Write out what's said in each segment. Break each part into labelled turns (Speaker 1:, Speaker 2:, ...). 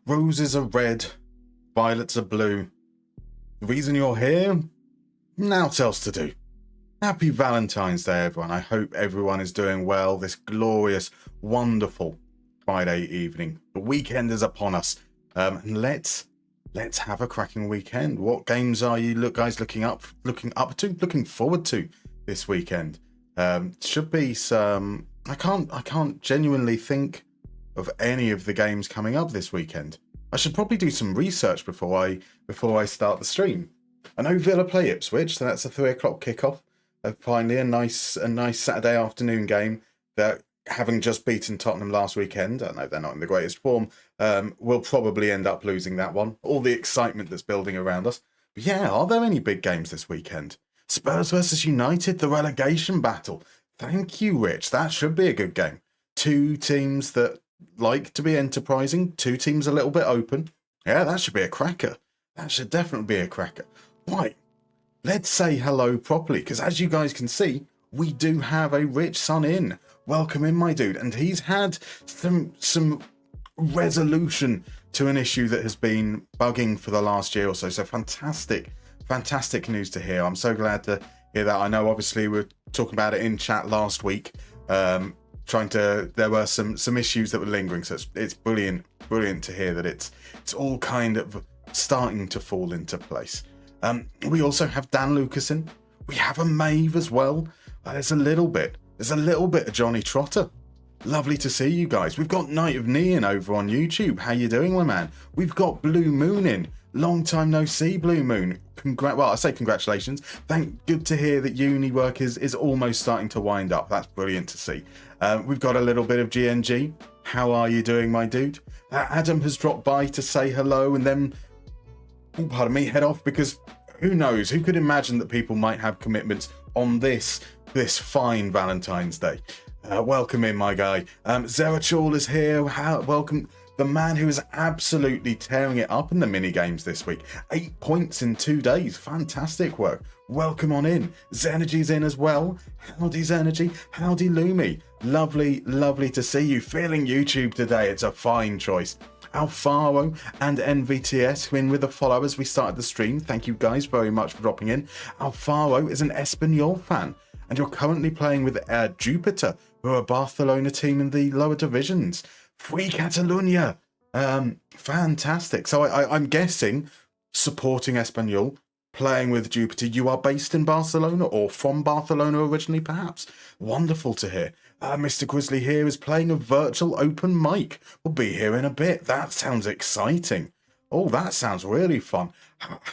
Speaker 1: Roses are red, violets are blue. The reason you're here? Naught else to do. Happy Valentine's Day, everyone. I hope everyone is doing well this glorious, wonderful Friday evening. The weekend is upon us. And let's have a cracking weekend. What games are you guys looking forward to this weekend? Should be some. I can't genuinely think of any of the games coming up this weekend. I should probably do some research before I start the stream. I know Villa play Ipswich, so that's a 3 o'clock kickoff. Finally, a nice Saturday afternoon game. That, having just beaten Tottenham last weekend, I know they're not in the greatest form, will probably end up losing that one. All the excitement that's building around us. But yeah, are there any big games this weekend? Spurs versus United, the relegation battle. Thank you, Rich. That should be a good game. Two teams that like to be enterprising, two teams a little bit open. Yeah, that should be a cracker. That should definitely be a cracker. Right, let's say hello properly, because as you guys can see, we do have a Rich Son in. Welcome in, my dude. And he's had some resolution to an issue that has been bugging for the last year or so. So fantastic news to hear. I'm so glad to hear that. I know obviously we were talking about it in chat last week. There were some issues that were lingering. So it's brilliant to hear that it's all kind of starting to fall into place. We also have Dan Lucasen. We have a Maeve as well. There's a little bit of Johnny Trotter. Lovely to see you guys. We've got Night of Neon over on YouTube. How you doing, my man? We've got Blue Moon in. Long time no see, Blue Moon. I say congratulations. Good to hear that uni work is almost starting to wind up. That's brilliant to see. We've got a little bit of GNG. How are you doing, my dude? Adam has dropped by to say hello and then, head off, because who knows? Who could imagine that people might have commitments on this fine Valentine's Day? Welcome in, my guy. Zerachol is here. Welcome. The man who is absolutely tearing it up in the mini games this week. 8 points in 2 days. Fantastic work. Welcome on in. Zenergy's in as well. Howdy, Zenergy. Howdy, Lumi. Lovely to see you. Feeling YouTube today. It's a fine choice. Alfaro and NVTS who in with a follow as we started the stream. Thank you guys very much for dropping in. Alfaro is an Espanyol fan, and you're currently playing with Jupiter, who are a Barcelona team in the lower divisions. Free Catalunya. Fantastic. So I'm guessing, supporting Espanyol, playing with Jupiter, you are based in Barcelona or from Barcelona originally, perhaps. Wonderful to hear. Mr. Grizzly here is playing a virtual open mic. We'll be here in a bit. That sounds exciting. Oh, that sounds really fun.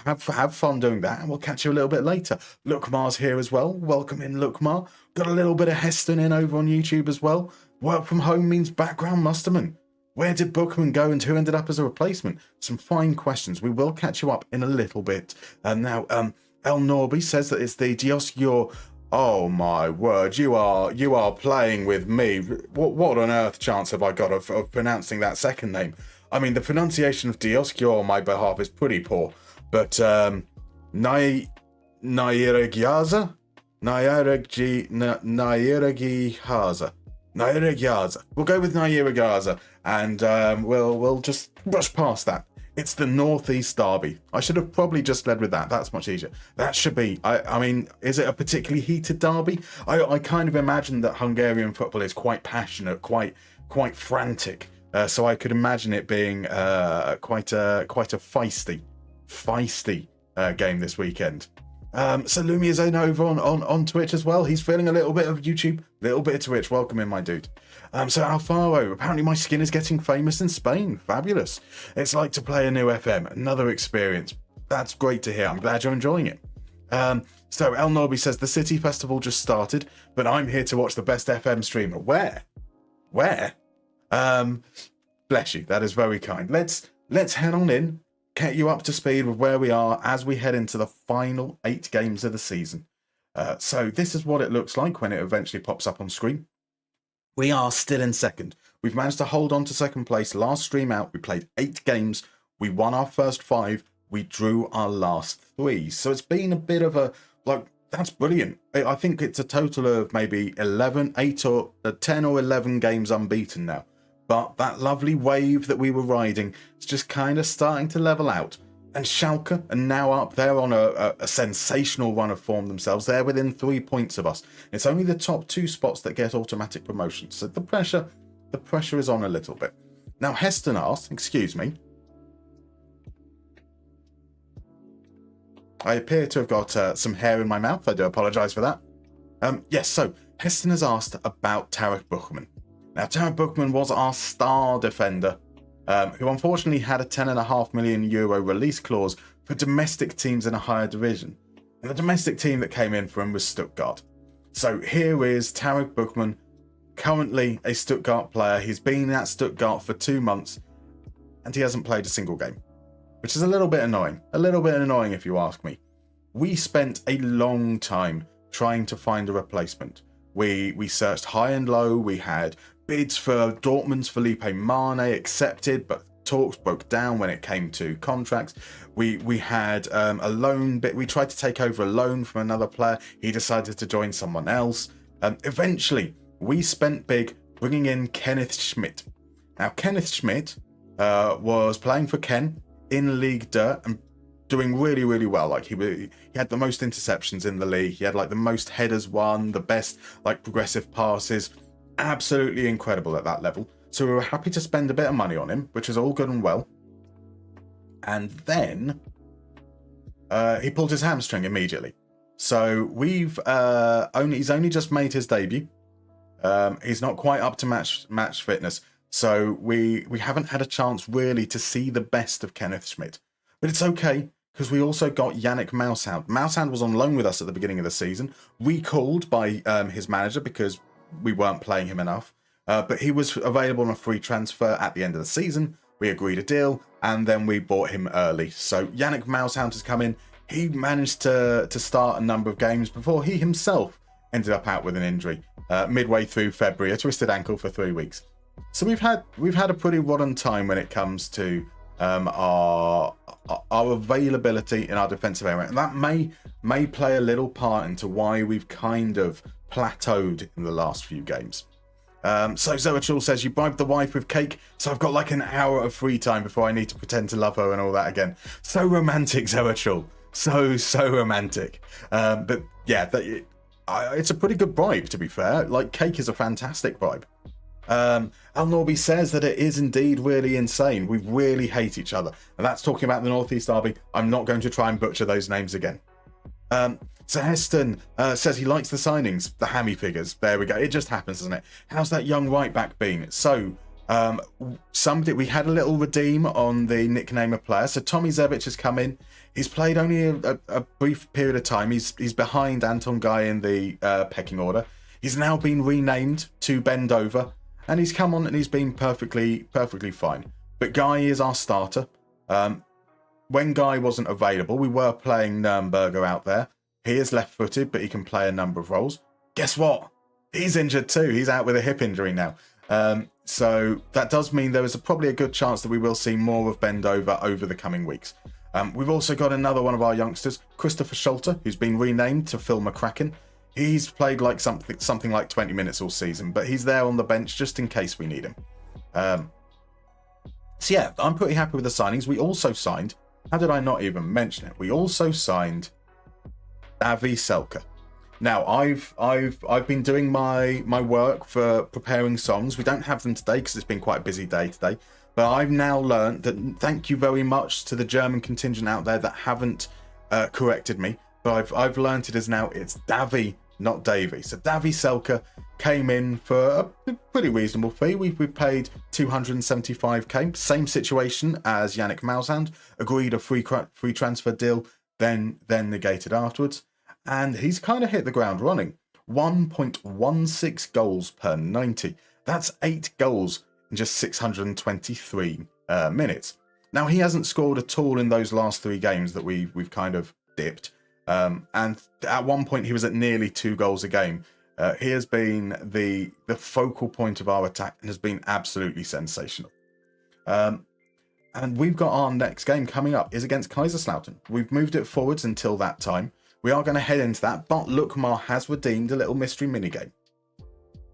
Speaker 1: Have fun doing that, and we'll catch you a little bit later. Lookmar's here as well. Welcome in, Lookmar. Got a little bit of Heston in over on YouTube as well. Work from home means background Musterman. Where did Bookman go and who ended up as a replacement? Some fine questions. We will catch you up in a little bit. Now, El Norby says that it's the Dioscure. Oh my word, you are playing with me. What on earth chance have I got of pronouncing that second name? I mean, the pronunciation of Dioscure on my behalf is pretty poor. But Nairagyaza? Nairagyaza. We'll go with Nairagyaza, and we'll just rush past that. It's the Northeast Derby. I should have probably just led with that. That's much easier. That should be. I mean, is it a particularly heated derby? I kind of imagine that Hungarian football is quite passionate, quite frantic. So I could imagine it being quite a feisty game this weekend. So Lumi is in over on Twitch as well. He's feeling a little bit of YouTube, a little bit of Twitch. Welcome in, my dude. So Alfaro, apparently my skin is getting famous in Spain. Fabulous. It's like to play a new FM. Another experience. That's great to hear. I'm glad you're enjoying it. So El Norby says the City Festival just started, but I'm here to watch the best FM streamer. Where? Bless you. That is very kind. Let's head on in. Get you up to speed with where we are as we head into the final 8 games of the season. So this is what it looks like when it eventually pops up on screen. We are still in second. We've managed to hold on to second place. Last stream out, we played 8 games. We won our first 5. We drew our last 3. So it's been a bit of a, that's brilliant. I think it's a total of maybe 10 or 11 games unbeaten now. But that lovely wave that we were riding is just kind of starting to level out. And Schalke are now up there on a sensational run of form themselves. They're within 3 points of us. It's only the top 2 spots that get automatic promotions. So the pressure is on a little bit. Now, Heston asked, excuse me, I appear to have got some hair in my mouth. I do apologise for that. Yes, so Heston has asked about Tarek Bochum. Now, Tarek Bochum was our star defender, who unfortunately had a €10.5 million release clause for domestic teams in a higher division. And the domestic team that came in for him was Stuttgart. So here is Tarek Bochum, currently a Stuttgart player. He's been at Stuttgart for 2 months, and he hasn't played a single game, which is a little bit annoying. A little bit annoying if you ask me. We spent a long time trying to find a replacement. We searched high and low. We had bids for Dortmund's Felipe Mane accepted, but talks broke down when it came to contracts. We had a loan bit. We tried to take over a loan from another player. He decided to join someone else. Eventually, we spent big bringing in Kenneth Schmidt. Now, Kenneth Schmidt was playing for Ken in League Dirt and doing really, really well. Like he had the most interceptions in the league. He had like the most headers won, the best like progressive passes. Absolutely incredible at that level. So we were happy to spend a bit of money on him, which is all good and well. And then he pulled his hamstring immediately. So he's only just made his debut. He's not quite up to match fitness. So we haven't had a chance really to see the best of Kenneth Schmidt. But it's okay, because we also got Yannick Moushound. Moushound was on loan with us at the beginning of the season, recalled by his manager because we weren't playing him enough. But he was available on a free transfer at the end of the season. We agreed a deal, and then we bought him early. So Yannick Moushound has come in. He managed to start a number of games before he himself ended up out with an injury midway through February, a twisted ankle for 3 weeks. So we've had a pretty rotten time when it comes to our availability in our defensive area, and that may play a little part into why we've kind of plateaued in the last few games. So Zoachul says, you bribed the wife with cake, so I've got like an hour of free time before I need to pretend to love her and all that again. So romantic, Zoachul. So romantic. But yeah, it's a pretty good bribe, to be fair. Like, cake is a fantastic bribe. Al Norby says that it is indeed really insane. We really hate each other. And that's talking about the Northeast Derby. I'm not going to try and butcher those names again. So Heston says he likes the signings, the hammy figures. There we go. It just happens, doesn't it? How's that young right back been? So we had a little redeem on the nickname of player. So Tommy Zebic has come in. He's played only a brief period of time. He's behind Anton Guy in the pecking order. He's now been renamed to Bend Over, and he's come on and he's been perfectly fine. But Guy is our starter. When Guy wasn't available, we were playing Nürnberger out there. He is left-footed, but he can play a number of roles. Guess what? He's injured too. He's out with a hip injury now. So that does mean there is probably a good chance that we will see more of Bend over the coming weeks. We've also got another one of our youngsters, Christopher Scholter, who's been renamed to Phil McCracken. He's played like something like 20 minutes all season, but he's there on the bench just in case we need him. So yeah, I'm pretty happy with the signings. We also signed, how did I not even mention it? We also signed Davy Selke. Now, I've been doing my work for preparing songs. We don't have them today because it's been quite a busy day today. But I've now learned that, thank you very much to the German contingent out there that haven't corrected me. But I've learned it as now, it's Davy, not Davy. So Davy Selke came in for a pretty reasonable fee. We've paid 275k. Same situation as Yannick Moushound. Agreed a free transfer deal, then negated afterwards. And he's kind of hit the ground running. 1.16 goals per 90. That's 8 goals in just 623 minutes. Now, he hasn't scored at all in those last 3 games that we've kind of dipped. And at one point, he was at nearly 2 goals a game. He has been the focal point of our attack and has been absolutely sensational. And we've got our next game coming up is against Kaiserslautern. We've moved it forwards until that time. We are going to head into that, but Lukmar has redeemed a little mystery minigame.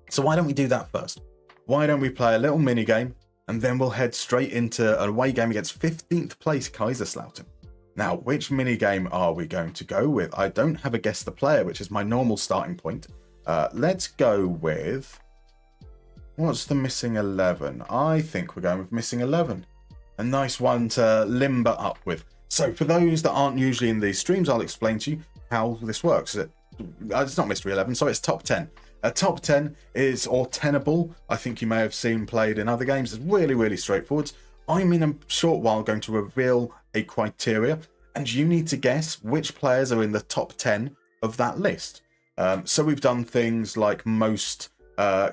Speaker 1: So why don't we do that first? why don't we play a little mini game and then we'll head straight into an away game against 15th place Kaiserslautern. Now, which mini game are we going to go with? I don't have a guess the player, which is my normal starting point. Let's go with... What's the missing 11? I think we're going with missing 11. A nice one to limber up with. So for those that aren't usually in these streams, I'll explain to you how this works. It's not mystery 11, sorry, it's top 10. A top 10 is, or tenable, I think you may have seen played in other games. It's really, really straightforward. I'm in a short while going to reveal a criteria, and you need to guess which players are in the top 10 of that list. So we've done things like most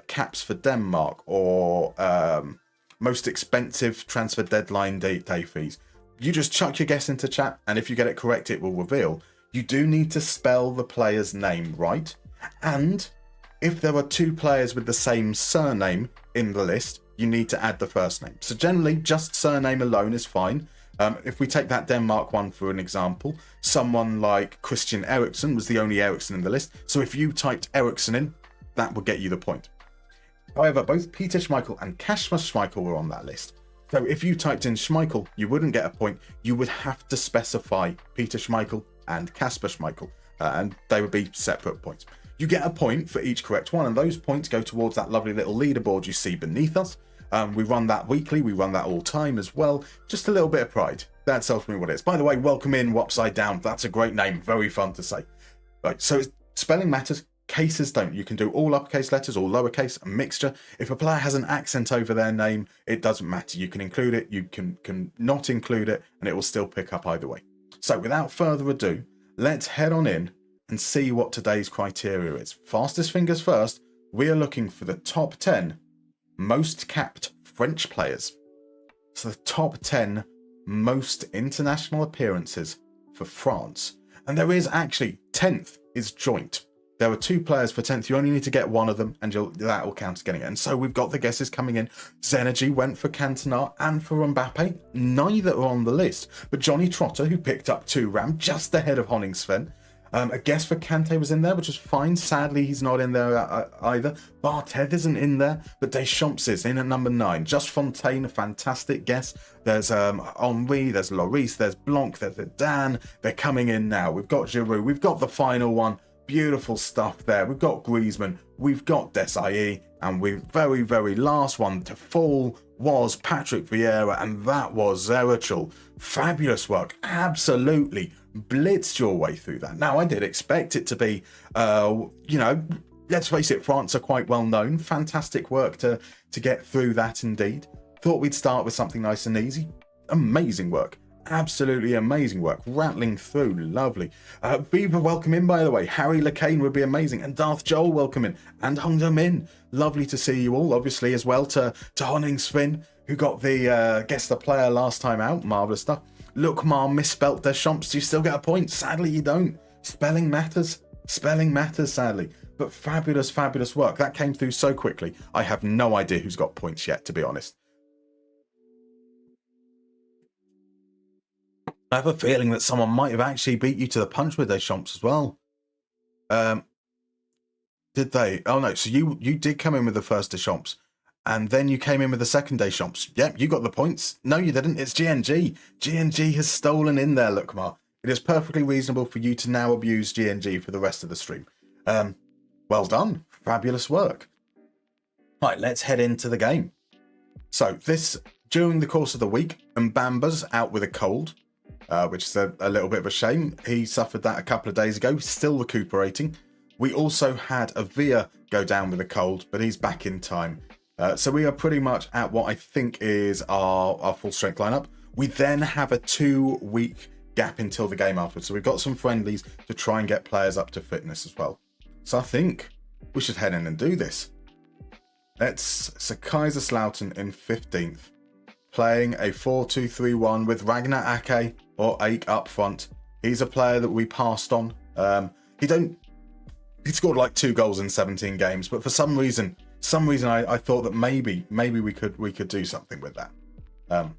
Speaker 1: caps for Denmark, or most expensive transfer deadline day fees. You just chuck your guess into chat, and if you get it correct, it will reveal. You do need to spell the player's name right, and if there are two players with the same surname in the list, you need to add the first name. So generally, just surname alone is fine. If we take that Denmark one for an example, someone like Christian Eriksen was the only Eriksen in the list. So if you typed Eriksen in, that would get you the point. However, both Peter Schmeichel and Kasper Schmeichel were on that list. So if you typed in Schmeichel, you wouldn't get a point. You would have to specify Peter Schmeichel and Kasper Schmeichel, and they would be separate points. You get a point for each correct one, and those points go towards that lovely little leaderboard you see beneath us. We run that weekly, we run that all time as well. Just a little bit of pride. That's ultimately what it is. By the way, welcome in Wopside Down. That's a great name. Very fun to say. Right, so spelling matters, cases don't. You can do all uppercase letters or lowercase, a mixture. If a player has an accent over their name, it doesn't matter. You can include it, you can not include it, and it will still pick up either way. So without further ado, let's head on in and see what today's criteria is. Fastest fingers first, we are looking for the top 10 most capped French players. So the top 10 most international appearances for France. And there is actually, 10th is joint. There are two players for 10th. You only need to get one of them, and that will count as getting it. And so we've got the guesses coming in. Zenergy went for Cantona and for Mbappe. Neither are on the list. But Johnny Trotter, who picked up 2 Ram, just ahead of Honningsven. A guess for Kante was in there, which was fine. Sadly, he's not in there either. Barthez isn't in there, but Deschamps is in at number 9. Just Fontaine, a fantastic guess. There's Henri, there's Lloris, there's Blanc, there's Dan. They're coming in now. We've got Giroud. We've got the final one. Beautiful stuff there. We've got Griezmann. We've got Desailly. And we very, very last one to fall was Patrick Vieira, and that was Zerachel. Fabulous work. Absolutely blitzed your way through that. Now, I did expect it to be, let's face it, France are quite well known. Fantastic work to get through that indeed. Thought we'd start with something nice and easy. Amazing work. Absolutely amazing work. Rattling through. Lovely. Beaver, welcome in, by the way. Harry Lacane would be amazing. And Darth Joel, welcome in. And Hong Dong Min. Lovely to see you all. Obviously, as well to Honningsven, who got the guess the player last time out. Marvellous stuff. Look, Ma, misspelt Deschamps. Do you still get a point? Sadly, you don't. Spelling matters. Spelling matters, sadly. But fabulous, fabulous work. That came through so quickly. I have no idea who's got points yet, to be honest. I have a feeling that someone might have actually beat you to the punch with Deschamps as well. Did they? Oh, no. So you did come in with the first Deschamps. And then you came in with the second Deschamps. Yep, you got the points. No, you didn't. It's GNG. GNG has stolen in there, Lookmar. It is perfectly reasonable for you to now abuse GNG for the rest of the stream. Well done. Fabulous work. Right, let's head into the game. So during the course of the week, Mbamba's out with a cold, which is a little bit of a shame. He suffered that a couple of days ago, still recuperating. We also had Avia go down with a cold, but he's back in time. So we are pretty much at what I think is our full strength lineup. We then have a 2-week gap until the game afterwards. So we've got some friendlies to try and get players up to fitness as well. So I think we should head in and do this. So Kaiserslautern in 15th, playing a 4-2-3-1 with Ragnar Ake or Ake up front. He's a player that we passed on. He scored like 2 goals in 17 games, but for some reason I thought that maybe we could do something with that.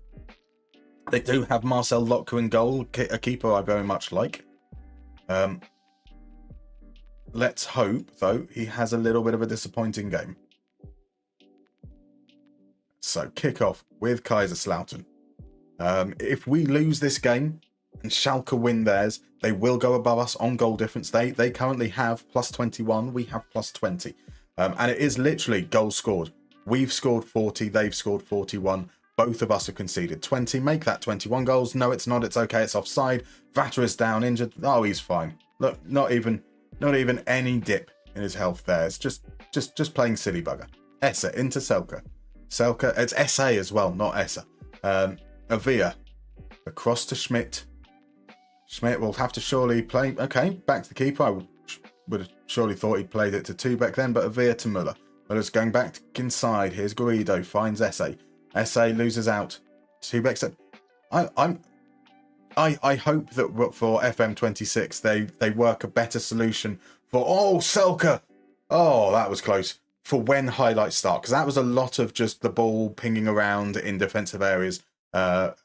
Speaker 1: They do have Marcel Lotka in goal, a keeper I very much like. Let's hope, though, he has a little bit of a disappointing game. So kick off with Kaiserslautern. If we lose this game and Schalke win theirs, they will go above us on goal difference. They currently have plus 21, we have plus 20. And it is literally goals scored. We've scored 40, they've scored 41. Both of us have conceded 20. Make that 21 goals. No, it's not. It's okay. It's offside. Vatter is down, injured. Oh, he's fine. Look, not even any dip in his health there. It's just playing silly bugger. Essa into Selke. Selke, it's SA as well, not Essa. Avia across to Schmidt. Schmidt will have to surely play. Okay, back to the keeper. I would have surely thought he'd played it to Tubeck then, but Avia to Muller. Muller's going back inside. Here's Guido, finds SA. SA loses out. Tubeck. I hope that for FM26 they work a better solution for Selke. Oh, that was close. For when highlights start, because that was a lot of just the ball pinging around in defensive areas. Wasn't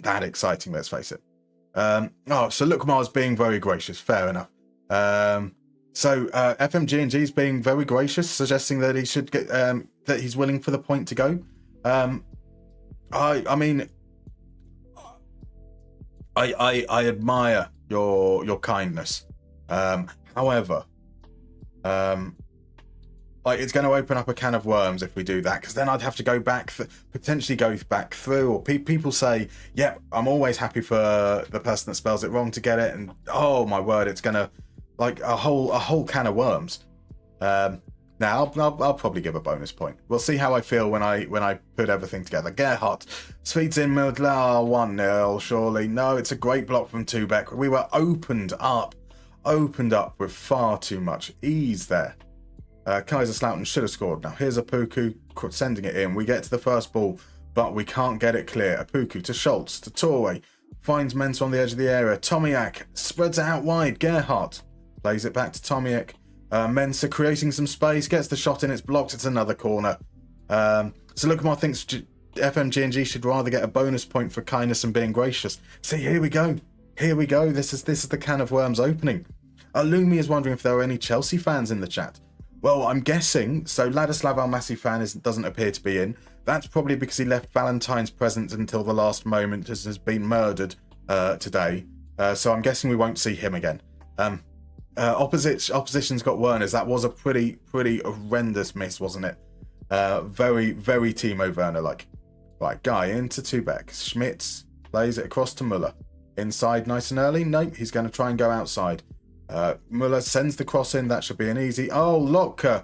Speaker 1: that exciting, let's face it. So Lukmar's being very gracious. Fair enough. So FMG&G is being very gracious, suggesting that he should get that he's willing for the point to go. I mean, I admire your kindness. However, it's going to open up a can of worms if we do that, because then I'd have to go back, potentially go back through, or people say, yeah, I'm always happy for the person that spells it wrong to get it, and oh my word, it's going to, like, a whole can of worms. Now, I'll probably give a bonus point. We'll see how I feel when I put everything together. Gerhardt feeds in Mildlar, 1-0, surely. No, it's a great block from Tubeck. We were opened up with far too much ease there. Kaiserslautern should have scored. Now, here's Apuku sending it in. We get to the first ball, but we can't get it clear. Apuku to Schultz, to Torre. Finds Mensah on the edge of the area. Tomiak spreads it out wide. Gerhardt plays it back to Tomiak. Mensah creating some space. Gets the shot in. It's blocked. It's another corner. So Lukmar thinks FMG&G should rather get a bonus point for kindness and being gracious. See, here we go. This is the can of worms opening. Lumi is wondering if there are any Chelsea fans in the chat. Well, I'm guessing, so Ladislav Almasi fan doesn't appear to be in. That's probably because he left Valentine's present until the last moment, as has been murdered today. So I'm guessing we won't see him again. Opposition's got Werners. That was a pretty horrendous miss, wasn't it? Very, very Timo Werner-like. Right, Guy into Tubeck. Schmitz plays it across to Muller. Inside nice and early. Nope, he's going to try and go outside. Muller sends the cross in. That should be an easy. Oh, Lotka,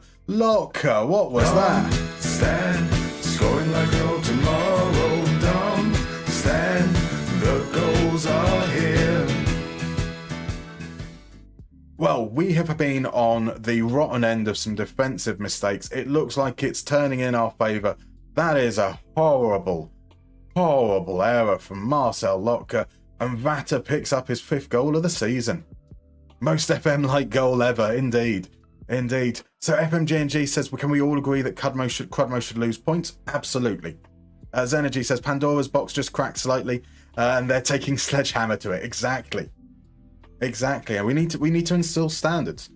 Speaker 1: what was that?
Speaker 2: Stand, scoring like no tomorrow. Dumb, stand, the goals are here.
Speaker 1: Well, we have been on the rotten end of some defensive mistakes. It looks like it's turning in our favour. That is a horrible error from Marcel Lotka, and Vatter picks up his 5th goal of the season. Most FM-like goal ever, indeed. So FMG&G says, well, can we all agree that Crudmo should lose points? Absolutely. Zenergy says, Pandora's box just cracked slightly, and they're taking sledgehammer to it. Exactly. And we need to instill standards.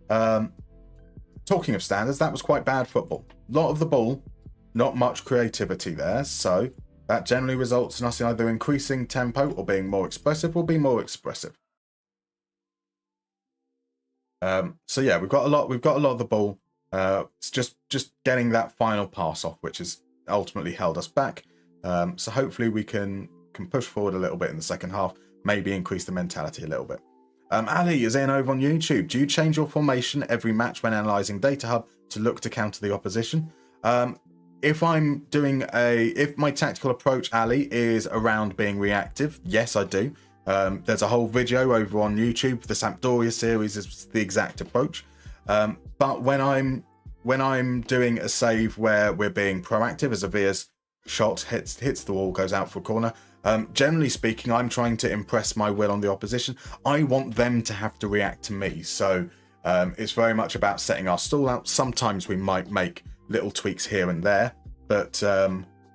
Speaker 1: Talking of standards, that was quite bad football. Lot of the ball, not much creativity there, so that generally results in us either increasing tempo or being more expressive. We'll be more expressive. So yeah, we've got a lot of the ball. It's just getting that final pass off, which has ultimately held us back. So hopefully we can push forward a little bit in the second half, maybe increase the mentality a little bit. Ali is in over on YouTube. Do you change your formation every match when analysing Data Hub to look to counter the opposition? If my tactical approach, Ali, is around being reactive, yes, I do. There's a whole video over on YouTube. The Sampdoria series is the exact approach. But when I'm doing a save where we're being proactive, as Avia's shot hits the wall, goes out for a corner, generally speaking, I'm trying to impress my will on the opposition. I want them to have to react to me. So it's very much about setting our stall out. Sometimes we might make little tweaks here and there, but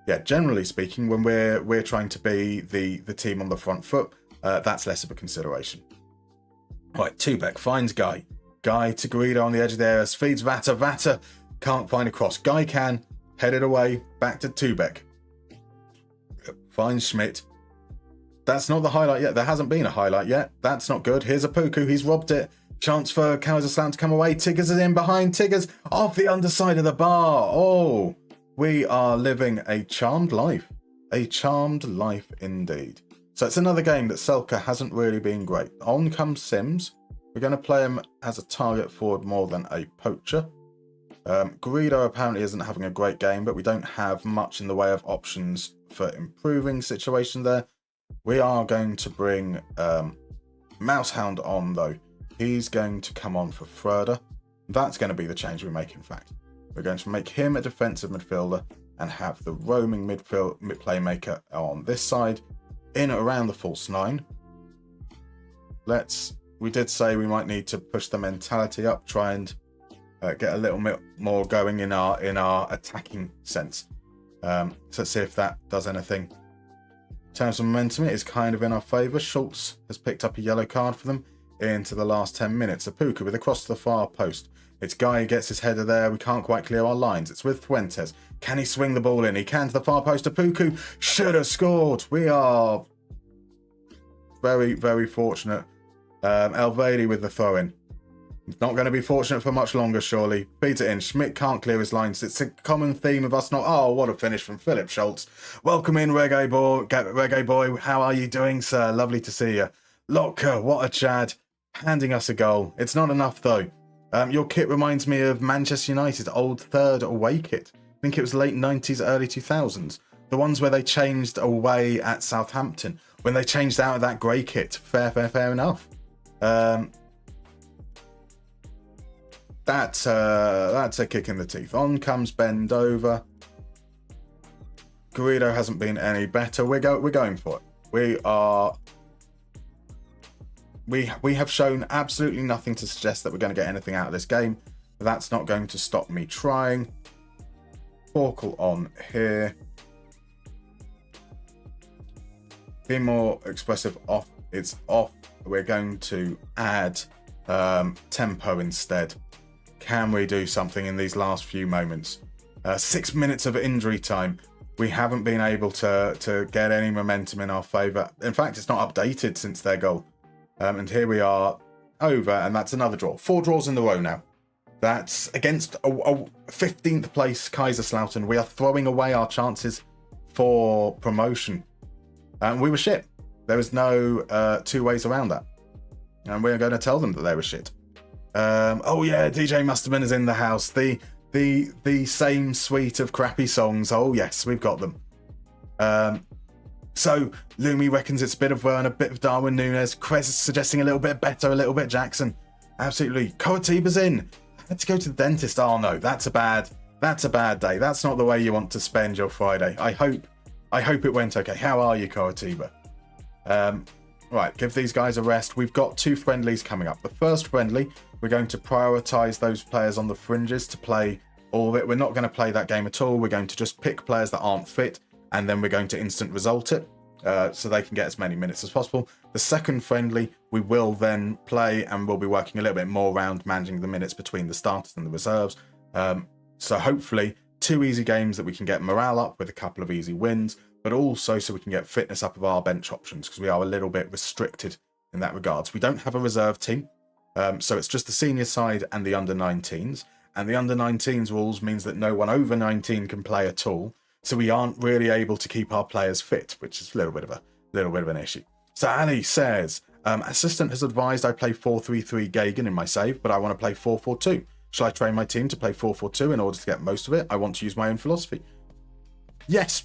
Speaker 1: yeah, generally speaking, when we're trying to be the team on the front foot, that's less of a consideration. Right, Tubeck finds Guy to Guido on the edge of the area, feeds Vatter can't find a cross. Guy can, Headed away, back to Tubeck. Finds Schmidt. That's not the highlight yet. There hasn't been a highlight yet. That's not good. Here's a Puku. He's robbed it. Chance for Kaiserslautern to come away. Tiggers is in behind. Tiggers off the underside of the bar. Oh, we are living a charmed life. A charmed life indeed. So it's another game that Selke hasn't really been great. On comes Sims. We're going to play him as a target forward more than a poacher. Guido apparently isn't having a great game, but we don't have much in the way of options for improving situation there. We are going to bring Mousehound on, though. He's going to come on for Froeder. That's going to be the change we make, in fact. We're going to make him a defensive midfielder and have the roaming midfield playmaker on this side, in around the false 9. We did say we might need to push the mentality up, try and get a little bit more going in our attacking sense. So let's see if that does anything. In terms of momentum, it is kind of in our favour. Schultz has picked up a yellow card for them into the last 10 minutes. Apuka with a cross to the far post. It's Guy who gets his header there. We can't quite clear our lines. It's with Fuentes. Can he swing the ball in? He can to the far post. Apuku should have scored. We are very, very fortunate. Elvedi with the throw-in. Not going to be fortunate for much longer, surely. Feeds it in. Schmidt can't clear his lines. It's a common theme of us not... Oh, what a finish from Philip Schultz. Welcome in, Reggae Boy. How are you doing, sir? Lovely to see you. Lotka, what a Chad. Handing us a goal. It's not enough, though. Your kit reminds me of Manchester United's old third away kit. I think it was late 90s, early 2000s. The ones where they changed away at Southampton. When they changed out of that grey kit. Fair enough. That's a kick in the teeth. On comes Bendover. Guido hasn't been any better. We're going for it. We have shown absolutely nothing to suggest that we're going to get anything out of this game. But that's not going to stop me trying. Forkle on here. Be more expressive off. It's off. We're going to add tempo instead. Can we do something in these last few moments? 6 minutes of injury time. We haven't been able to get any momentum in our favour. In fact, it's not updated since their goal. And here we are over, and that's another draw. 4 draws in the row now. That's against a 15th place Kaiserslautern. We are throwing away our chances for promotion. And we were shit. There was no 2 ways around that. And we're going to tell them that they were shit. Oh yeah, DJ Musterman is in the house. The same suite of crappy songs. Oh yes, we've got them. So Lumi reckons it's a bit of Werner, a bit of Darwin Núñez. Quez is suggesting a little bit better, a little bit Jackson. Absolutely. Coatiba's in. I had to go to the dentist. Oh no, that's a bad day. That's not the way you want to spend your Friday. I hope it went okay. How are you, Coatiba? Right, give these guys a rest. We've got 2 friendlies coming up. The first friendly, we're going to prioritise those players on the fringes to play all of it. We're not going to play that game at all. We're going to just pick players that aren't fit, and then we're going to instant result it so they can get as many minutes as possible. The second friendly, we will then play, and we'll be working a little bit more around managing the minutes between the starters and the reserves. So hopefully 2 easy games that we can get morale up with a couple of easy wins, but also so we can get fitness up of our bench options, because we are a little bit restricted in that regard. So we don't have a reserve team, so it's just the senior side and the under-19s, and the under-19s rules means that no one over 19 can play at all, so we aren't really able to keep our players fit, which is a little bit of an issue. So Ali says, assistant has advised I play 4-3-3 Gagan in my save, but I want to play 4-4-2. Shall I train my team to play 4-4-2 in order to get most of it? I want to use my own philosophy. Yes.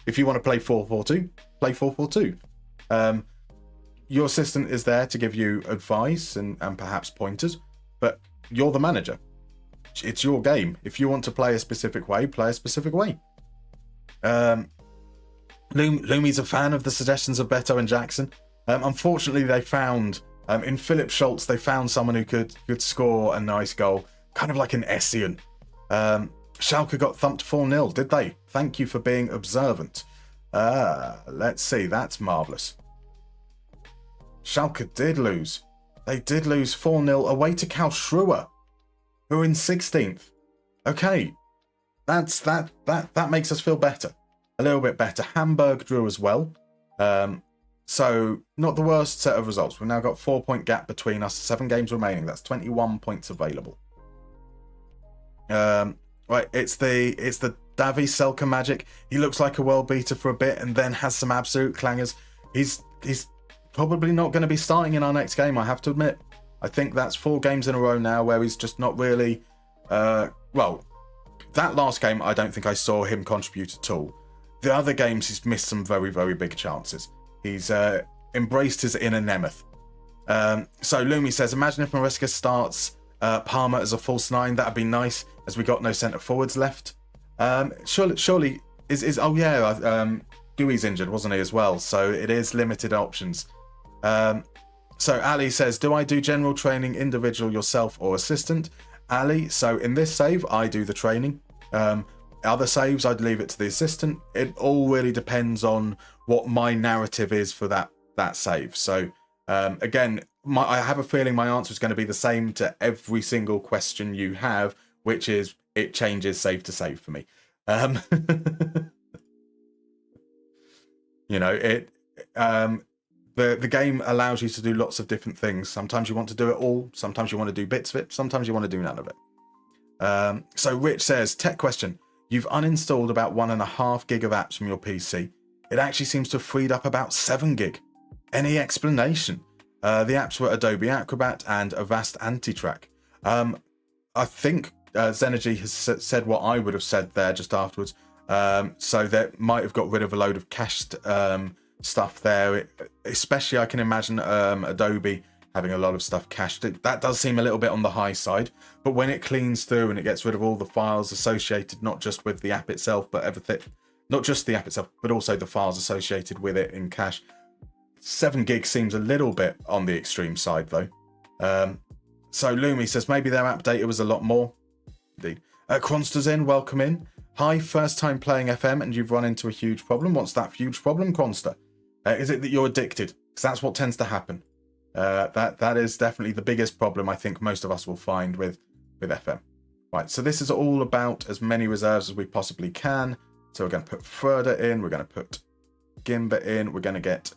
Speaker 1: If you want to play 4-4-2, play 4-4-2. Your assistant is there to give you advice and perhaps pointers, but you're the manager. It's your game. If you want to play a specific way, play a specific way. Lumi's a fan of the suggestions of Beto and Jackson. Unfortunately, they found, in Philip Schultz, they found someone who could score a nice goal, kind of like an Essien. Schalke got thumped 4-0, did they? Thank you for being observant. Let's see, that's marvellous. Schalke did lose. They did lose 4-0 away to Karlsruhe, who are in 16th. Okay, that makes us feel better, a little bit better. Hamburg drew as well, so not the worst set of results. We've now got 4-point gap between us, 7 games remaining. That's 21 points available. Right, it's the Davi Selke magic. He looks like a world beater for a bit and then has some absolute clangers. He's probably not going to be starting in our next game, I have to admit. I think that's 4 games in a row now where he's just not really... well, that last game, I don't think I saw him contribute at all. The other games, he's missed some very, very big chances. He's embraced his inner Nemeth. So Lumi says, imagine if Mariska starts Palmer as a false 9. That'd be nice, as we got no centre forwards left. Surely Gooey's injured, wasn't he, as well? So it is limited options. So Ali says, do I do general training, individual, yourself, or assistant? Ali, so in this save, I do the training. Other saves, I'd leave it to the assistant. It all really depends on what my narrative is for that save. So again, I have a feeling my answer is going to be the same to every single question you have, which is it changes save to save for me. You know, the game allows you to do lots of different things. Sometimes you want to do it all. Sometimes you want to do bits of it. Sometimes you want to do none of it. So Rich says, tech question. You've uninstalled about 1.5 gig of apps from your PC. It actually seems to have freed up about 7 gig. Any explanation? The apps were Adobe Acrobat and Avast Anti-Track. I think Zenergy has said what I would have said there just afterwards. So that might have got rid of a load of cached stuff there. Especially I can imagine Adobe having a lot of stuff cached. That does seem a little bit on the high side, but when it cleans through and it gets rid of all the files associated, not just with the app itself, but everything, not just the app itself, but also the files associated with it in cache. 7 gig seems a little bit on the extreme side though. So Lumi says maybe their app data was a lot more. Indeed. Cronster's in, welcome in. Hi, first time playing FM and you've run into a huge problem. What's that huge problem, Cronster? Is it that you're addicted? Because that's what tends to happen. That is definitely the biggest problem I think most of us will find with FM. Right, so this is all about as many reserves as we possibly can. So we're going to put Further in, we're going to put Gimba in, we're going to get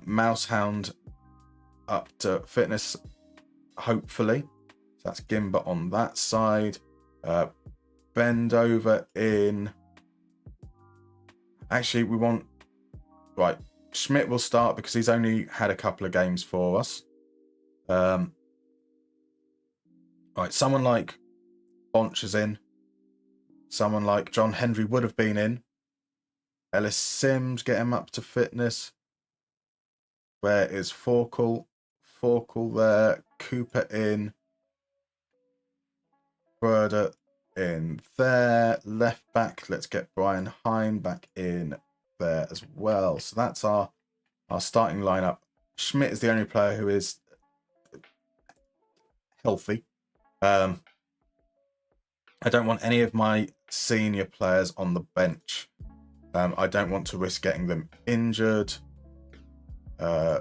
Speaker 1: Mousehound up to fitness, hopefully. So that's Gimba on that side. Bend over in. Actually, we want... Right, Schmidt will start because he's only had a couple of games for us. Right, someone like Bonch is in. Someone like John Henry would have been in. Ellis Sims, get him up to fitness. Where is Forkel? Forkel there. Cooper in. Further in there. Left back, let's get Brian Hine back in there as well. So that's our starting lineup. Schmidt is the only player who is healthy. I don't want any of my senior players on the bench. I don't want to risk getting them injured.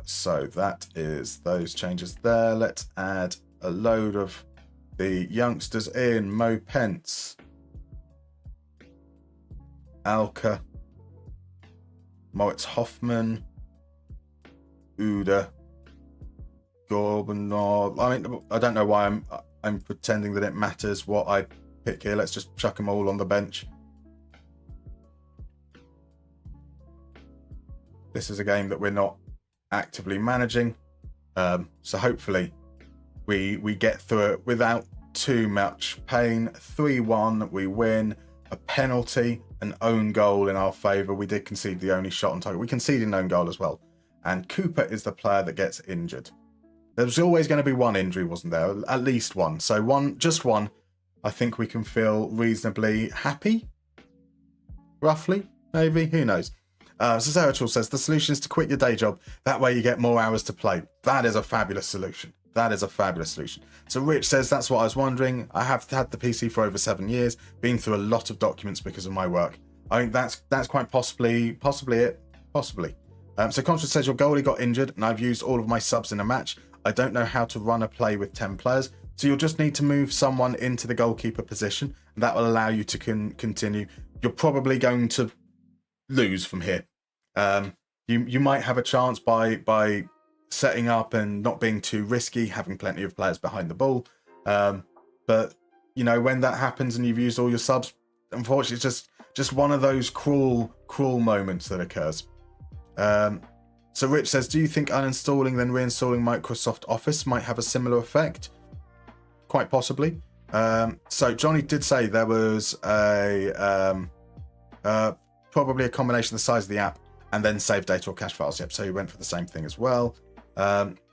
Speaker 1: So that is those changes there. Let's add a load of the youngsters in. Mo Pence, Alka, Moritz Hoffman, Uda, Gorbanov. I mean, I don't know why I'm pretending that it matters what I pick here. Let's just chuck them all on the bench. This is a game that we're not actively managing, so hopefully we get through it without too much pain. 3-1, we win. A penalty, an own goal in our favour. We did concede the only shot on target. We conceded an own goal as well. And Cooper is the player that gets injured. There was always going to be one injury, wasn't there? At least one. So just one. I think we can feel reasonably happy. Roughly, maybe. Who knows? So Zeratul says, the solution is to quit your day job. That way you get more hours to play. That is a fabulous solution. That is a fabulous solution. So Rich says, that's what I was wondering. I have had the PC for over 7 years, been through a lot of documents because of my work. I think that's quite possibly it. Possibly. So Constance says, your goalie got injured and I've used all of my subs in a match. I don't know how to run a play with 10 players. So you'll just need to move someone into the goalkeeper position That will allow you to continue. You're probably going to lose from here. You might have a chance by setting up and not being too risky, having plenty of players behind the ball. But when that happens and you've used all your subs, unfortunately, it's just one of those cruel moments that occurs. So Rich says, do you think uninstalling then reinstalling Microsoft Office might have a similar effect? Quite possibly. So Johnny did say there was probably a combination of the size of the app and then save data or cache files. Yep, so he went for the same thing as well.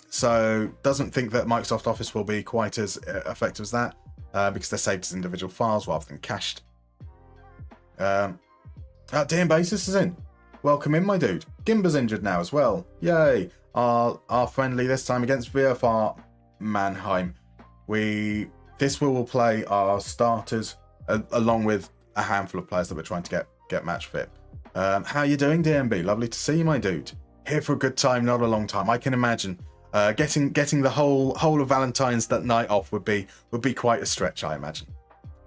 Speaker 1: So doesn't think that Microsoft Office will be quite as effective as that because they're saved as individual files rather than cached. DM Basis is in. Welcome in, my dude. Gimba's injured now as well. Yay. Our friendly this time against VFR Mannheim. This will play our starters along with a handful of players that we're trying to get match fit. How you doing, DMB? Lovely to see you, my dude. Here for a good time, not a long time. I can imagine getting the whole of Valentine's that night off would be quite a stretch, I imagine.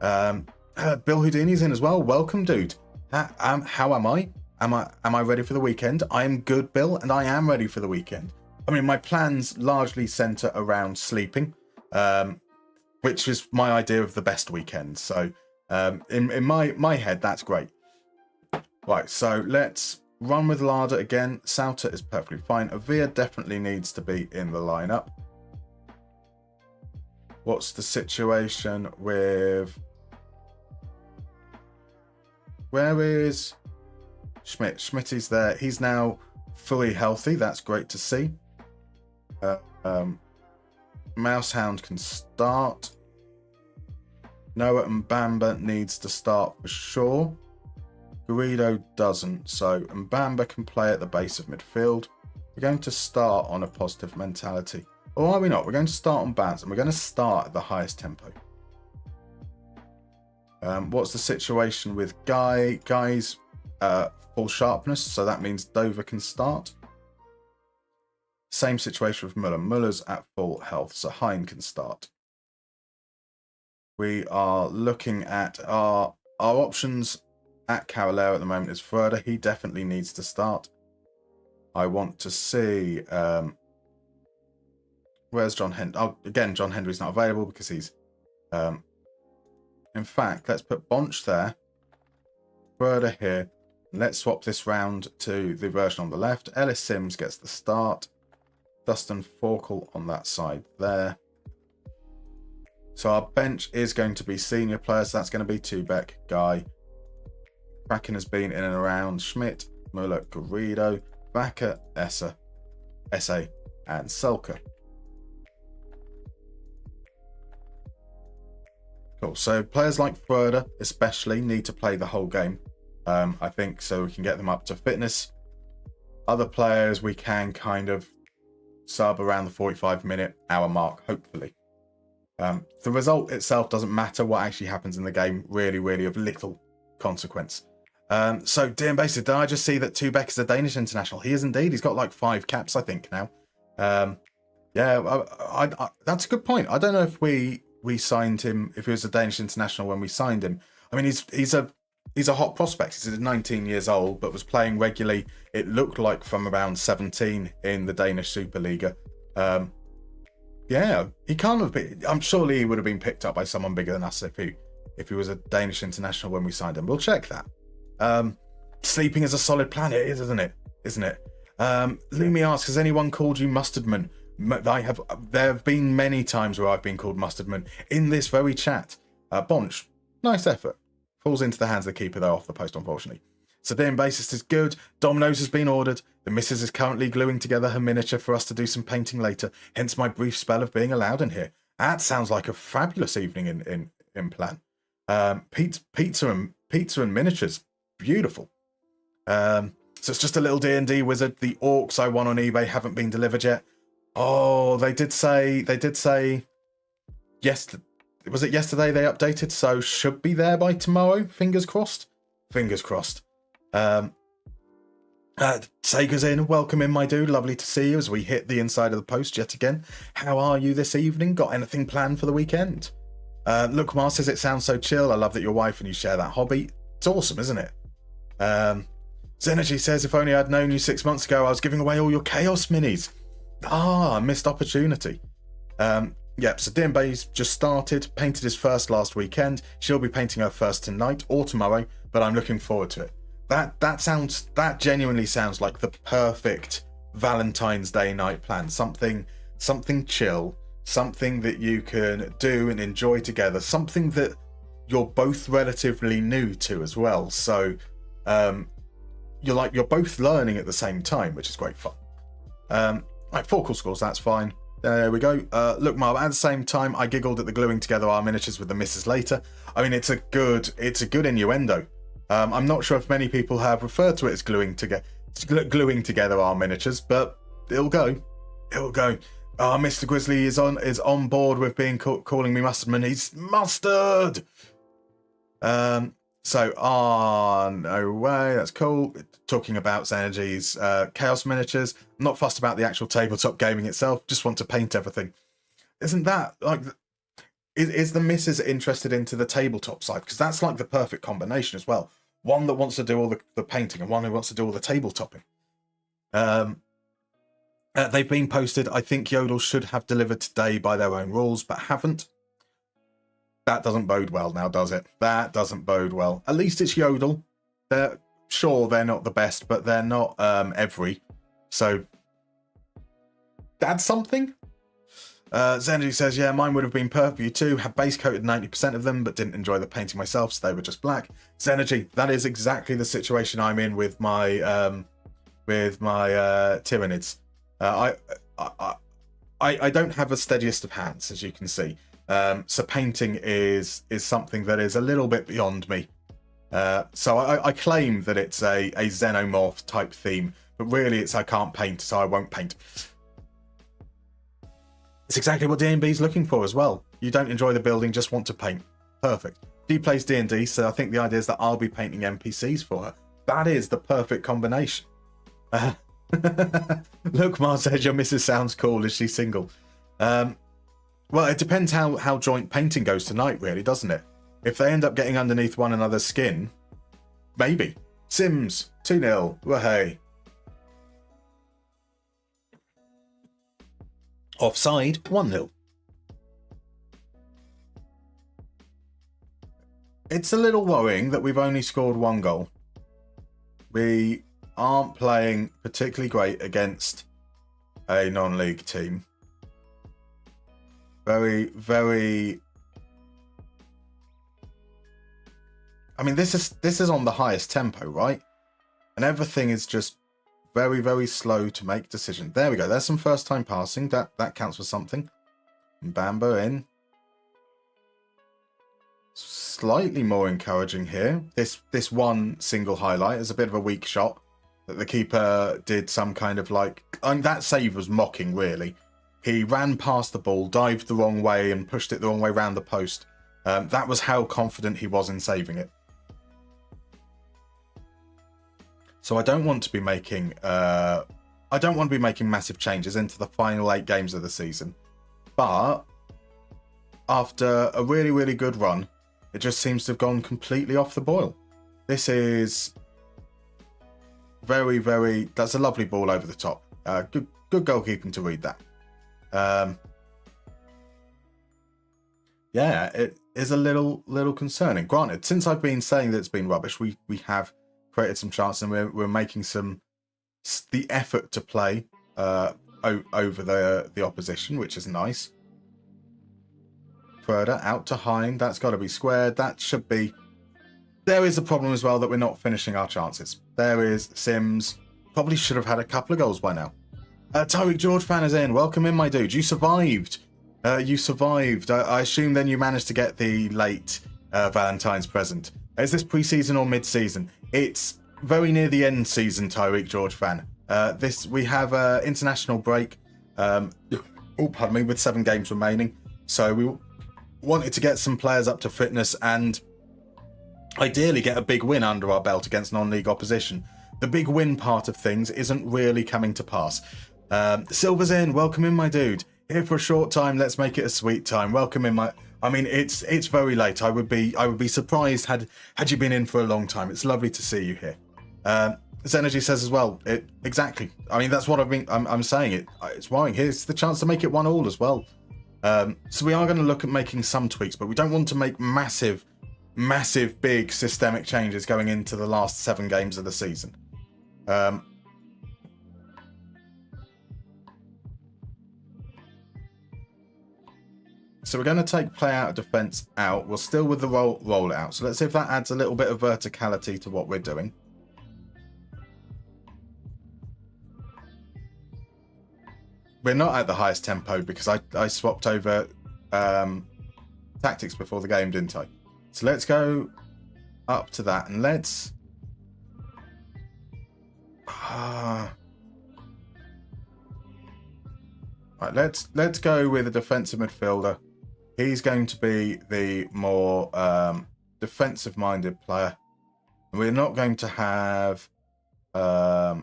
Speaker 1: Bill Houdini's in as well. Welcome, dude. How am I? Am I ready for the weekend? I am good, Bill, and I am ready for the weekend. I mean, my plans largely centre around sleeping, which is my idea of the best weekend. So in my head, that's great. Right, so let's run with Lada again. Sauter is perfectly fine. Avia definitely needs to be in the lineup. What's the situation with... Where is Schmidt? Schmitty's there. He's now fully healthy. That's great to see. Mousehound can start. Noah and Bamba needs to start for sure. Guido doesn't, so Mbamba can play at the base of midfield. We're going to start on a positive mentality. Or are we not? We're going to start on bounce, and we're going to start at the highest tempo. What's the situation with Guy? Guy's full sharpness, so that means Dover can start. Same situation with Muller. Muller's at full health, so Hein can start. We are looking at our options at Carolero at the moment is Froeder. He definitely needs to start. I want to see... where's John Henry? Oh, again, John Henry's not available because he's... in fact, let's put Bonch there. Froeder here. Let's swap this round to the version on the left. Ellis Sims gets the start. Dustin Forkel on that side there. So our bench is going to be senior players. So that's going to be Tubeck, Guy. Kraken has been in and around. Schmidt, Muller, Garrido, Vaca, Essa, and Selke. Cool. So players like Froeder especially need to play the whole game. I think so we can get them up to fitness. Other players we can kind of sub around the 45-minute hour mark, hopefully. The result itself doesn't matter. What actually happens in the game really of little consequence. So DM Basis, did I just see that Tubeck is a Danish international? He is indeed. He's got like 5 caps, I think, now. Yeah, that's a good point. I don't know if we signed him, if he was a Danish international when we signed him. I mean, he's a hot prospect. He's 19 years old, but was playing regularly. It looked like from around 17 in the Danish Superliga. Yeah, he can't have been. I'm surely he would have been picked up by someone bigger than us if he was a Danish international when we signed him. We'll check that. Sleeping is a solid plan. It is, isn't it? Lumi asks, has anyone called you Mustardman? There have been many times where I've been called Mustardman in this very chat. Bonch, nice effort. Falls into the hands of the keeper though, off the post, unfortunately. So DM Basis is good. Dominoes has been ordered. The missus is currently gluing together her miniature for us to do some painting later. Hence my brief spell of being allowed in here. That sounds like a fabulous evening in plan. Pizza and miniatures, beautiful. So it's just a little D&D wizard. The orcs I won on eBay haven't been delivered yet. Oh, they did say yes. Was it yesterday they updated? So should be there by tomorrow. Fingers crossed. Sega's in. Welcome in, my dude. Lovely to see you as we hit the inside of the post yet again. How are you this evening? Got anything planned for the weekend? Look, Mar says it sounds so chill. I love that your wife and you share that hobby. It's awesome, isn't it? Zenergy says, if only I'd known you 6 months ago, I was giving away all your Chaos minis. Missed opportunity. Yep, so Dianbay's just started, painted his first last weekend. She'll be painting her first tonight or tomorrow, but I'm looking forward to it. That genuinely sounds like the perfect Valentine's Day night plan. Something chill, something that you can do and enjoy together, something that you're both relatively new to as well. So you're both learning at the same time, which is great fun. Right, 4 cool scores, that's fine. There we go. Look, Marv, at the same time, I giggled at the gluing together our miniatures with the misses later. I mean, it's a good innuendo. I'm not sure if many people have referred to it as gluing together our miniatures, but it'll go. Mr. Grizzly is on board with being calling me Musterman. He's Mustard. No way, that's cool. Talking about Zenergy's Chaos miniatures. I'm not fussed about the actual tabletop gaming itself, just want to paint everything. Isn't that like... Is the missus interested into the tabletop side? Because that's like the perfect combination as well. One that wants to do all the painting and one who wants to do all the tabletopping. They've been posted. I think Yodel should have delivered today by their own rules, but haven't. That doesn't bode well now, does it? That doesn't bode well. At least it's Yodel. They're not the best, but they're not every. So that's something. Zenji says, yeah, mine would have been purple too. Had base coated 90% of them, but didn't enjoy the painting myself, so they were just black. Zenergy, that is exactly the situation I'm in with my Tyranids. I don't have the steadiest of hands, as you can see. So painting is something that is a little bit beyond me. So I claim that it's a xenomorph type theme, but really it's I can't paint, so I won't paint. It's exactly what D&B's looking for as well. You don't enjoy the building, just want to paint. Perfect. D plays D&D, so I think the idea is that I'll be painting NPCs for her. That is the perfect combination. Look, Mars says your missus sounds cool. Is she single? Well, it depends how joint painting goes tonight, really, doesn't it? If they end up getting underneath one another's skin, maybe. Sims, 2-0. Wahey. Offside, 1-0. It's a little worrying that we've only scored 1 goal. We aren't playing particularly great against a non-league team. Very, very... I mean, this is on the highest tempo, right? And everything is just very, very slow to make decisions. There we go. There's some first-time passing. That counts for something. Bambo in. Slightly more encouraging here. This one single highlight is a bit of a weak shot that the keeper did some kind of like... that save was mocking, really. He ran past the ball, dived the wrong way, and pushed it the wrong way around the post. That was how confident he was in saving it. So I don't want to be making massive changes into the final 8 games of the season. But after a really, really good run, it just seems to have gone completely off the boil. This is very, very... That's a lovely ball over the top. Good goalkeeping to read that. Yeah, it is a little concerning. Granted, since I've been saying that it's been rubbish, we have created some chances and we're making the effort to play over the opposition, which is nice. Further out to Hein, that's got to be squared. That should be... There is a problem as well that we're not finishing our chances. There is Sims. Probably should have had a couple of goals by now. Tyreek George fan is in. Welcome in, my dude. You survived. You survived. I assume then you managed to get the late Valentine's present. Is this pre-season or mid-season? It's very near the end season, Tyreek George fan. We have an international break. Pardon me, with 7 games remaining. So we wanted to get some players up to fitness and ideally get a big win under our belt against non-league opposition. The big win part of things isn't really coming to pass. Silver's in. Welcome in, my dude. Here for a short time. Let's make it a sweet time. Welcome in, I mean, it's very late. I would be surprised had you been in for a long time. It's lovely to see you here. Zenergy says as well. Exactly. I mean, that's what I'm saying. It's worrying. Here's the chance to make it 1-1 as well. So we are going to look at making some tweaks, but we don't want to make massive, big systemic changes going into the last 7 games of the season. So we're going to take play out of defence out. We're still with the roll out. So let's see if that adds a little bit of verticality to what we're doing. We're not at the highest tempo because I swapped over tactics before the game, didn't I? So let's go up to that and let's... Right, let's go with a defensive midfielder. He's going to be the more defensive-minded player. And we're not going to have a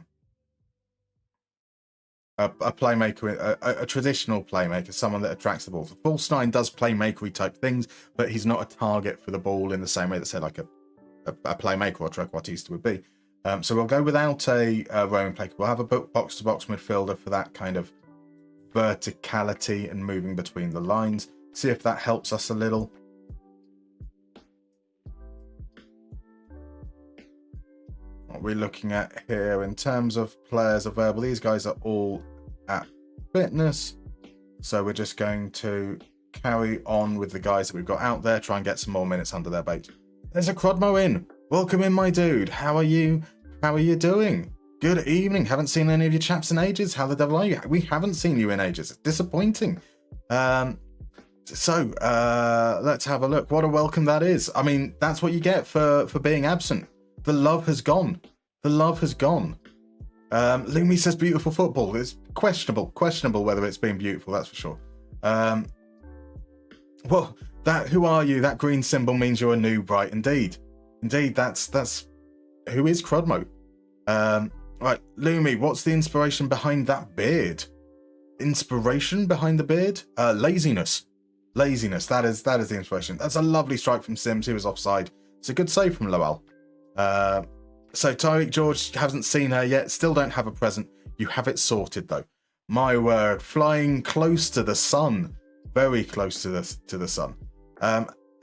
Speaker 1: playmaker, a traditional playmaker, someone that attracts the ball. The false nine does playmakery type things, but he's not a target for the ball in the same way that, say, like a playmaker or trequartista would be. So we'll go without a roaming player. We'll have a box-to-box midfielder for that kind of verticality and moving between the lines. See if that helps us a little. What we're looking at here in terms of players available, these guys are all at fitness. So we're just going to carry on with the guys that we've got out there, try and get some more minutes under their belt. There's a Crodmo in. Welcome in, my dude. How are you? How are you doing? Good evening. Haven't seen any of you chaps in ages. How the devil are you? We haven't seen you in ages. It's disappointing. So let's have a look. What a welcome that is. I mean, that's what you get for being absent. The love has gone. The love has gone. Lumi says beautiful football. It's questionable whether it's been beautiful, that's for sure. Well, who are you? That green symbol means you're a noob, right? Indeed, that's who is Crodmo. Right, Lumi, what's the inspiration behind that beard? Inspiration behind the beard? Laziness. That is the inspiration. That's a lovely strike from Sims. He was offside. It's a good save from Lowell. So Tyreek George hasn't seen her yet. Still don't have a present. You have it sorted though. My word, flying close to the sun. Very close to the sun.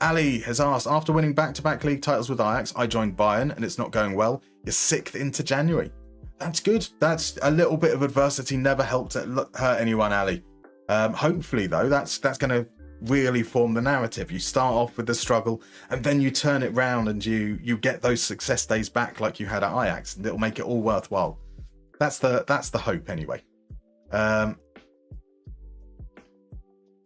Speaker 1: Ali has asked, after winning back-to-back league titles with Ajax, I joined Bayern and it's not going well. You're 6th into January. That's good. That's a little bit of adversity. Never helped hurt anyone, Ali. Hopefully, though, that's going to really form the narrative. You start off with the struggle and then you turn it round and you get those success days back like you had at Ajax, and it'll make it all worthwhile. That's the hope anyway.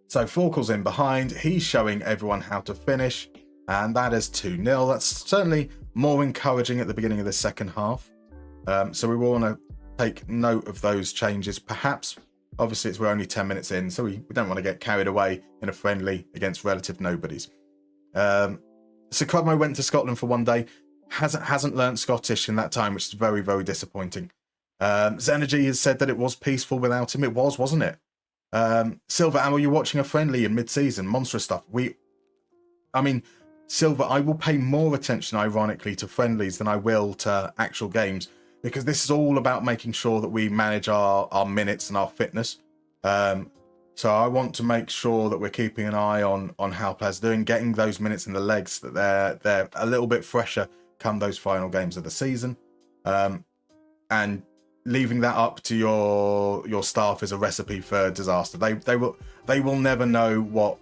Speaker 1: So Forkel's in behind. He's showing everyone how to finish, and that is 2-0. That's certainly more encouraging at the beginning of the second half. So we will want to take note of those changes. Perhaps, obviously, we're only 10 minutes in, so we don't want to get carried away in a friendly against relative nobodies. So Crodmo went to Scotland for one day. Hasn't learnt Scottish in that time, which is very, very disappointing. Zenergy has said that it was peaceful without him. It was, wasn't it? Silver Ammo, you're watching a friendly in mid-season. Monstrous stuff. Silver, I will pay more attention, ironically, to friendlies than I will to actual games, because this is all about making sure that we manage our minutes and our fitness. So I want to make sure that we're keeping an eye on how players are doing, getting those minutes in the legs, that they're a little bit fresher come those final games of the season. And leaving that up to your staff is a recipe for disaster. They will never know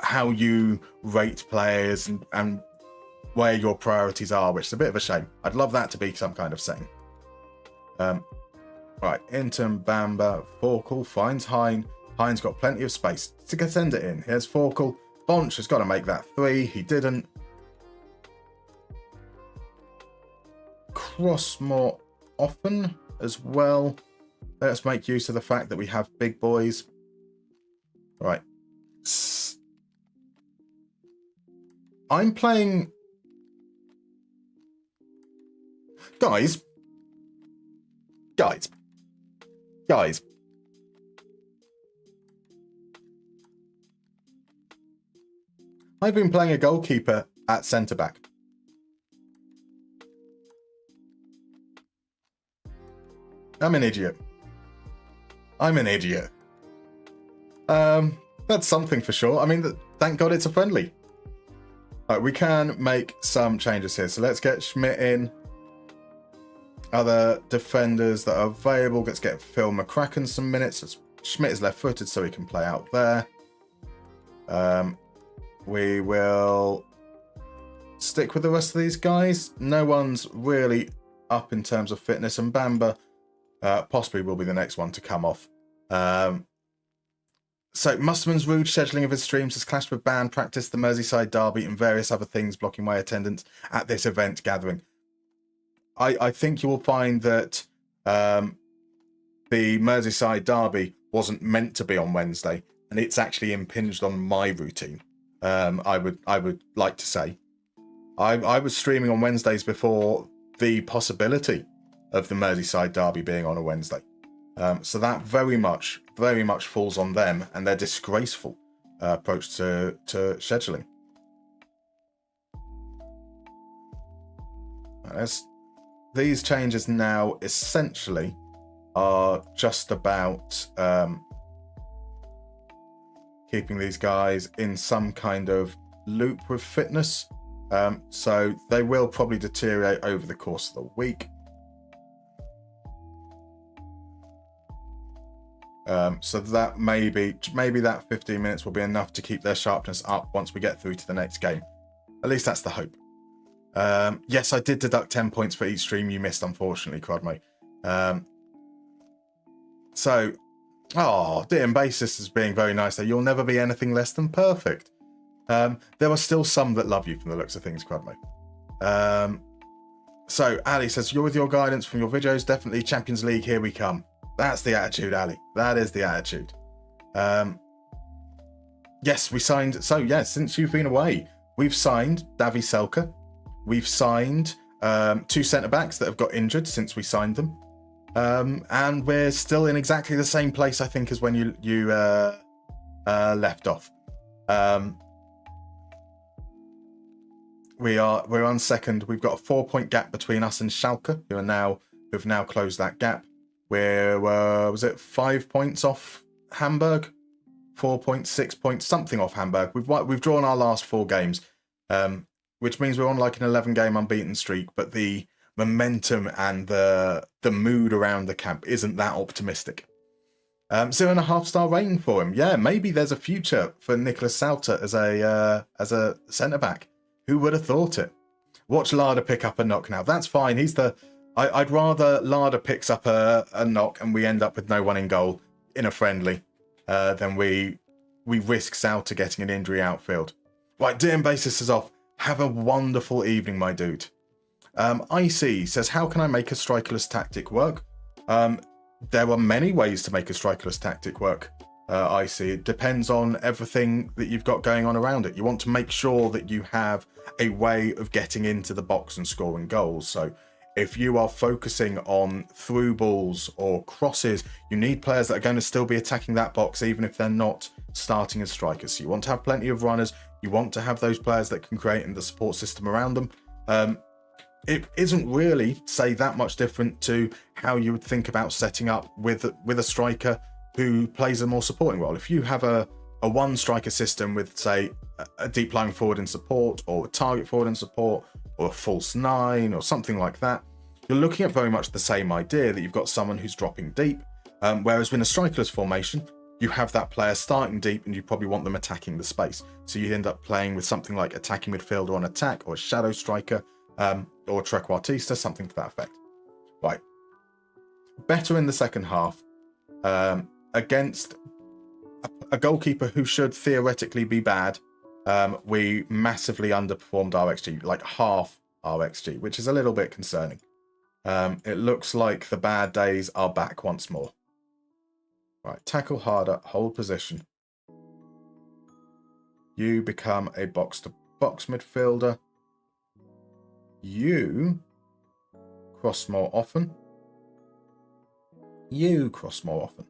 Speaker 1: how you rate players and where your priorities are, which is a bit of a shame. I'd love that to be some kind of saying. Right, Inton, Bamba, Forkel finds Hein. Hein's got plenty of space to send it in. Here's Forkel. Bonch has got to make that 3. He didn't. Cross more often as well. Let's make use of the fact that we have big boys. Right. I'm playing... Guys. I've been playing a goalkeeper at centre-back. I'm an idiot. That's something for sure. I mean, thank God it's a friendly. All right, we can make some changes here. So let's get Schmidt in. Other defenders that are available. Let's get Phil McCracken some minutes. Schmidt is left-footed, so he can play out there. We will stick with the rest of these guys. No one's really up in terms of fitness, and Bamba possibly will be the next one to come off. So Mustermann's rude scheduling of his streams has clashed with band practice, the Merseyside derby, and various other things blocking my attendance at this event gathering. I think you will find that the Merseyside derby wasn't meant to be on Wednesday, and it's actually impinged on my routine. I would like to say, I was streaming on Wednesdays before the possibility of the Merseyside derby being on a Wednesday. So that very much falls on them and their disgraceful approach to scheduling. These changes now essentially are just about keeping these guys in some kind of loop with fitness. So they will probably deteriorate over the course of the week. So that maybe that 15 minutes will be enough to keep their sharpness up once we get through to the next game. At least that's the hope. Yes, I did deduct 10 points for each stream you missed, unfortunately, Crodmo. DM Basis is being very nice there. You'll never be anything less than perfect. There are still some that love you from the looks of things, Crodmo. So Ali says, you're with your guidance from your videos, definitely Champions League, here we come. That's the attitude, Ali. That is the attitude. Yes, we signed. So, yes, since you've been away, we've signed Davy Selke. We've signed 2 centre-backs that have got injured since we signed them. And we're still in exactly the same place, I think, as when you left off. We're on second. We've got a 4-point gap between us and Schalke, who've now closed that gap. We're, was it 5 points off Hamburg? 4.6 points, something off Hamburg. We've drawn our last 4 games, which means we're on like an 11-game unbeaten streak, but the momentum and the mood around the camp isn't that optimistic. 0.5-star rating for him. Yeah, maybe there's a future for Nicholas Sauter as a centre-back. Who would have thought it? Watch Lada pick up a knock now. That's fine. I'd rather Lada picks up a knock and we end up with no one in goal in a friendly than we risk Sauter getting an injury outfield. Right, DM Basis is off. Have a wonderful evening, my dude. IC says, how can I make a strikerless tactic work? There are many ways to make a strikerless tactic work, IC. It depends on everything that you've got going on around it. You want to make sure that you have a way of getting into the box and scoring goals. So if you are focusing on through balls or crosses, you need players that are going to still be attacking that box, even if they're not starting as strikers. So you want to have plenty of runners. You want to have those players that can create in the support system around them. It isn't really, say, that much different to how you would think about setting up with a striker who plays a more supporting role. If you have a one striker system with, say, a deep lying forward in support, or a target forward in support, or a false 9, or something like that, you're looking at very much the same idea, that you've got someone who's dropping deep, whereas in a strikerless formation, you have that player starting deep and you probably want them attacking the space. So you end up playing with something like attacking midfielder on attack, or a shadow striker, or trequartista, something to that effect. Right. Better in the second half against a goalkeeper who should theoretically be bad. We massively underperformed our XG, like half our XG, which is a little bit concerning. It looks like the bad days are back once more. Right, tackle harder, hold position. You become a box-to-box midfielder. You cross more often. You cross more often.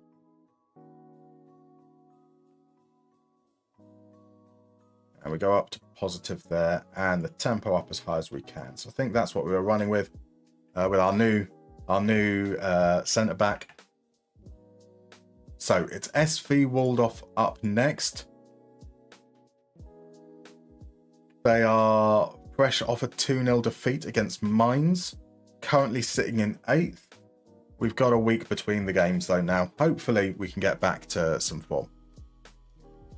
Speaker 1: and we go up to positive there, and the tempo up as high as we can. So I think that's what we were running with our new centre back. So it's SV Waldorf up next. They are fresh off a 2-0 defeat against Mainz, currently sitting in 8th. We've got a week between the games though now. Hopefully we can get back to some form.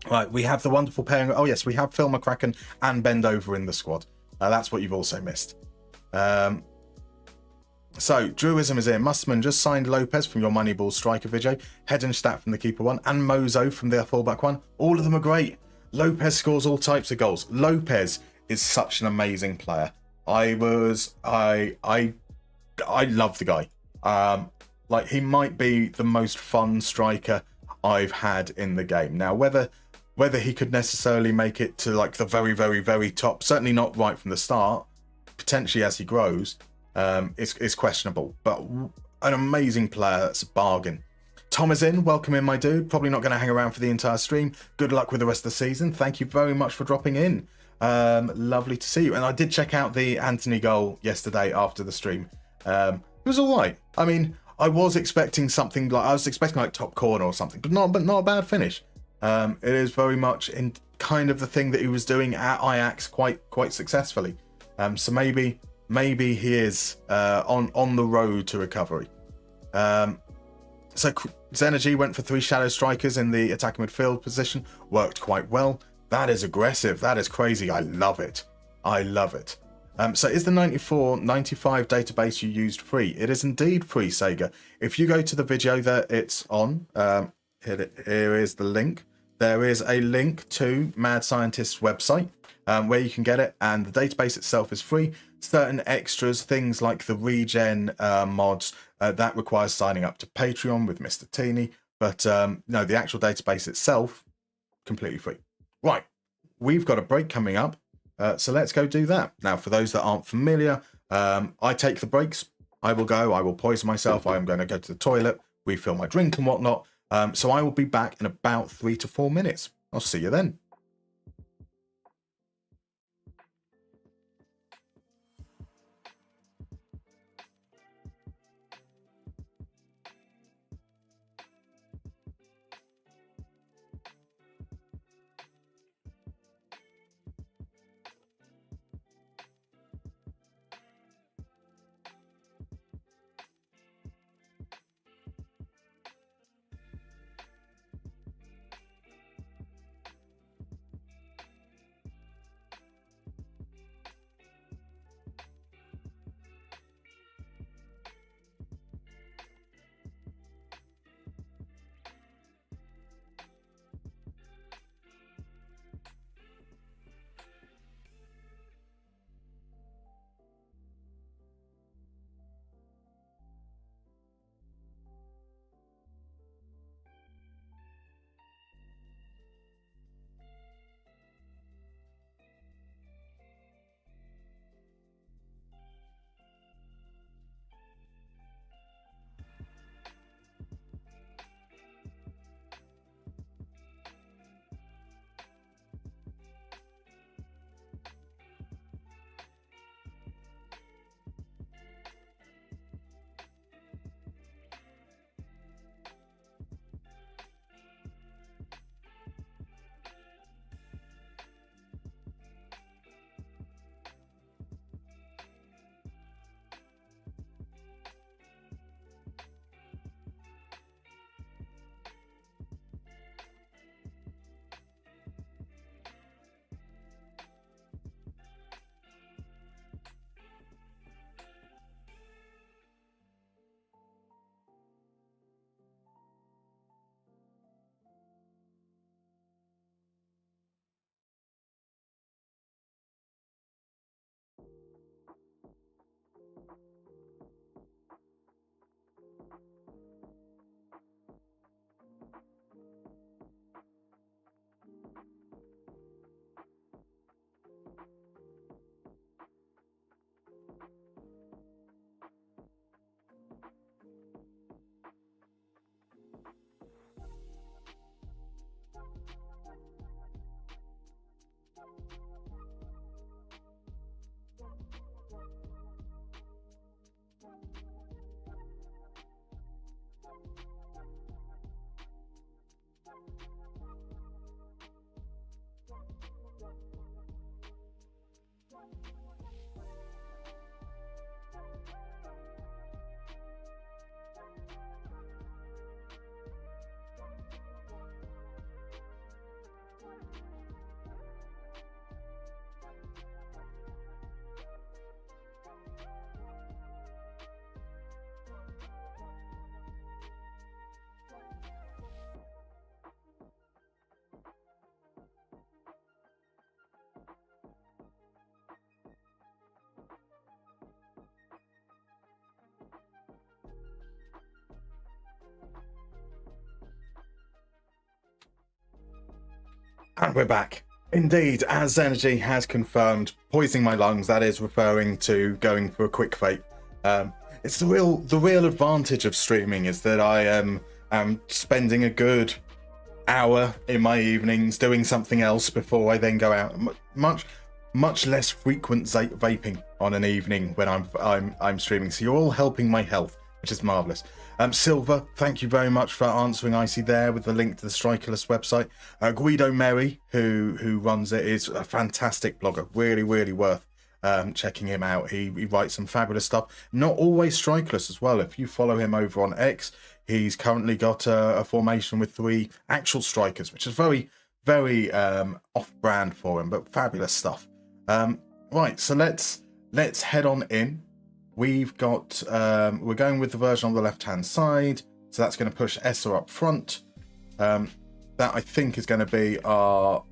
Speaker 1: Right, we have the wonderful pairing. Oh yes, we have Phil McCracken and Bendover in the squad. That's what you've also missed. So Druism is in. Musterman just signed Lopez from your Moneyball striker video, Hedenstadt from the keeper one, and Mozo from the fullback one. All of them are great. Lopez scores all types of goals. Lopez is such an amazing player. I love the guy. Like, he might be the most fun striker I've had in the game. Now, whether he could necessarily make it to like the very, very, very top, certainly not right from the start, potentially as he grows, is questionable. But an amazing player, that's a bargain. Tom is in. Welcome in, my dude. Probably not going to hang around for the entire stream. Good luck with the rest of the season. Thank you very much for dropping in. Lovely to see you. And I did check out the Anthony goal yesterday after the stream. It was all right. I mean, I was expecting something like top corner or something, but not a bad finish. It is very much in kind of the thing that he was doing at Ajax quite successfully. So maybe he is on the road to recovery. So Zenergy went for 3 shadow strikers in the attacking midfield position. Worked quite well. That is aggressive. That is crazy. I love it. So is the 94-95 database you used free? It is indeed free, Sega. If you go to the video that it's on, here is the link. There is a link to Mad Scientist's website where you can get it, and the database itself is free. Certain extras, things like the regen mods, that requires signing up to Patreon with Mr. Teeny. But no, the actual database itself, completely free. Right, we've got a break coming up. So let's go do that. Now, for those that aren't familiar, I take the breaks. I will poison myself. I am going to go to the toilet, refill my drink and whatnot. So I will be back in about 3 to 4 minutes. I'll see you then. And we're back. Indeed, as Energy has confirmed, poisoning my lungs, that is referring to going for a quick vape. It's the real advantage of streaming is that I am spending a good hour in my evenings doing something else before I then go out. Much less frequent vaping on an evening when I'm streaming. So you're all helping my health, which is marvelous. Silver, thank you very much for answering Icy there with the link to the Strikerless website. Guido Merry, who runs it, is a fantastic blogger. Really, really worth checking him out. He writes some fabulous stuff. Not always Strikerless as well. If you follow him over on X, he's currently got a formation with 3 actual strikers, which is very, very off-brand for him, but fabulous stuff. Right, so let's head on in. We've got, we're going with the version on the left-hand side, so that's going to push Essa up front. That I think is going to be our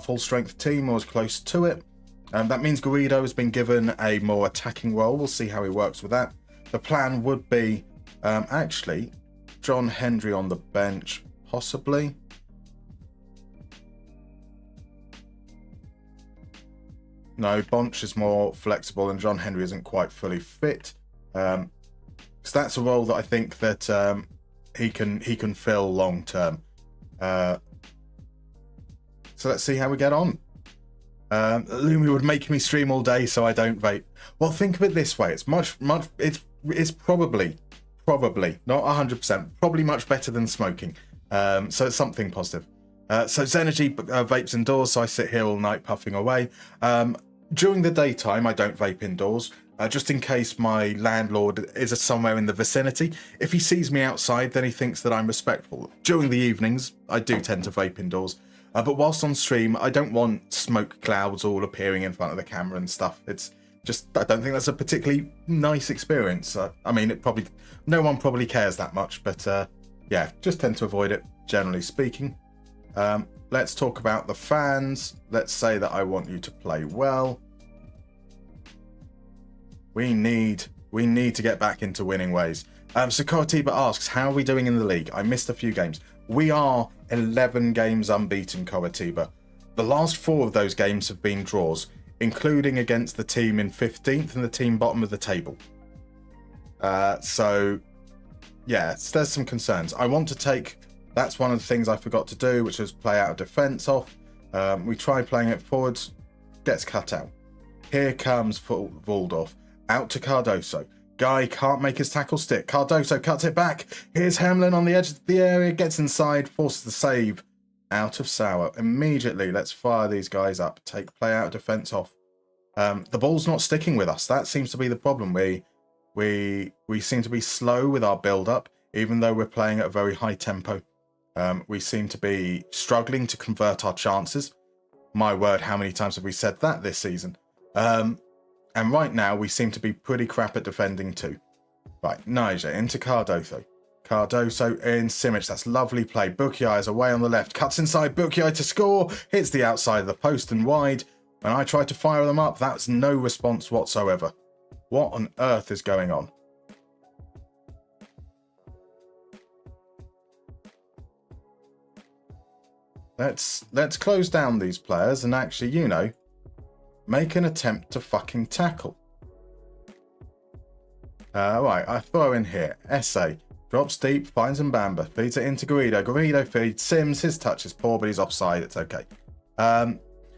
Speaker 1: full-strength team, or as close to it. That means Garrido has been given a more attacking role. We'll see how he works with that. The plan would be, actually, John Hendry on the bench, possibly. No, Bonch is more flexible and John Henry isn't quite fully fit. So that's a role that I think that he can fill long term. So let's see how we get on. Lumi would make me stream all day so I don't vape. Well, think of it this way: it's it's probably not 100%, probably much better than smoking. So it's something positive. So Zenergy vapes indoors, so I sit here all night puffing away. During the daytime, I don't vape indoors, just in case my landlord is somewhere in the vicinity. If he sees me outside, then he thinks that I'm respectful. During the evenings, I do tend to vape indoors. But whilst on stream, I don't want smoke clouds all appearing in front of the camera and stuff. It's just, I don't think that's a particularly nice experience. I mean, no one probably cares that much, but yeah, just tend to avoid it, generally speaking. Let's talk about the fans. Let's say that I want you to play well. We need to get back into winning ways. So Koratiba asks, how are we doing in the league? I missed a few games. We are 11 games unbeaten, Koratiba. The last 4 of those games have been draws, including against the team in 15th and the team bottom of the table. So yeah, there's some concerns. I want to take... That's one of the things I forgot to do, which was play out of defence off. We tried playing it forwards, gets cut out. Here comes Waldorf, out to Cardoso. Guy can't make his tackle stick. Cardoso cuts it back. Here's Hemlin on the edge of the area, gets inside, forces the save. Out of Sauer. Immediately, let's fire these guys up. Take play out of defence off. The ball's not sticking with us. That seems to be the problem. We seem to be slow with our build-up, even though we're playing at a very high tempo. We seem to be struggling to convert our chances. My word, how many times have we said that this season? And right now, we seem to be pretty crap at defending too. Right, Niger into Cardoso. Cardoso in Simic. That's lovely play. Bukiai is away on the left. Cuts inside. Bukiai to score. Hits the outside of the post and wide. When I tried to fire them up, that's no response whatsoever. What on earth is going on? Let's close down these players and actually, make an attempt to fucking tackle. Right, I throw in here. Essay. Drops deep, finds Mbamba. Feeds it into Garrido. Garrido feeds Sims. His touch is poor, but he's offside. It's okay.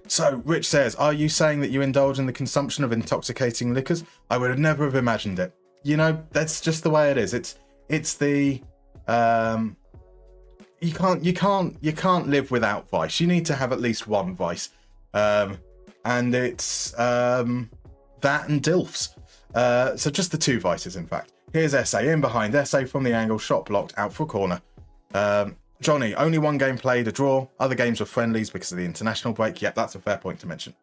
Speaker 1: So, Rich says, are you saying that you indulge in the consumption of intoxicating liquors? I would have never have imagined it. That's just the way it is. It's the... You can't live without vice. You need to have at least one vice. And it's that and DILFs. So just the 2 vices, in fact. Here's Essay in behind. Essay from the angle, shot blocked, out for a corner. Johnny, only 1 game played, a draw. Other games were friendlies because of the international break. Yep, that's a fair point to mention.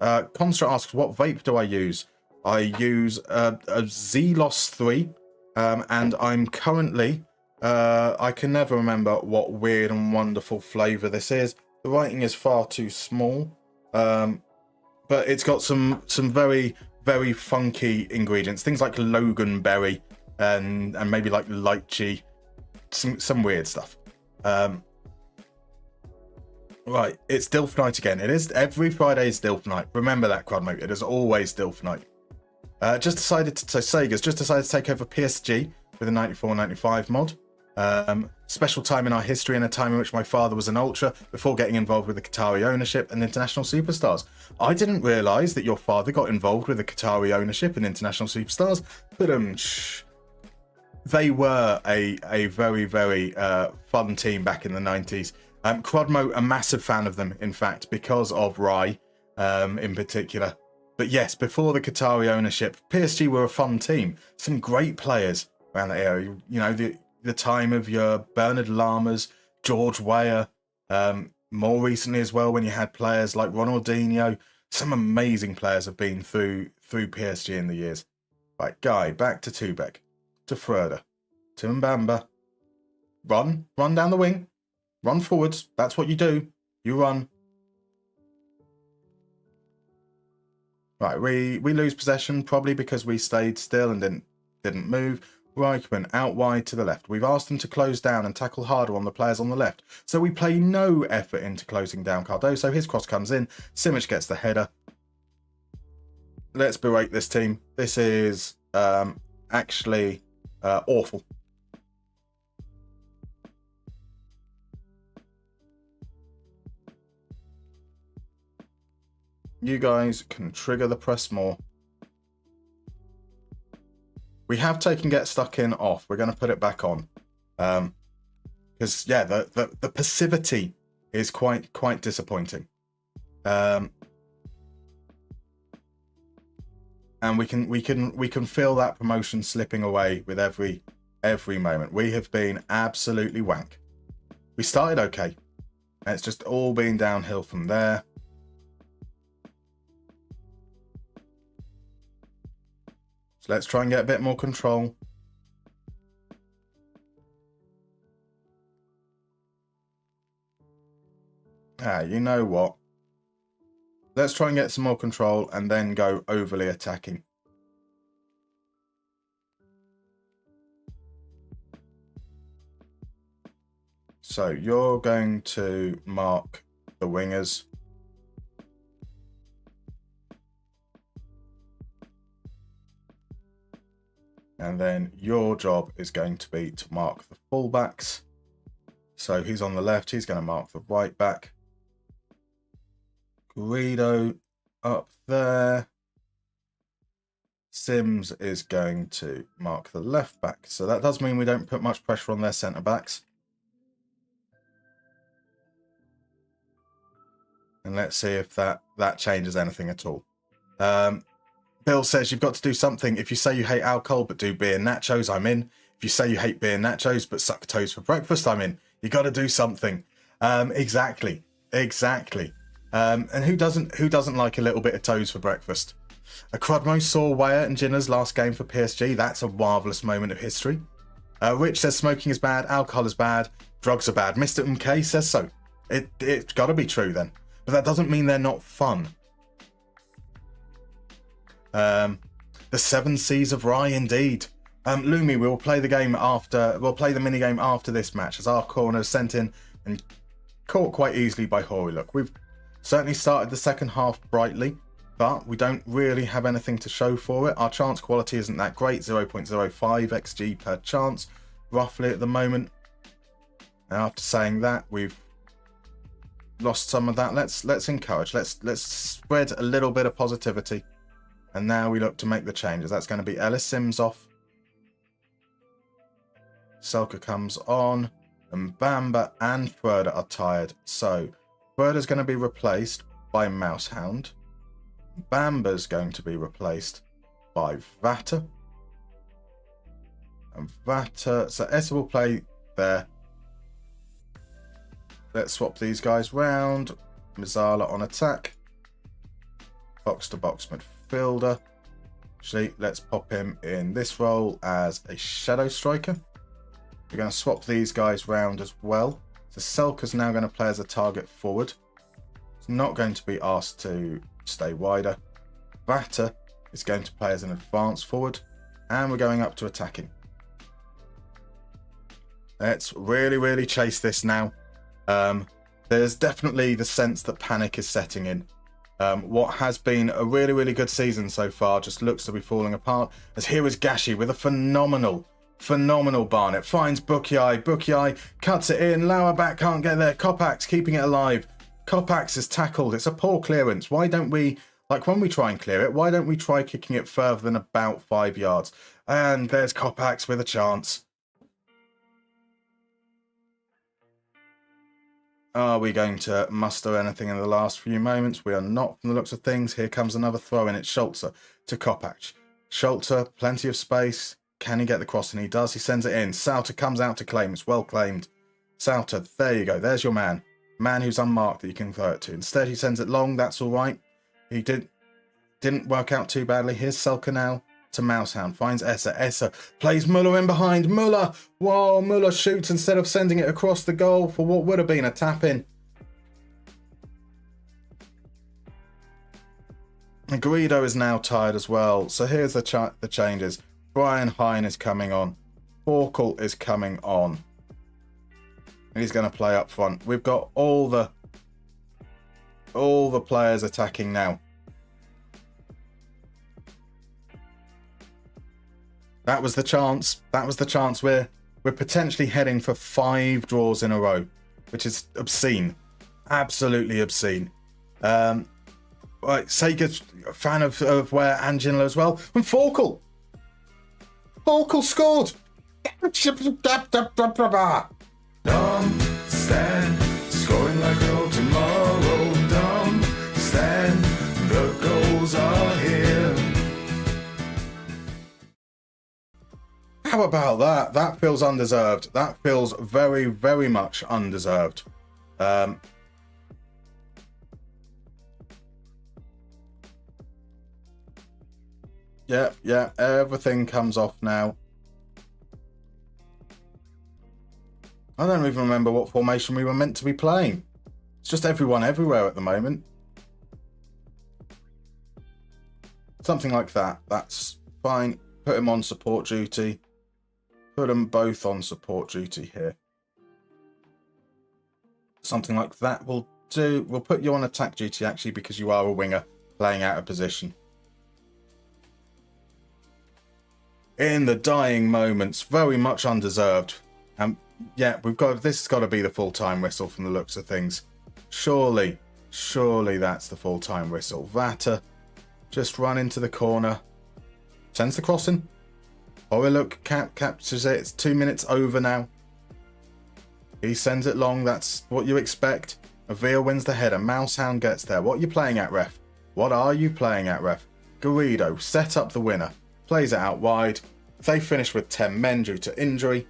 Speaker 1: Constra asks, what vape do I use? I use a Zelos 3, and I'm currently... I can never remember what weird and wonderful flavour this is. The writing is far too small. But it's got some very, very funky ingredients. Things like Loganberry and maybe like lychee. Some weird stuff. Right, it's Dilf night again. It is every Friday is Dilf night. Remember that, Quadmo. It is always Dilf night. Sega's just decided to take over PSG with a 94-95 mod. Special time in our history and a time in which my father was an ultra before getting involved with the Qatari ownership and international superstars. I didn't realise that your father got involved with the Qatari ownership and international superstars, but they were a very, very fun team back in the 90s. Quadmo, a massive fan of them, in fact, because of Rai in particular. But yes, before the Qatari ownership, PSG were a fun team. Some great players around that area. You know, the time of your Bernard Lamas, George Weah, more recently as well when you had players like Ronaldinho. Some amazing players have been through PSG in the years. Right, Guy, back to Tubek, to Fröder, to Mbamba. Run down the wing, run forwards. That's what you do. You run. Right, we lose possession probably because we stayed still and didn't move. Reichmann out wide to the left. We've asked them to close down and tackle harder on the players on the left. So we play no effort into closing down Cardoso. His cross comes in. Simic gets the header. Let's berate this team. This is actually awful. You guys can trigger the press more. We have taken get stuck in off. We're going to put it back on. Because, yeah, the passivity is quite disappointing. And we can feel that promotion slipping away with every moment. We have been absolutely wank. We started okay. And it's just all been downhill from there. Let's try and get a bit more control. You know what? Let's try and get some more control and then go overly attacking. So you're going to mark the wingers. And then your job is going to be to mark the fullbacks. So he's on the left. He's going to mark the right back. Guido up there. Sims is going to mark the left back. So that does mean we don't put much pressure on their centre backs. And let's see if that changes anything at all. Bill says you've got to do something. If you say you hate alcohol but do beer nachos, I'm in. If you say you hate beer nachos but suck toes for breakfast, I'm in. You got to do something. Exactly. And who doesn't like a little bit of toes for breakfast? Crudmo saw Weah and Jinner's last game for PSG. That's a marvellous moment of history. Rich says smoking is bad, alcohol is bad, drugs are bad. Mr. MK says so. It's got to be true then. But that doesn't mean they're not fun. The 7 C's of Rye, indeed. Lumi, we'll play the game after. We'll play the mini game after this match, as our corner is sent in and caught quite easily by Hori. Look, we've certainly started the second half brightly, but we don't really have anything to show for it. Our chance quality isn't that great, 0.05 xG per chance, roughly at the moment. And after saying that, we've lost some of that. Let's encourage. Let's spread a little bit of positivity. And now we look to make the changes. That's going to be Ellis Sims off. Selke comes on. And Bamba and Fröder are tired. So Fröder's going to be replaced by Mousehound. Bamba's going to be replaced by Vatter. And Vatter... So Essa will play there. Let's swap these guys round. Mizala on attack. Box to box midfielder. Actually, let's pop him in this role as a shadow striker. We're going to swap these guys round as well. So Selke's now going to play as a target forward. He's not going to be asked to stay wider. Vatter is going to play as an advanced forward. And we're going up to attacking. Let's really chase this now. There's definitely the sense that panic is setting in. What has been a really, really good season so far just looks to be falling apart. As here is Gashi with a phenomenal Barnet. Finds Bukiai. Bukiai cuts it in. Lauerbach can't get there. Kopax keeping it alive. Kopax is tackled. It's a poor clearance. Why don't we, like when we try and clear it, why don't we try kicking it further than about 5 yards? And there's Kopax with a chance. Are we going to muster anything in the last few moments? We are not, from the looks of things. Here comes another throw in. It's Schulze to Kopac. Schulze, plenty of space. Can he get the cross? And he does. He sends it in. Sauter comes out to claim. It's well claimed. Sauter, there you go. There's your man. Man who's unmarked that you can throw it to. Instead, he sends it long. That's all right. He didn't work out too badly. Here's Selke now to Mousehound. Finds Esser. Esser plays Muller in behind. Muller. Whoa, Muller shoots instead of sending it across the goal for what would have been a tap-in. And Guido is now tired as well. So here's the changes. Brian Hine is coming on. Forkel is coming on. And he's going to play up front. We've got all the players attacking now. That was the chance. That was the chance. We're potentially heading for 5 draws in a row, which is obscene. Absolutely obscene. Right, Sega's a fan of where Angela as well. And Forkel scored.
Speaker 2: Dumb stand, scoring like no tomorrow. Dumb stand, the goals are here.
Speaker 1: How about that? That feels undeserved. That feels very, very much undeserved. Yeah, everything comes off now. I don't even remember what formation we were meant to be playing. It's just everyone everywhere at the moment. Something like that. That's fine. Put him on support duty. Put them both on support duty here. Something like that will do. We'll put you on attack duty actually because you are a winger playing out of position. In the dying moments, very much undeserved. Yeah, this has got to be the full-time whistle from the looks of things. Surely that's the full-time whistle. Vata just run into the corner. Sends the crossing. Look, captures it. It's 2 minutes over now. He sends it long. That's what you expect. Avila wins the header. Mousehound gets there. What are you playing at, ref? What are you playing at, ref? Garrido set up the winner. Plays it out wide. They finish with 10 men due to injury.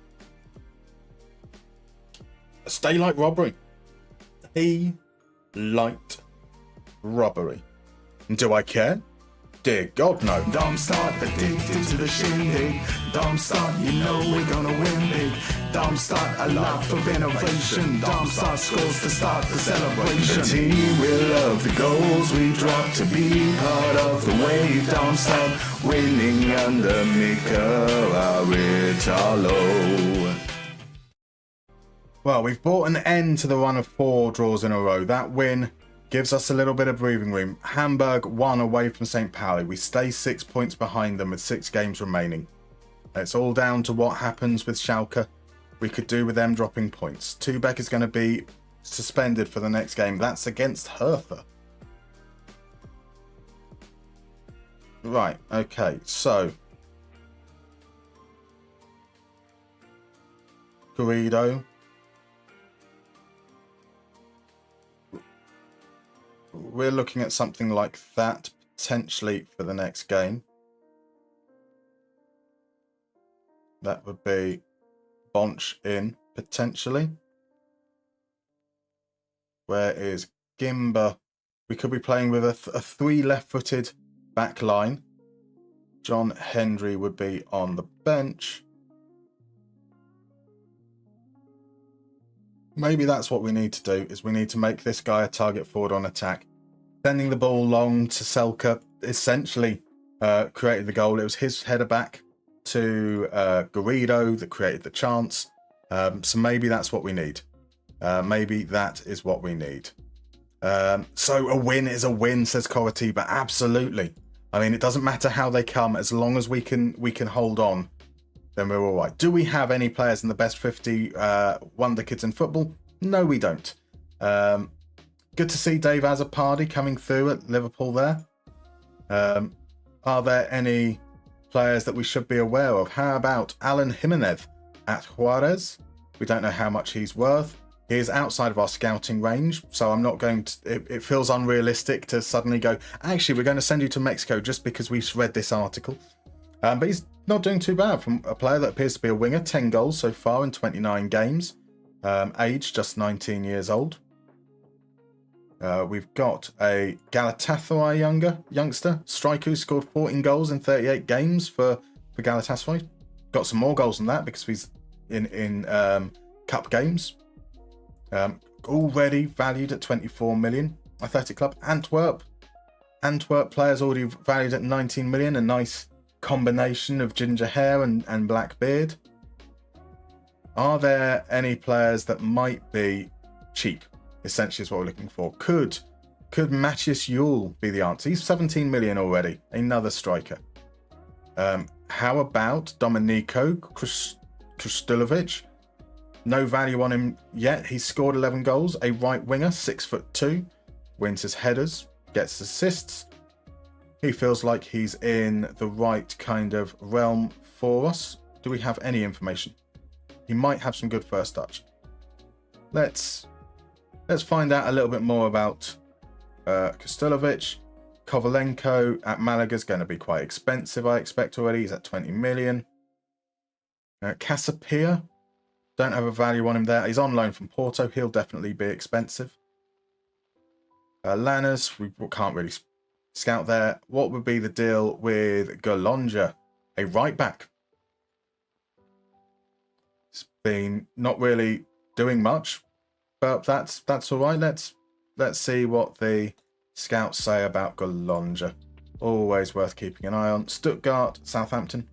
Speaker 1: A stay-like robbery. Daylight robbery. Do I care? Dear God, no.
Speaker 2: Darmstadt addicted to the shindig. Darmstadt, you know we're gonna win big. Darmstadt, a life of innovation. Darmstadt scores to start the celebration. The team will love the goals we drop to be part of the wave. Darmstadt winning under Mika Aritalo.
Speaker 1: Well, we've brought an end to the run of 4 draws in a row. That win gives us a little bit of breathing room. Hamburg 1 away from St. Pauli. We stay 6 points behind them with 6 games remaining. It's all down to what happens with Schalke. We could do with them dropping points. Tubeck is going to be suspended for the next game. That's against Hertha. Right, okay, so Garrido. We're looking at something like that potentially for the next game. That would be Bonch in potentially. Where is Gimba? We could be playing with a 3 left-footed back line. John Hendry would be on the bench. Maybe that's what we need to do, is we need to make this guy a target forward on attack. Sending the ball long to Selke essentially created the goal. It was his header back to Garrido that created the chance. So maybe that's what we need. Maybe that is what we need. So a win is a win, says Coritiba. Absolutely. I mean, it doesn't matter how they come, as long as we can hold on, then we're all right. Do we have any players in the best 50 wonder kids in football? No, we don't. Good to see Dave Azzopardi coming through at Liverpool there. Are there any players that we should be aware of? How about Alan Jimenez at Juarez? We don't know how much he's worth. He is outside of our scouting range, so I'm not going to... It feels unrealistic to suddenly go, actually, we're going to send you to Mexico just because we've read this article. But he's not doing too bad from a player that appears to be a winger. 10 goals so far in 29 games. Age just 19 years old. We've got a Galatasaray youngster, striker who scored 14 goals in 38 games for Galatasaray. Got some more goals than that because he's in cup games. Already valued at 24 million. Athletic Club Antwerp. Antwerp players already valued at 19 million. A nice combination of ginger hair and black beard. Are there any players that might be cheap? Essentially is what we're looking for. Could Matthias Yule be the answer? He's 17 million already. Another striker. How about Domenico Kristulovic? No value on him yet. He's scored 11 goals. A right winger, 6'2", wins his headers, gets assists. He feels like he's in the right kind of realm for us. Do we have any information? He might have some good first touch. Let's find out a little bit more about Kristulovic. Kovalenko at Malaga is going to be quite expensive, I expect already. He's at 20 million. Casapia. Don't have a value on him there. He's on loan from Porto. He'll definitely be expensive. Laners, we can't really scout there. What would be the deal with Golonja, a right back? It's been not really doing much, but that's all right. Let's see what the scouts say about Golonja. Always worth keeping an eye on. Stuttgart, Southampton.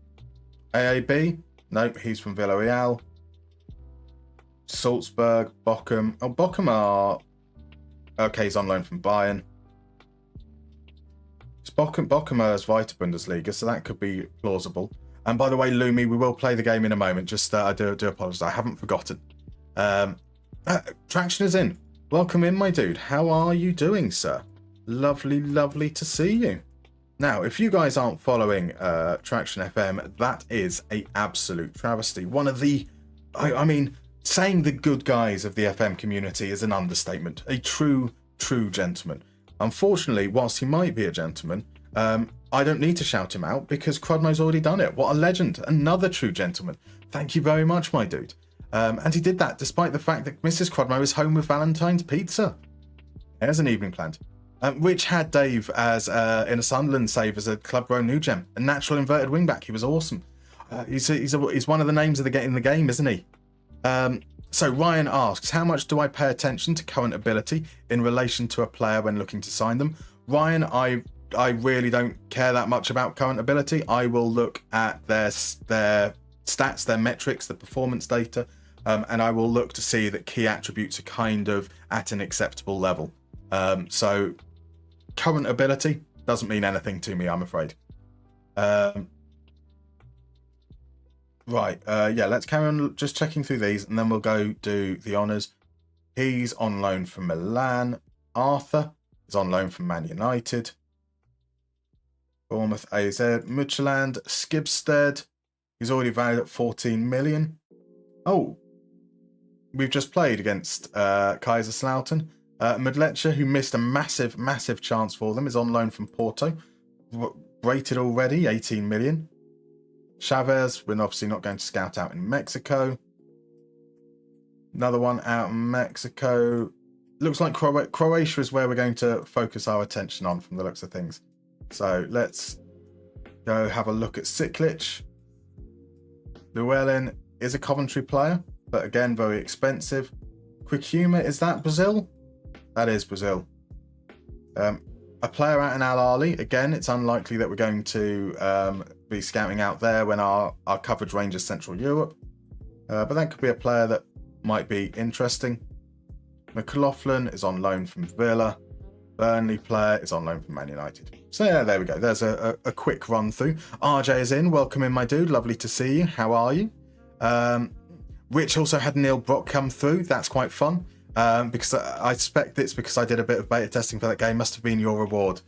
Speaker 1: AAB? Nope, he's from Villarreal. Salzburg, Bochum. Oh, Bochum are... Okay, he's on loan from Bayern. It's Bochum are as Vita Bundesliga, so that could be plausible. And by the way, Lumi, we will play the game in a moment. Just I do apologise. I haven't forgotten. Traction is in. Welcome in, my dude. How are you doing, sir? Lovely to see you. Now, if you guys aren't following Traction FM, that is an absolute travesty. One of the... I mean... Saying the good guys of the FM community is an understatement. A true gentleman. Unfortunately, whilst he might be a gentleman, I don't need to shout him out because Crudmo's already done it. What a legend. Another true gentleman. Thank you very much, my dude. And he did that despite the fact that Mrs. Crudmo is home with Valentine's pizza. There's an evening planned. Which had Dave as in a Sunderland save as a club-grown new gem. A natural inverted wingback. He was awesome. He's one of the names of in the game, isn't he? So Ryan asks, how much do I pay attention to current ability in relation to a player when looking to sign them? Ryan, I really don't care that much about current ability. I will look at their stats, their metrics, the performance data, and I will look to see that key attributes are kind of at an acceptable level. So current ability doesn't mean anything to me, I'm afraid. Right, yeah, let's carry on just checking through these, and then we'll go do the honours. He's on loan from Milan. Arthur is on loan from Man United. Bournemouth AZ. Mutcherland, Skibsted. He's already valued at 14 million. Oh, we've just played against Kaiserslautern. Mudlecha, who missed a massive chance for them, is on loan from Porto. Rated already, 18 million. Chavez, we're obviously not going to scout out in Mexico. Another one out in Mexico. Looks like Croatia is where we're going to focus our attention on from the looks of things. So let's go have a look at Siklic. Llewellyn is a Coventry player, but again, very expensive. Quick Humour, is that Brazil? That is Brazil. A player out in Al Ahly. Again, it's unlikely that we're going to be scouting out there when our coverage range is Central Europe. But that could be a player that might be interesting. McLaughlin is on loan from Villa. Burnley player is on loan from Man United. So yeah, there we go. There's a quick run through. RJ is in. Welcome in, my dude. Lovely to see you. How are you? Rich also had Neil Brock come through. That's quite fun. Because I suspect it's because I did a bit of beta testing for that game. Must have been your reward.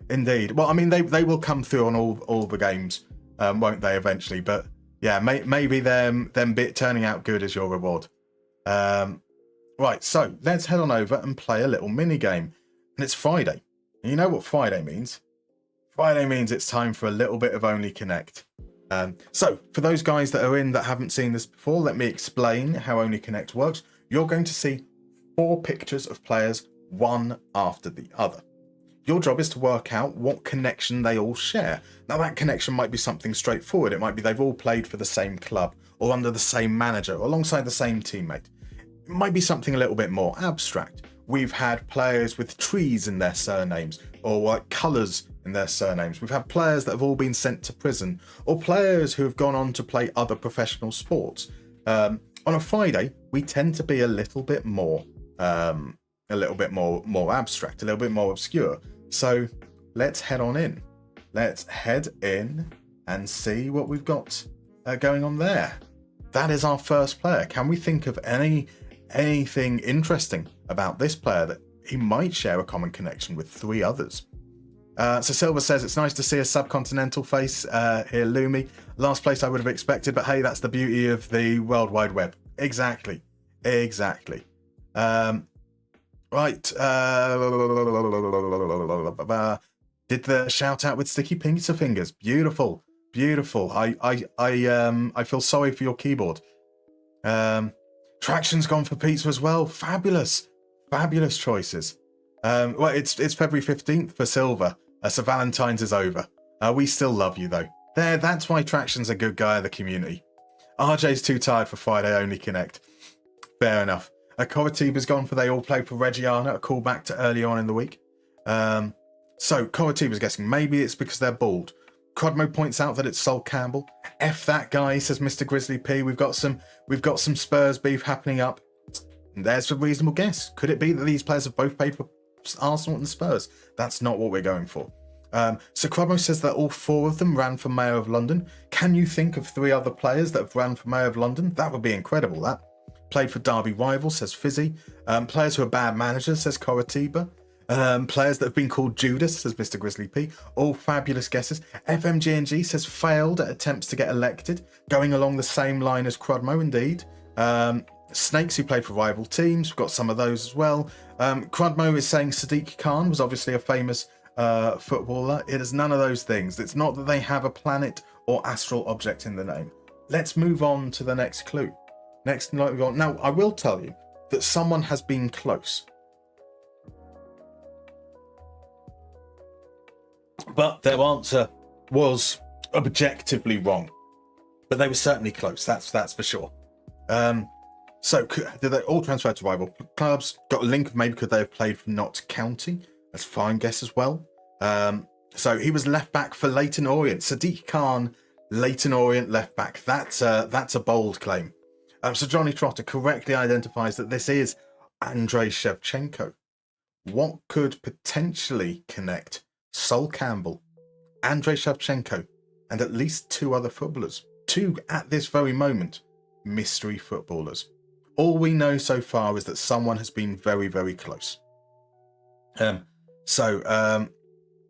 Speaker 1: Indeed. Well, I mean, they will come through on all the games, won't they, eventually? But yeah, maybe them bit turning out good as your reward. Right, so let's head on over and play a little mini game. And it's Friday. And you know what Friday means? Friday means it's time for a little bit of Only Connect. So for those guys that are in that haven't seen this before, let me explain how Only Connect works. You're going to see 4 pictures of players, one after the other. Your job is to work out what connection they all share. Now that connection might be something straightforward. It might be they've all played for the same club or under the same manager or alongside the same teammate. It might be something a little bit more abstract. We've had players with trees in their surnames or like colours in their surnames. We've had players that have all been sent to prison or players who have gone on to play other professional sports. On a Friday, we tend to be a little bit more abstract, a little bit more obscure. So let's head on in. Let's head in and see what we've got going on there. That is our first player. Can we think of anything interesting about this player that he might share a common connection with 3 others? So Silver says, it's nice to see a subcontinental face here, Lumi. Last place I would have expected, but hey, that's the beauty of the World Wide Web. Exactly. Right. Did the shout out with sticky pizza fingers. Beautiful. I feel sorry for your keyboard. Traction's gone for pizza as well. Fabulous choices. Well, it's February 15th for Silver. So Valentine's is over. We still love you though. That's why Traction's a good guy of the community. RJ's too tired for Friday Only Connect. Fair enough. Coritiba's gone for they all play for Reggiana, a callback to earlier on in the week. So Coritiba's guessing maybe it's because they're bald. Crodmo points out that it's Sol Campbell. F that guy, says Mr. Grizzly P. We've got some Spurs beef happening up. And there's a reasonable guess. Could it be that these players have both played for Arsenal and Spurs? That's not what we're going for. So Crodmo says that all 4 of them ran for Mayor of London. Can you think of 3 other players that have ran for Mayor of London? That would be incredible, that. Played for Derby rivals, says Fizzy. Players who are bad managers, says Coritiba. Players that have been called Judas, says Mr. Grizzly P. All fabulous guesses. FMG&G says failed at attempts to get elected, going along the same line as Crodmo, indeed. Snakes who played for rival teams, we've got some of those as well. Crodmo is saying Sadiq Khan was obviously a famous footballer. It is none of those things. It's not that they have a planet or astral object in the name. Let's move on to the next clue. Now, I will tell you that someone has been close. But their answer was objectively wrong. But they were certainly close, that's for sure. So, did they all transfer to rival clubs? Got a link, maybe could they have played for Notts County? That's a fine guess as well. So, he was left back for Leyton Orient. Sadiq Khan, Leyton Orient left back. That's a bold claim. So Johnny Trotter correctly identifies that this is Andrei Shevchenko. What could potentially connect Sol Campbell, Andrei Shevchenko, and at least 2 other footballers? 2 at this very moment, mystery footballers. All we know so far is that someone has been very, very close.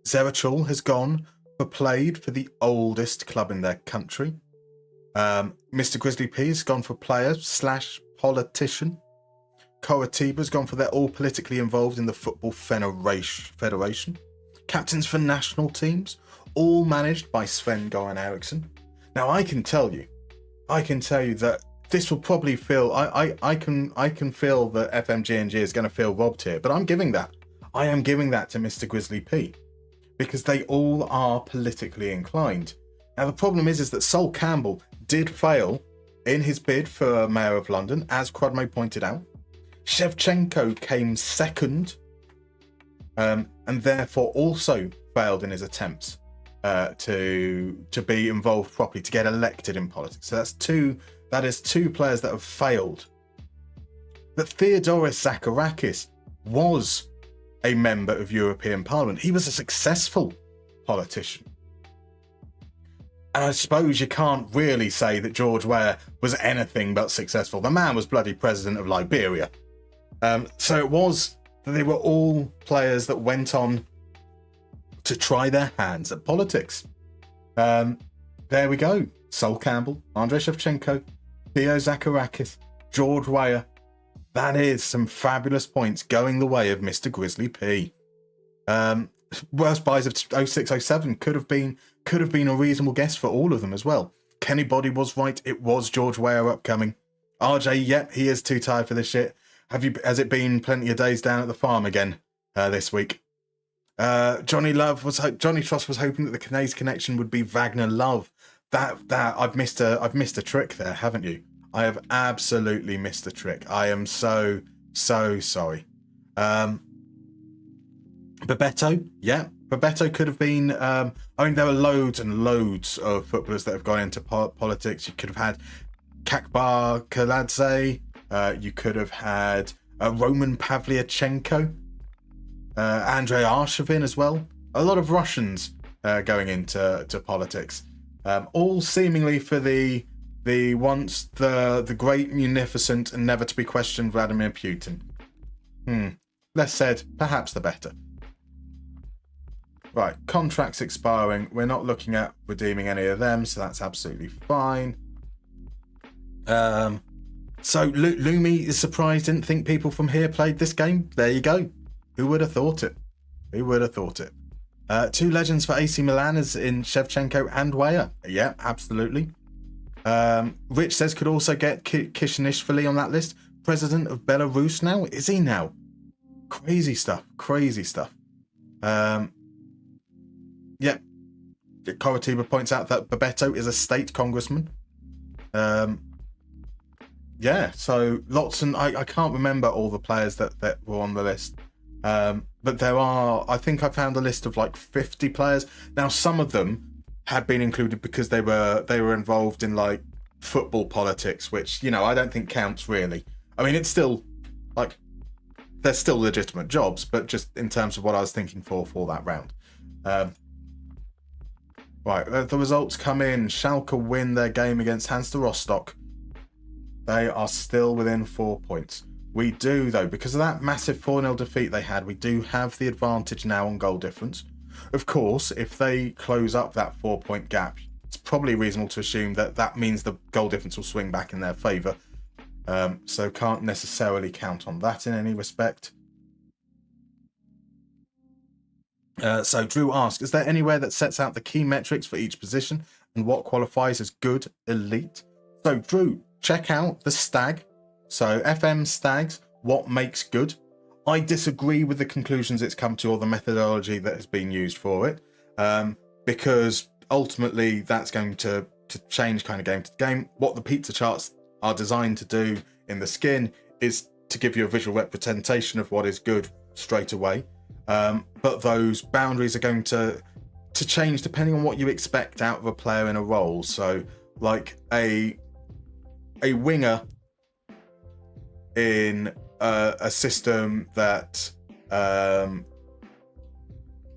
Speaker 1: Zerachul has gone played for the oldest club in their country. Mr. Grizzly P has gone for player/politician. Coritiba's gone for they're all politically involved in the Football Federation. Captains for national teams, all managed by Sven-Goran Eriksson. Now I can tell you that this will probably feel I can feel that FMG&G is going to feel robbed here, but I am giving that to Mr. Grizzly P because they all are politically inclined. Now the problem is that Sol Campbell did fail in his bid for Mayor of London, as Crodmo pointed out. Shevchenko came second, and therefore also failed in his attempts to be involved properly, to get elected in politics. So that is two players that have failed. that Theodoros Zacharakis was a member of European Parliament. He was a successful politician. And I suppose you can't really say that George Weah was anything but successful. The man was bloody president of Liberia. So it was that they were all players that went on to try their hands at politics. There we go. Sol Campbell, Andrei Shevchenko, Theo Zacharakis, George Weah. That is some fabulous points going the way of Mr. Grizzly P. Worst buys of 06-07 could have been a reasonable guess for all of them as well. Kenny Body was right. It was George Weah upcoming. RJ, yep, he is too tired for this shit. Has it been plenty of days down at the farm again this week? Johnny Tross was hoping that the Canadian connection would be Wagner Love. That I've missed a trick there, haven't you? I have absolutely missed a trick. I am so sorry. Bebeto, yeah. Bebeto could have been... there are loads and loads of footballers that have gone into politics. You could have had Kakbar Kaladze. You could have had Roman Pavlyuchenko. Andrei Arshavin as well. A lot of Russians going into politics. All seemingly for the once the great, munificent, and never to be questioned Vladimir Putin. Less said, perhaps the better. Right, contracts expiring. We're not looking at redeeming any of them, so that's absolutely fine. So Lumi is surprised, didn't think people from here played this game. There you go. Who would have thought it? Who would have thought it? Two legends for AC Milan is in Shevchenko and Weah. Yeah, absolutely. Rich says could also get Kishinishvili on that list. President of Belarus now? Is he now? Crazy stuff. Yep. Koratiba points out that Bebeto is a state congressman. Yeah, so lots, and I can't remember all the players that were on the list. But there are, I think I found a list of like 50 players. Now, some of them had been included because they were involved in like football politics, which, you know, I don't think counts really. I mean, it's still like, they're still legitimate jobs, but just in terms of what I was thinking for that round. Right, the results come in. Schalke win their game against Hansa Rostock. They are still within 4 points. We do, though, because of that massive 4-0 defeat they had, we do have the advantage now on goal difference. Of course, if they close up that 4-point gap, it's probably reasonable to assume that that means the goal difference will swing back in their favour. So can't necessarily count on that in any respect. So Drew asks, is there anywhere that sets out the key metrics for each position and what qualifies as good elite? So Drew, check out the Stag. So FM Stags, what makes good? I disagree with the conclusions it's come to or the methodology that has been used for it, because ultimately that's going to change kind of game to game. What the pizza charts are designed to do in the skin is to give you a visual representation of what is good straight away. But those boundaries are going to change depending on what you expect out of a player in a role. So like a winger in a system that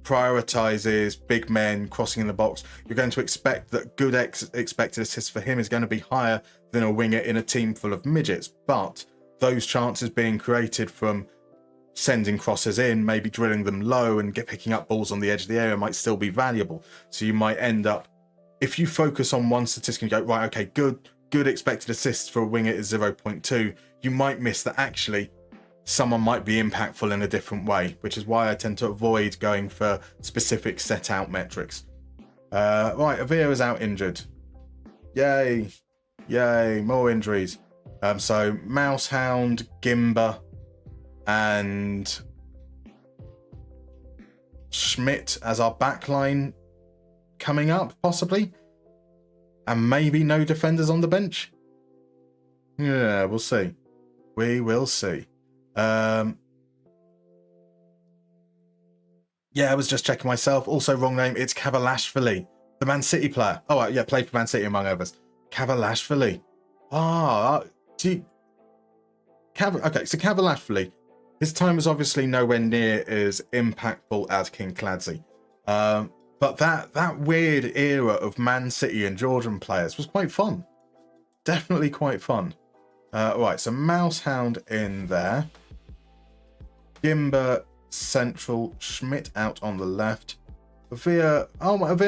Speaker 1: prioritizes big men crossing in the box, you're going to expect that good expected assists for him is going to be higher than a winger in a team full of midgets. But those chances being created from sending crosses in, maybe drilling them low and picking up balls on the edge of the area might still be valuable. So you might end up, if you focus on one statistic and go, right, okay, good expected assists for a winger is 0.2, you might miss that actually someone might be impactful in a different way, which is why I tend to avoid going for specific set out metrics. Right, Avia is out injured. Yay, more injuries. So Mousehound, Gimba, and Schmidt as our backline coming up, possibly. And maybe no defenders on the bench. Yeah, we'll see. We will see. Yeah, I was just checking myself. Also, wrong name. It's Kavalashvili, the Man City player. Oh, yeah, played for Man City among others. Kavalashvili. So Cavalashvili, his time was obviously nowhere near as impactful as King Clancy. But that weird era of Man City and Georgian players was quite fun. Definitely quite fun. Right, so Mousehound in there. Gimber central. Schmidt out on the left. Avia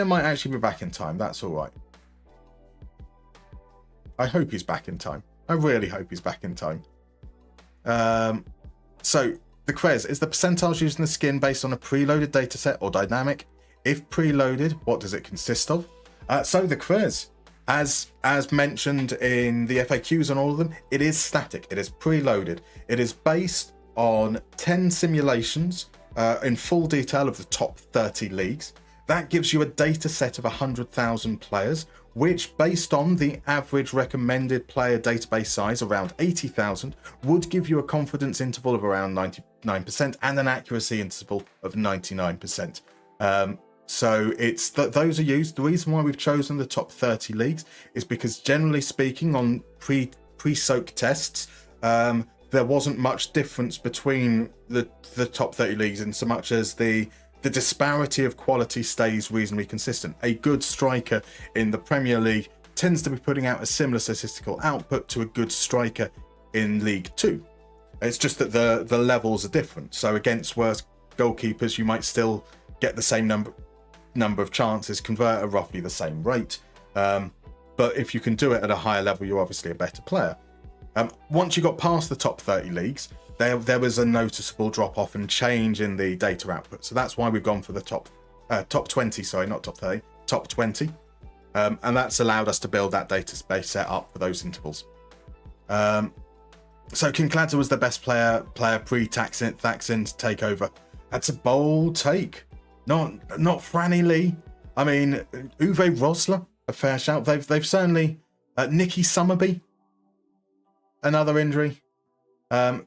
Speaker 1: might actually be back in time. That's all right. I hope he's back in time. I really hope he's back in time. So the Krez, is the percentiles used in the skin based on a preloaded dataset or dynamic? If preloaded, what does it consist of? So the Krez, as mentioned in the FAQs on all of them, it is static. It is preloaded. It is based on 10 simulations in full detail of the top 30 leagues. That gives you a data set of 100,000 players, which, based on the average recommended player database size, around 80,000, would give you a confidence interval of around 99% and an accuracy interval of 99%. So it's those are used. The reason why we've chosen the top 30 leagues is because, generally speaking, on pre-soak tests, there wasn't much difference between the top 30 leagues, in so much as the disparity of quality stays reasonably consistent. A good striker in the Premier League tends to be putting out a similar statistical output to a good striker in League 2. It's just that the levels are different. So against worse goalkeepers, you might still get the same number of chances, convert at roughly the same rate. But if you can do it at a higher level, you're obviously a better player. Once you got past the top 30 leagues, there was a noticeable drop-off and change in the data output. So that's why we've gone for the top 20, sorry, not top 30, top 20. And that's allowed us to build that database set up for those intervals. So King Clancy was the best player pre-Thaksin to take over. That's a bold take. Not Franny Lee. I mean, Uwe Rosler, a fair shout. They've certainly... Nicky Summerby, another injury. Obviously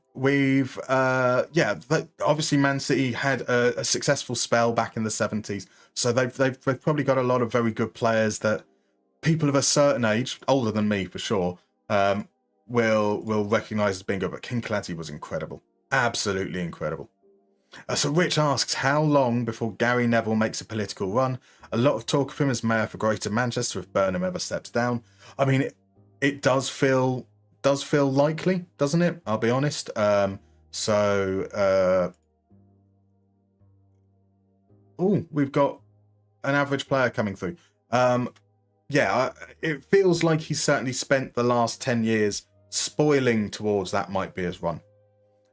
Speaker 1: Man City had a successful spell back in the 70s, so they've probably got a lot of very good players that people of a certain age, older than me for sure, will recognise as being good. But King Clancy was incredible, absolutely incredible. So Rich asks, how long before Gary Neville makes a political run? A lot of talk of him as mayor for Greater Manchester if Burnham ever steps down. I mean, it does feel likely, doesn't it? I'll be honest. We've got an average player coming through. It feels like he's certainly spent the last 10 years spoiling towards that might be his run.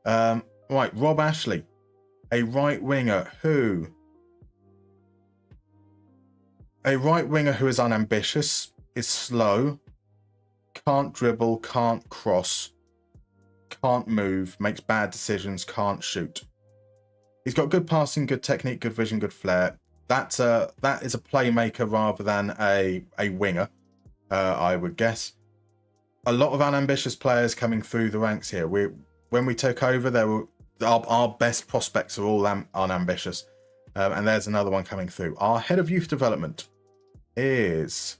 Speaker 1: Right, Rob Ashley, a right winger who is unambitious, is slow, can't dribble, can't cross, can't move, makes bad decisions, can't shoot. He's got good passing, good technique, good vision, good flair. That is a playmaker rather than a winger, I would guess. A lot of unambitious players coming through the ranks here. When we took over, our best prospects are all unambitious. And there's another one coming through. Our head of youth development is...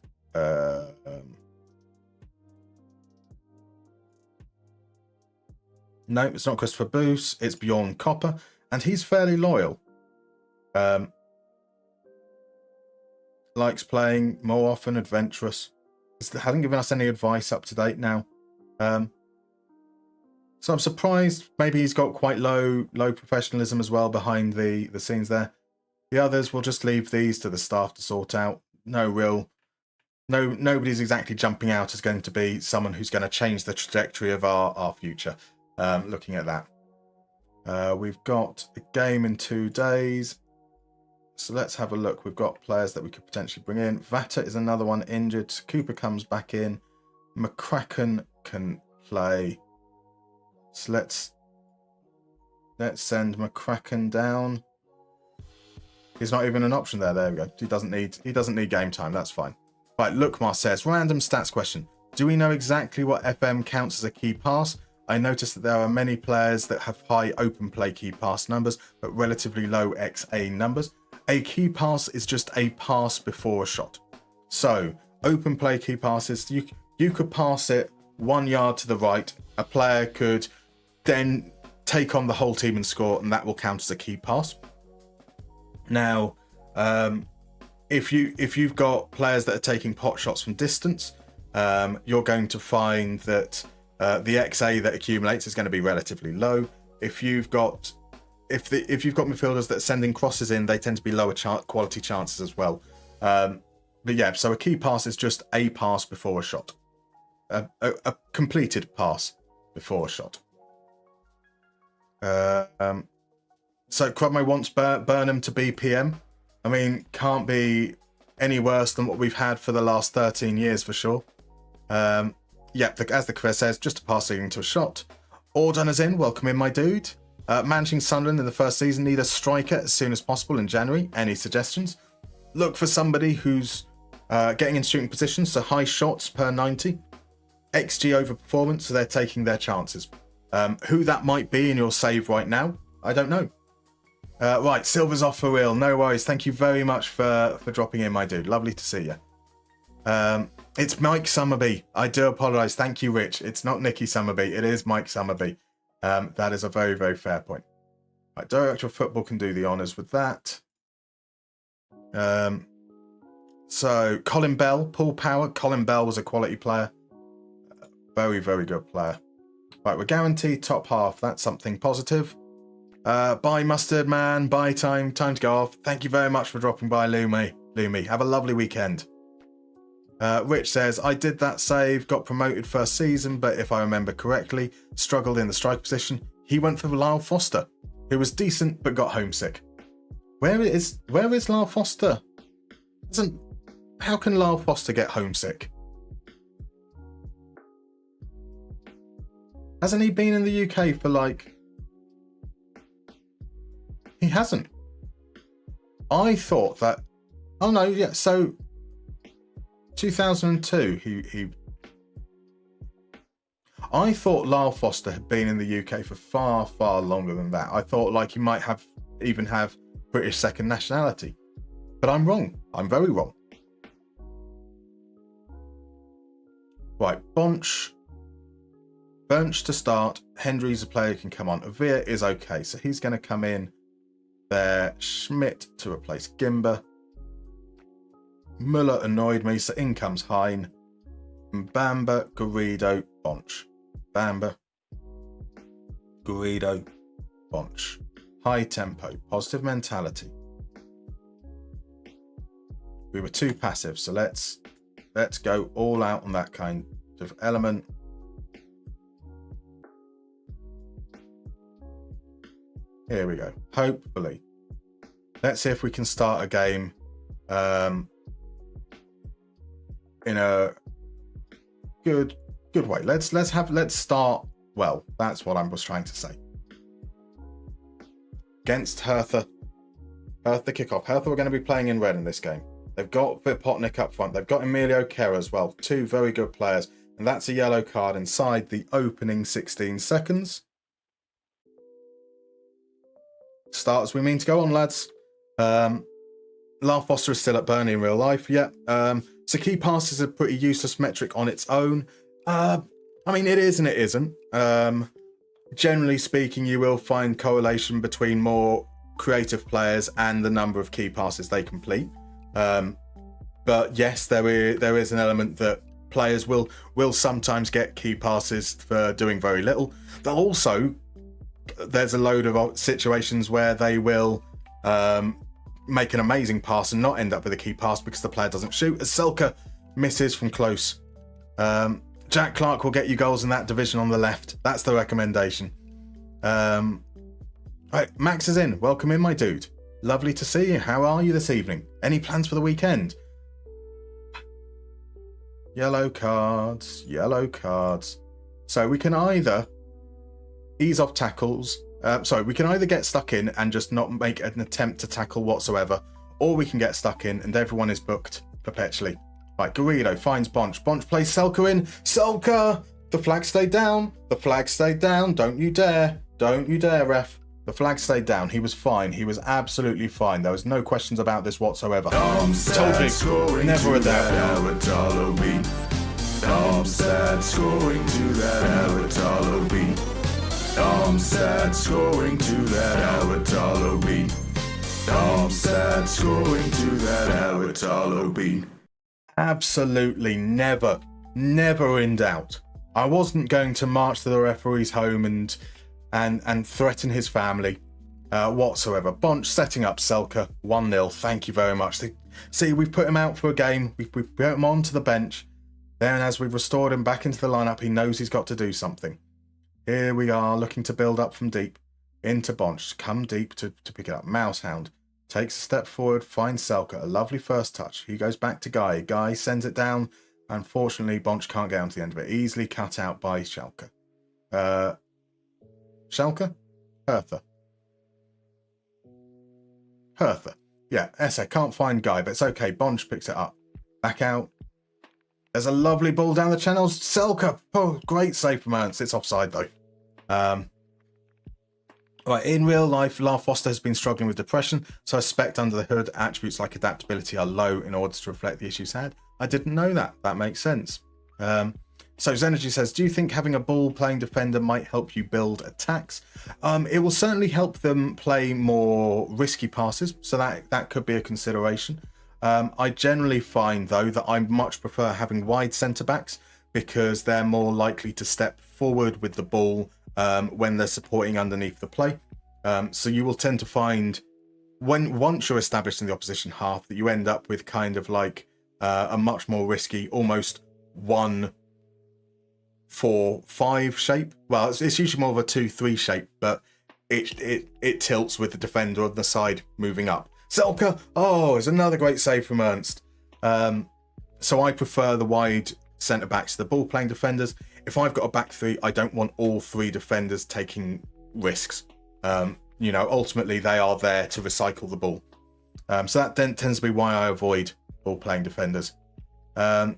Speaker 1: No, it's not Christopher Boos. It's Bjorn Copper, and he's fairly loyal. Likes playing more often, adventurous. Hasn't given us any advice up to date now. So I'm surprised. Maybe he's got quite low professionalism as well behind the scenes there. The others, we'll just leave these to the staff to sort out. Nobody's exactly jumping out as going to be someone who's going to change the trajectory of our future. Looking at that, we've got a game in 2 days, so let's have a look. We've got players that we could potentially bring in. Vata is another one injured. Cooper comes back in. McCracken can play. So let's send McCracken down. He's not even an option there. There we go. He doesn't need game time. That's fine. Right, Lookmar says, random stats question. Do we know exactly what FM counts as a key pass? I noticed that there are many players that have high open play key pass numbers, but relatively low XA numbers. A key pass is just a pass before a shot. So open play key passes, you could pass it 1 yard to the right. A player could then take on the whole team and score, and that will count as a key pass. Now, if you've got players that are taking pot shots from distance, you're going to find that the XA that accumulates is going to be relatively low. If you've got midfielders that are sending crosses in, they tend to be lower quality chances as well. But yeah, so a key pass is just a pass before a shot, a completed pass before a shot. So Crudmo wants Burnham to be PM. I mean, can't be any worse than what we've had for the last 13 years for sure. As the quiz says, just a pass leading to a shot. Ordunner's in, welcome in, my dude. Managing Sunderland in the first season, need a striker as soon as possible in January. Any suggestions? Look for somebody who's getting in shooting positions, so high shots per 90. XG over performance, so they're taking their chances. Who that might be in your save right now, I don't know. Right, Silver's off for real. No worries. Thank you very much for dropping in, my dude. Lovely to see you. It's Mike Summerby. I do apologise. Thank you, Rich. It's not Nicky Summerby. It is Mike Summerby. That is a very, very fair point. Right, Director of Football can do the honours with that. So, Colin Bell, Paul Power. Colin Bell was a quality player. Very, very good player. Right, we're guaranteed top half. That's something positive. Bye, Mustard Man. Bye, time to go off. Thank you very much for dropping by, Lumi. Have a lovely weekend. Rich says, I did that save, got promoted first season, but if I remember correctly, struggled in the strike position. He went for Lyle Foster, who was decent but got homesick. Where is Lyle Foster? How can Lyle Foster get homesick? Hasn't he been in the UK for He hasn't. I thought that... Oh no, yeah, so... 2002, I thought Lyle Foster had been in the UK for far, far longer than that. I thought he might even have British second nationality. But I'm wrong. I'm very wrong. Right, Bonch to start. Hendry's a player who can come on. Avia is okay, so he's going to come in there. Schmidt to replace Gimber. Muller annoyed me, so in comes Hein. Bamba, Garrido, Bonch. Bamba, Garrido, Bonch. High tempo, positive mentality. We were too passive, so let's go all out on that kind of element. Here we go. Hopefully. Let's see if we can start a game in a good way. Let's start well. That's what I was trying to say. Against Hertha kickoff. Hertha are going to be playing in red in this game. They've got Vipotnik up front. They've got Emilio Kerr as well. Two very good players. And that's a yellow card inside the opening 16 seconds. Start as we mean to go on, lads. Lyle Foster is still at Burnley in real life. Yeah. So key pass is a pretty useless metric on its own. I mean, it is and it isn't. Generally speaking, you will find correlation between more creative players and the number of key passes they complete. But yes, there is an element that players will sometimes get key passes for doing very little. There's a load of situations where they will make an amazing pass and not end up with a key pass because the player doesn't shoot, as Selke misses from close. Jack Clark will get you goals in that division on the left. That's the recommendation. Right, Max is in. Welcome in, my dude. Lovely to see you. How are you this evening? Any plans for the weekend? Yellow cards. So we can either ease off tackles. We can either get stuck in and just not make an attempt to tackle whatsoever, or we can get stuck in and everyone is booked perpetually. Right, Garrido finds Bonch. Bonch plays Selke in. Selke! The flag stayed down. Don't you dare, ref. The flag stayed down. He was fine. He was absolutely fine. There was no questions about this whatsoever. Told you, never a doubt. Darmstadt scoring to that Aratalo beat.
Speaker 2: Darmstadt scoring to that Awatalo beat. Darmstadt scoring to that Awatalo beat.
Speaker 1: Absolutely never in doubt. I wasn't going to march to the referee's home and threaten his family whatsoever. Bonch setting up Selke 1-0. Thank you very much. See, we've put him out for a game. We put him onto the bench. Then as we've restored him back into the lineup, he knows he's got to do something. Here we are looking to build up from deep into Bonch. Come deep to pick it up. Mousehound takes a step forward, finds Selke. A lovely first touch. He goes back to Guy. Guy sends it down. Unfortunately, Bonch can't get onto the end of it. Easily cut out by Schalke. Schalke? Hertha. Yeah, Esse can't find Guy, but it's okay. Bonch picks it up. Back out. There's a lovely ball down the channels. Selke. Oh, great save from Ernst. It's offside, though. Right, in real life, Lars Foster has been struggling with depression, so I suspect under the hood, attributes like adaptability are low in order to reflect the issues had. I didn't know that. That makes sense. So Zenergy says, do you think having a ball-playing defender might help you build attacks? It will certainly help them play more risky passes, so that could be a consideration. I generally find, though, that I much prefer having wide centre-backs because they're more likely to step forward with the ball when they're supporting underneath the play. So you will tend to find, once you're established in the opposition half, that you end up with kind of like a much more risky, almost 1-4-5 shape. Well, it's usually more of a 2-3 shape, but it tilts with the defender on the side moving up. Selke, oh, it's another great save from Ernst. So I prefer the wide centre-backs to the ball-playing defenders. If I've got a back three, I don't want all three defenders taking risks. Ultimately, they are there to recycle the ball. So that then tends to be why I avoid ball-playing defenders. Right,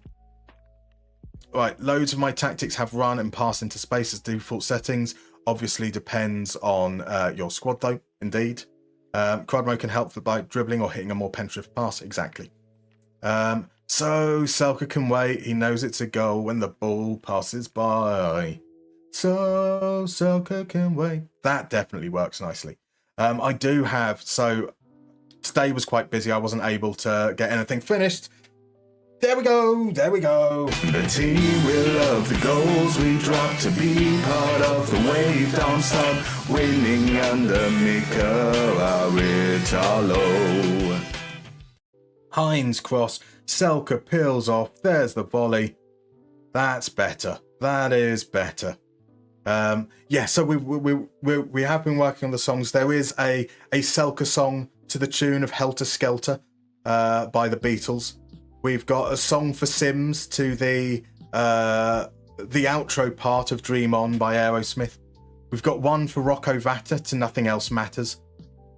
Speaker 1: loads of my tactics have run and pass into space as default settings. Obviously depends on your squad, though, indeed. Crudmo can help by dribbling or hitting a more penetrative pass, exactly. So Selke can wait. He knows it's a goal when the ball passes by. So Selke can wait. That definitely works nicely. I do have, so today was quite busy. I wasn't able to get anything finished. There we go.
Speaker 2: The team will love the goals we drop to be part of the wave. Darmstadt winning under Mika Aritalo.
Speaker 1: Heinz cross. Selke peels off. There's the volley. That's better. That is better. So we have been working on the songs. There is a Selke song to the tune of Helter Skelter by the Beatles. We've got a song for Sims to the outro part of Dream On by Aerosmith. We've got one for Rocco Vata to Nothing Else Matters.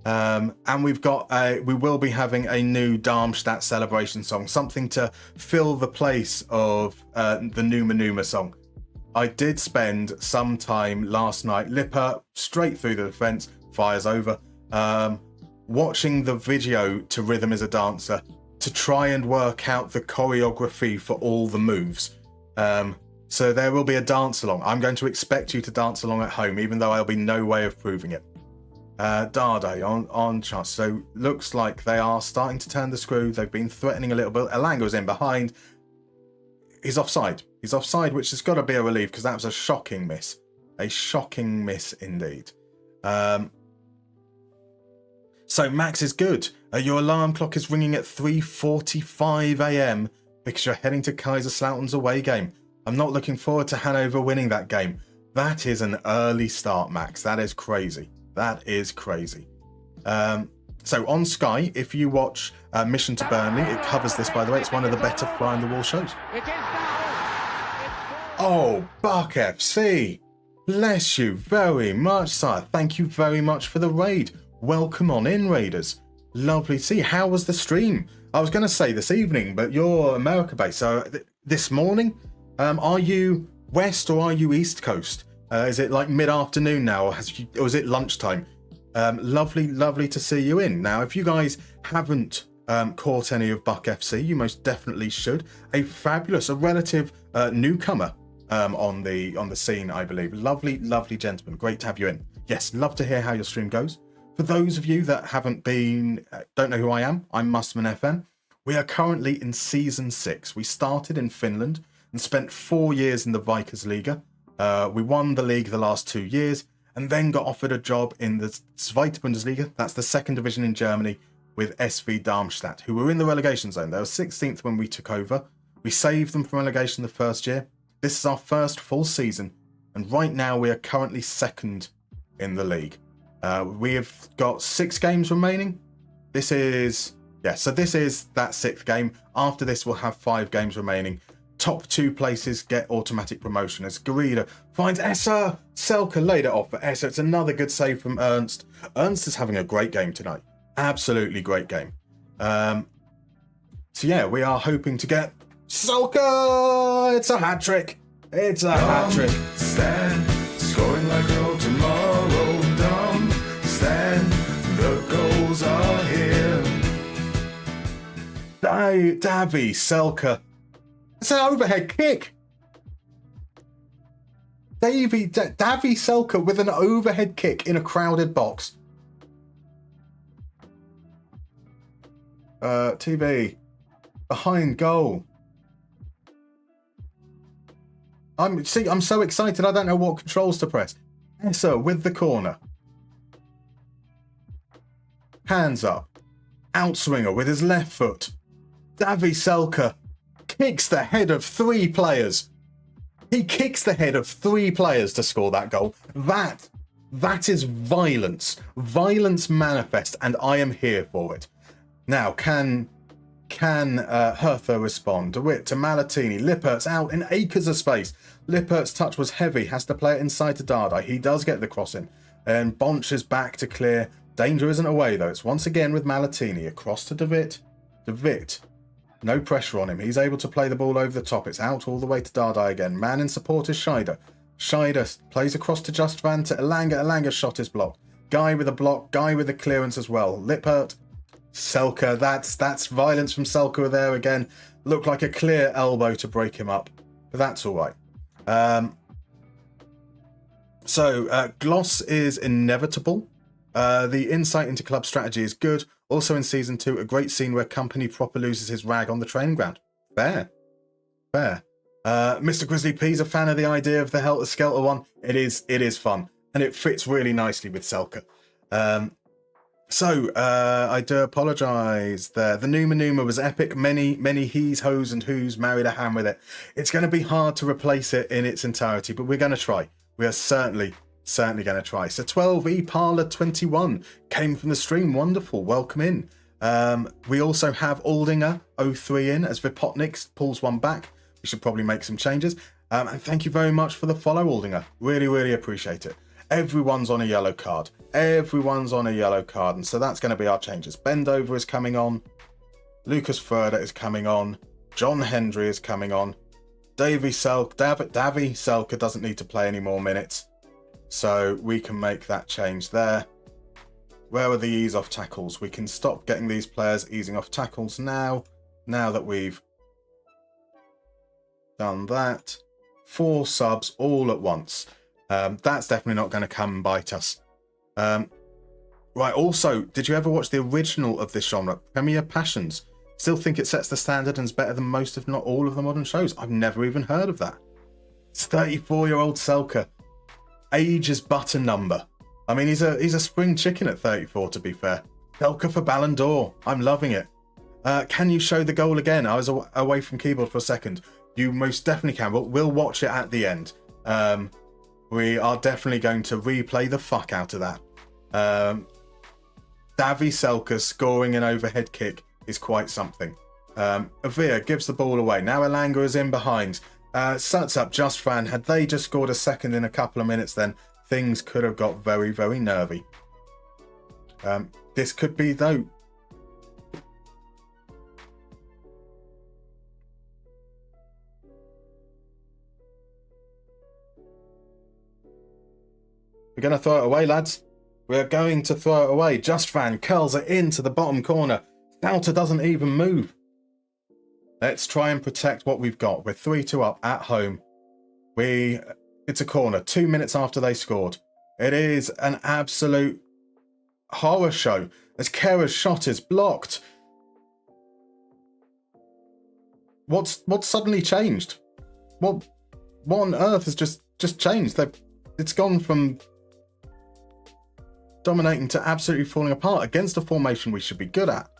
Speaker 1: And we will be having a new Darmstadt celebration song, something to fill the place of the Numa Numa song. I did spend some time last night, Lipper straight through the defence, fires over, watching the video to Rhythm is a Dancer to try and work out the choreography for all the moves. So there will be a dance along. I'm going to expect you to dance along at home, even though there'll be no way of proving it. Dade on chance. So looks like they are starting to turn the screw. They've been threatening a little bit. Elanga's in behind. He's offside. He's offside, which has got to be a relief because that was a shocking miss. A shocking miss indeed. So Max is good. Your alarm clock is ringing at 3:45 a.m. because you're heading to Kaiserslautern's away game. I'm not looking forward to Hanover winning that game. That is an early start, Max. That is crazy. That is crazy. So on Sky, if you watch Mission to Burnley, it covers this, by the way. It's one of the better fly on the wall shows. Oh, Buck FC. Bless you very much, sire. Thank you very much for the raid. Welcome on in, Raiders. Lovely to see. How was the stream? I was going to say this evening, but you're America-based. So this morning, are you West or are you East Coast? Is it like mid-afternoon now, or is it lunchtime? Lovely to see you in. Now, if you guys haven't caught any of Buck FC, you most definitely should. A relative newcomer on the scene, I believe. Lovely gentleman. Great to have you in. yes, love to hear how your stream goes. For those of you that don't know who I am, I'm MustermannFM. We are currently in Season 6. We started in Finland and spent 4 years in the Vikers Liga. We won the league the last 2 years and then got offered a job in the Zweite Bundesliga. That's the second division in Germany with SV Darmstadt, who were in the relegation zone. They were 16th when we took over. We saved them from relegation the first year. This is our first full season. And right now we are currently second in the league. We have got 6 games remaining. This is that 6th game. After this, we'll have 5 games remaining. Top 2 places get automatic promotion as Garida finds Essa. Selke laid it off for Essa. It's another good save from Ernst. Ernst is having a great game tonight. Absolutely great game. So yeah, we are hoping to get Selke. It's a hat trick. It's a hat trick.
Speaker 2: Stand, scoring like no tomorrow. Dumb, stand, the goals are here.
Speaker 1: Davy Selke. It's an overhead kick. Davy Selke with an overhead kick in a crowded box. TV. Behind goal. I'm so excited I don't know what controls to press. Essa with the corner. Hands up. Outswinger with his left foot. Davy Selke kicks the head of 3 players. He kicks the head of 3 players to score that goal. That is violence. Violence manifest, and I am here for it. Now, can Hertha respond? DeWitt to Malatini. Lippert's out in acres of space. Lippert's touch was heavy. Has to play it inside to Dardai. He does get the cross in. And Bonch is back to clear. Danger isn't away, though. It's once again with Malatini. Across to DeWitt. DeWitt. No pressure on him. He's able to play the ball over the top. It's out all the way to Dardai again. Man in support is Scheider. Scheider plays across to Just Van to Elanga. Elanga's shot is blocked. Guy with a block. Guy with a clearance as well. Lippert. Selke. That's violence from Selke there again. Looked like a clear elbow to break him up. But that's all right. Gloss is inevitable. The insight into club strategy is good. Also in Season 2, a great scene where Company proper loses his rag on the training ground. Fair. Mr. Grizzly P's a fan of the idea of the Helter Skelter one. It is fun. And it fits really nicely with Selke. I do apologise there. The Numa was epic. Many he's, hoes and who's married a ham with it. It's going to be hard to replace it in its entirety, but we're going to try. We are certainly going to try. So 12E Parlour 21 came from the stream. Wonderful. Welcome in. We also have Aldinger 03 in as Vipotnik pulls one back. We should probably make some changes. And thank you very much for the follow, Aldinger. Really appreciate it. Everyone's on a yellow card. And so that's going to be our changes. Bendover is coming on. Lucas Ferder is coming on. John Hendry is coming on. Davy Selke doesn't need to play any more minutes. So we can make that change there. Where are the ease off tackles? We can stop getting these players easing off tackles now. Now that we've done that. 4 subs all at once. That's definitely not going to come and bite us. Right, also, did you ever watch the original of this genre, Premier Passions? Still think it sets the standard and is better than most, if not all, of the modern shows. I've never even heard of that. It's 34-year-old Selke. Age is but a number. I mean, he's a spring chicken at 34, to be fair. Selke for Ballon d'Or. I'm loving it. Can you show the goal again? I was away from keyboard for a second. You most definitely can. We'll watch it at the end. We are definitely going to replay the fuck out of that. Davy Selke scoring an overhead kick is quite something. Avia gives the ball away. Now Elanga is in behind. Sets up Just Fan. Had they just scored a second in a couple of minutes, then things could have got very, very nervy. This could be, though. We're going to throw it away, lads. We're going to throw it away. Just Fan curls it into the bottom corner. Souter doesn't even move. Let's try and protect what we've got. We're 3-2 up at home. It's a corner. 2 minutes after they scored. It is an absolute horror show. As Kera's shot is blocked. What's suddenly changed? What on earth has just changed? It's gone from dominating to absolutely falling apart against a formation we should be good at.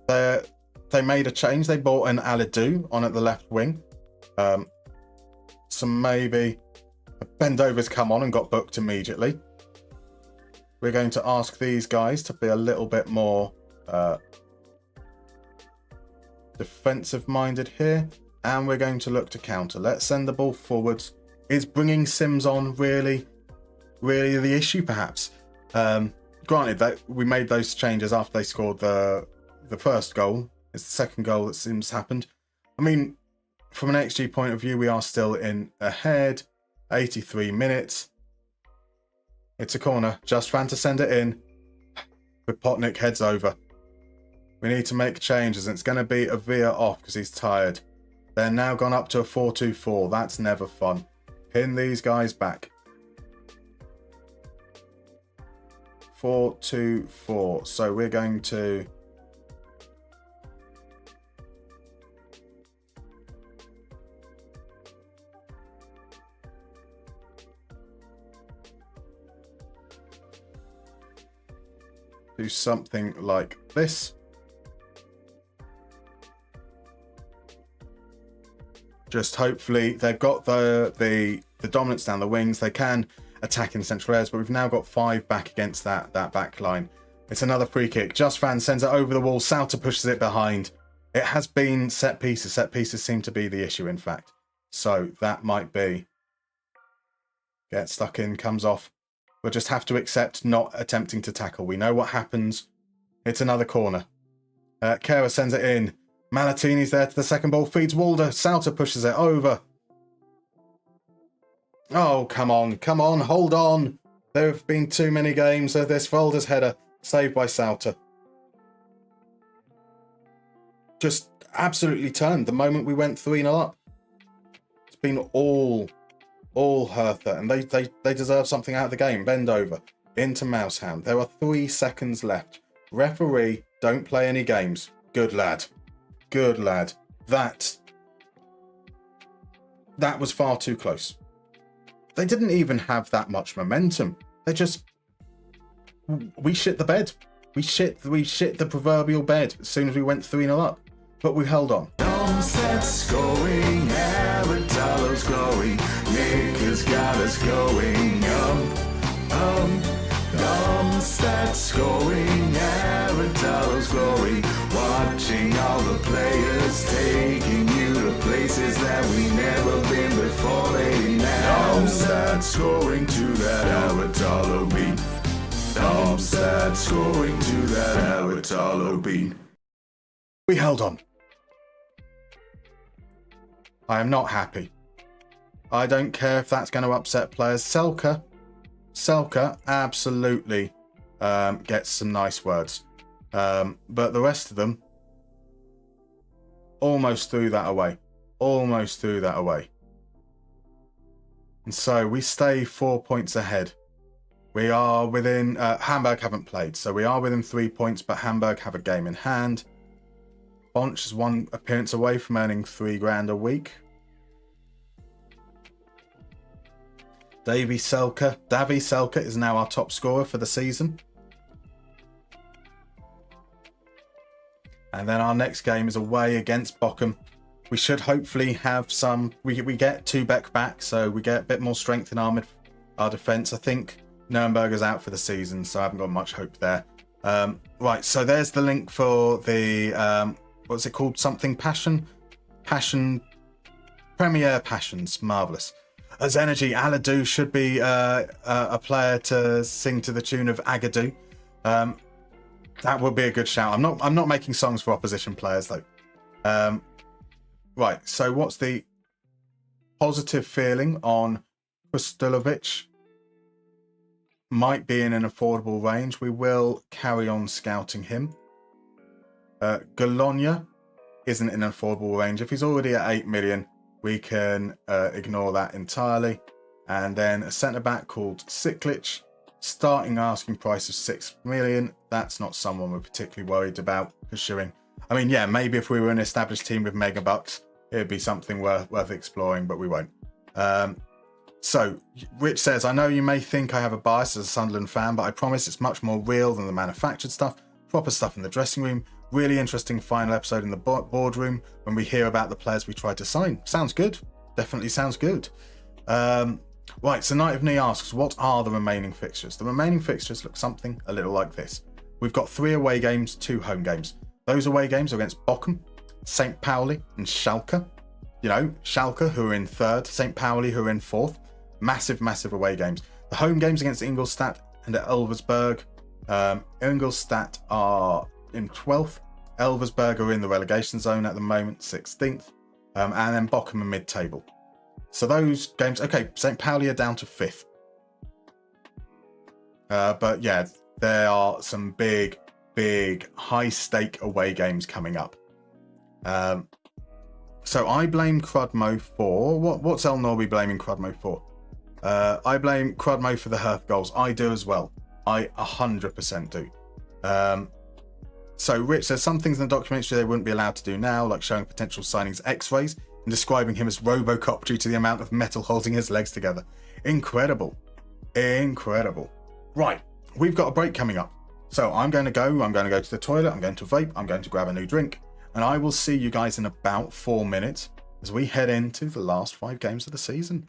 Speaker 1: They made a change. They brought an Alidou on at the left wing. So maybe Bendover's come on and got booked immediately. We're going to ask these guys to be a little bit more defensive minded here, and we're going to look to counter. Let's send the ball forwards. Is bringing Sims on really the issue, perhaps? Granted that we made those changes after they scored the first goal. It's the second goal that Sims happened. I mean, from an XG point of view, we are still in ahead. 83 minutes. It's a corner. Just Fan to send it in. But Potnik heads over. We need to make changes. It's going to be a veer off because he's tired. They're now gone up to a 4-2-4. That's never fun. Pin these guys back. 4-2-4. So we're going to... do something like this. Just hopefully they've got the dominance down the wings. They can attack in central areas, but we've now got 5 back against that back line. It's another free kick. Just Fan sends it over the wall. Sauter pushes it behind. It has been set pieces. Set pieces seem to be the issue, in fact. So that might be. Get stuck in, comes off. We'll just have to accept not attempting to tackle. We know what happens. It's another corner. Kera sends it in. Malatini's there to the second ball. Feeds Walder. Sauter pushes it over. Oh, come on. Come on. Hold on. There have been too many games of this. Walder's header. Saved by Sauter. Just absolutely turned the moment we went 3-0 up. It's been all Hertha, and they deserve something out of the game. Bend over into Mouseham. There are 3 seconds left. Referee, don't play any games. Good lad. Good lad. That was far too close. They didn't even have that much momentum. We shit the bed. We shit the proverbial bed as soon as we went 3-0 up. But we held on.
Speaker 2: Darmstadt scoring, Aratalo's glory. Nick has got us going Darmstadt scoring, Aratalo's glory. Watching all the players taking you to places that we never been before. Lady now. Darmstadt scoring to that Aratalo beat. Darmstadt scoring to that Aratalo beat.
Speaker 1: We held on. I am not happy. I don't care if that's going to upset players. Selke absolutely gets some nice words. But the rest of them almost threw that away. And so we stay 4 points ahead. We are within... Hamburg haven't played, so we are within 3 points, but Hamburg have a game in hand. Bonch is 1 appearance away from earning $3,000 a week. Davy Selke is now our top scorer for the season. And then our next game is away against Bochum. We should hopefully have some... We get Tubeck back, so we get a bit more strength in our defence. I think Nuremberg is out for the season, so I haven't got much hope there. Right, so there's the link for the... what's it called? Something Passion? Premier Passions. Marvellous. As Energy, Alidou should be a player to sing to the tune of Agadou. That would be a good shout. I'm not making songs for opposition players though. Right, so what's the positive feeling on Krstulovic? Might be in an affordable range. We will carry on scouting him. Galonia isn't in an affordable range. If he's already at 8 million, we can ignore that entirely. And then a centre-back called Siklic. Starting asking price of 6 million. That's not someone we're particularly worried about pursuing. I mean, yeah, maybe if we were an established team with mega bucks, it'd be something worth exploring, but we won't. So, Rich says, I know you may think I have a bias as a Sunderland fan, but I promise it's much more real than the manufactured stuff. Proper stuff in the dressing room. Really interesting final episode in the boardroom when we hear about the players we tried to sign. Sounds good. Definitely sounds good. Right, so Night of Knee asks, what are the remaining fixtures? The remaining fixtures look something a little like this. We've got 3 away games, 2 home games. Those away games are against Bochum, St. Pauli and Schalke. You know, Schalke, who are in 3rd, St. Pauli, who are in 4th. Massive away games. The home games against Ingolstadt and Elversberg. Ingolstadt are in 12th. Elversberg are in the relegation zone at the moment, 16th. And then Bochum are mid-table. So those games, okay, St. Pauli are down to 5th. But yeah, there are some big high-stake away games coming up. So I blame Crudmo for... What's El Norby blaming Crudmo for? I blame Crudmo for the Herth goals. I do as well. I 100% do. So Rich says some things in the documentary they wouldn't be allowed to do now, like showing potential signings x-rays and describing him as Robocop due to the amount of metal holding his legs together. Incredible. Right, we've got a break coming up. So I'm going to go to the toilet, I'm going to vape, I'm going to grab a new drink, and I will see you guys in about 4 minutes as we head into the last 5 games of the season.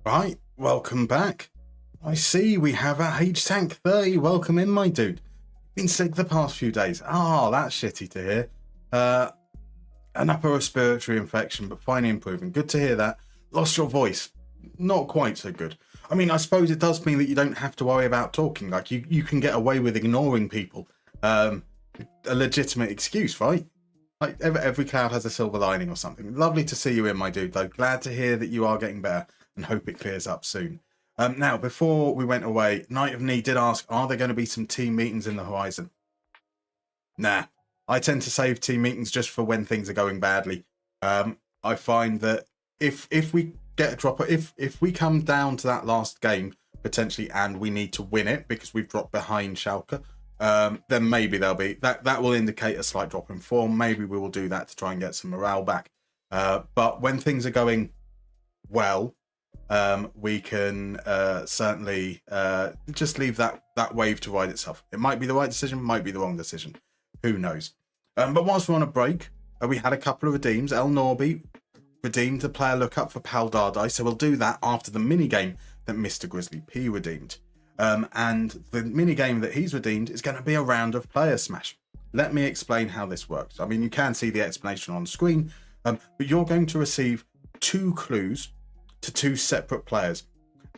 Speaker 1: Right, welcome back. I see we have a H-Tank 30. Welcome in, my dude. Been sick the past few days. That's shitty to hear. An upper respiratory infection, but finally improving. Good to hear that. Lost your voice. Not quite so good. I mean, I suppose it does mean that you don't have to worry about talking. Like, you can get away with ignoring people. A legitimate excuse, right? Like, every cloud has a silver lining or something. Lovely to see you in, my dude, though. Glad to hear that you are getting better and hope it clears up soon. Now, before we went away, Knight of Knee did ask, are there going to be some team meetings in the horizon? Nah. I tend to save team meetings just for when things are going badly. I find that if we get a dropper, if we come down to that last game, potentially, and we need to win it because we've dropped behind Schalke, then maybe there'll be that will indicate a slight drop in form. Maybe we will do that to try and get some morale back. But when things are going well, we can certainly just leave that wave to ride itself. It might be the right decision, might be the wrong decision. Who knows? But whilst we're on a break, we had a couple of redeems. El Norby redeemed the player lookup for Pal Dardai, so we'll do that after the minigame that Mr. Grizzly P redeemed. And the minigame that he's redeemed is going to be a round of player smash. Let me explain how this works. I mean, you can see the explanation on screen, but you're going to receive 2 clues to 2 separate players.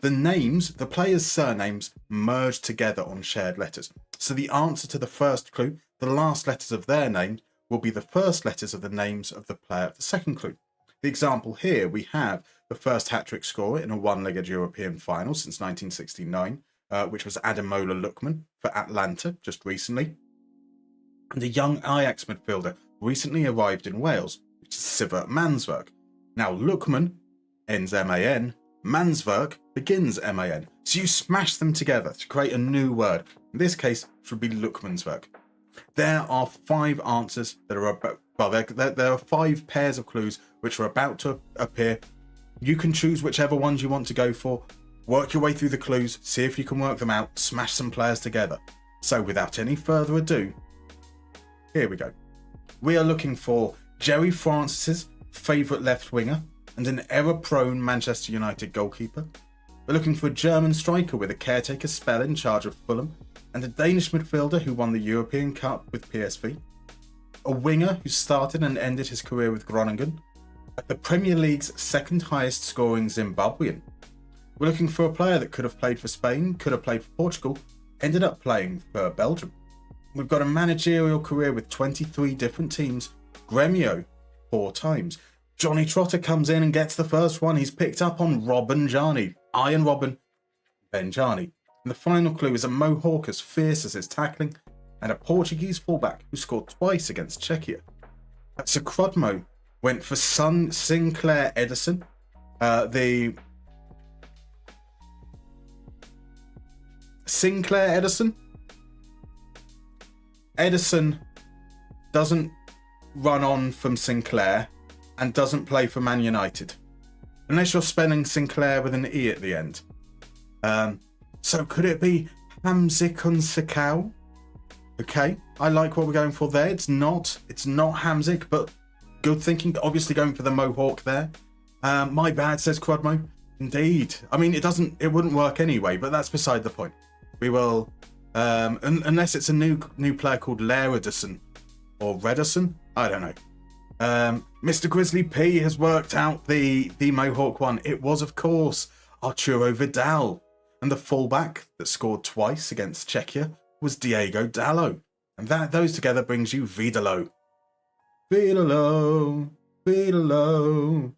Speaker 1: The names, the players' surnames, merge together on shared letters. So the answer to the first clue, the last letters of their name, will be the first letters of the names of the player of the second clue. The example here, we have the first hat-trick scorer in a one-legged European final since 1969, which was Ademola Lookman for Atlanta just recently. And a young Ajax midfielder recently arrived in Wales, which is Sivert Manswerk. Now, Lookman ends M-A-N, Manswerk begins M-A-N. So you smash them together to create a new word. In this case, it should be Lookmanswerk. There are 5 answers that are about, well, there are 5 pairs of clues which are about to appear. You can choose whichever ones you want to go for. Work your way through the clues, see if you can work them out, smash some players together. So without any further ado, here we go. We are looking for Jerry Francis's favourite left winger and an error-prone Manchester United goalkeeper. We're looking for a German striker with a caretaker spell in charge of Fulham and a Danish midfielder who won the European Cup with PSV. A winger who started and ended his career with Groningen. The Premier League's second highest scoring Zimbabwean. We're looking for a player that could have played for Spain, could have played for Portugal, ended up playing for Belgium. We've got a managerial career with 23 different teams, Gremio 4 times. Johnny Trotter comes in and gets the first one. He's picked up on Robin Jarni, Iron Robin, Ben Jarni. And the final clue is a Mohawk as fierce as his tackling and a Portuguese fullback who scored twice against Czechia. Sir Crudmo went for Sinclair Edison. Sinclair Edison? Edison doesn't run on from Sinclair and doesn't play for Man United. Unless you're spelling Sinclair with an E at the end. So could it be Hamzik Sakau? Okay, I like what we're going for there. It's not Hamzik, but good thinking. Obviously going for the Mohawk there. My bad, says Crudmo. Indeed. I mean, it wouldn't work anyway, but that's beside the point. We will, unless it's a new player called Laredison or Redison. I don't know. Mr. Grizzly P has worked out the Mohawk one. It was, of course, Arturo Vidal. And the fullback that scored twice against Czechia was Diego Dallo. And those together brings you Vidalo. Vidalo, Vidalo,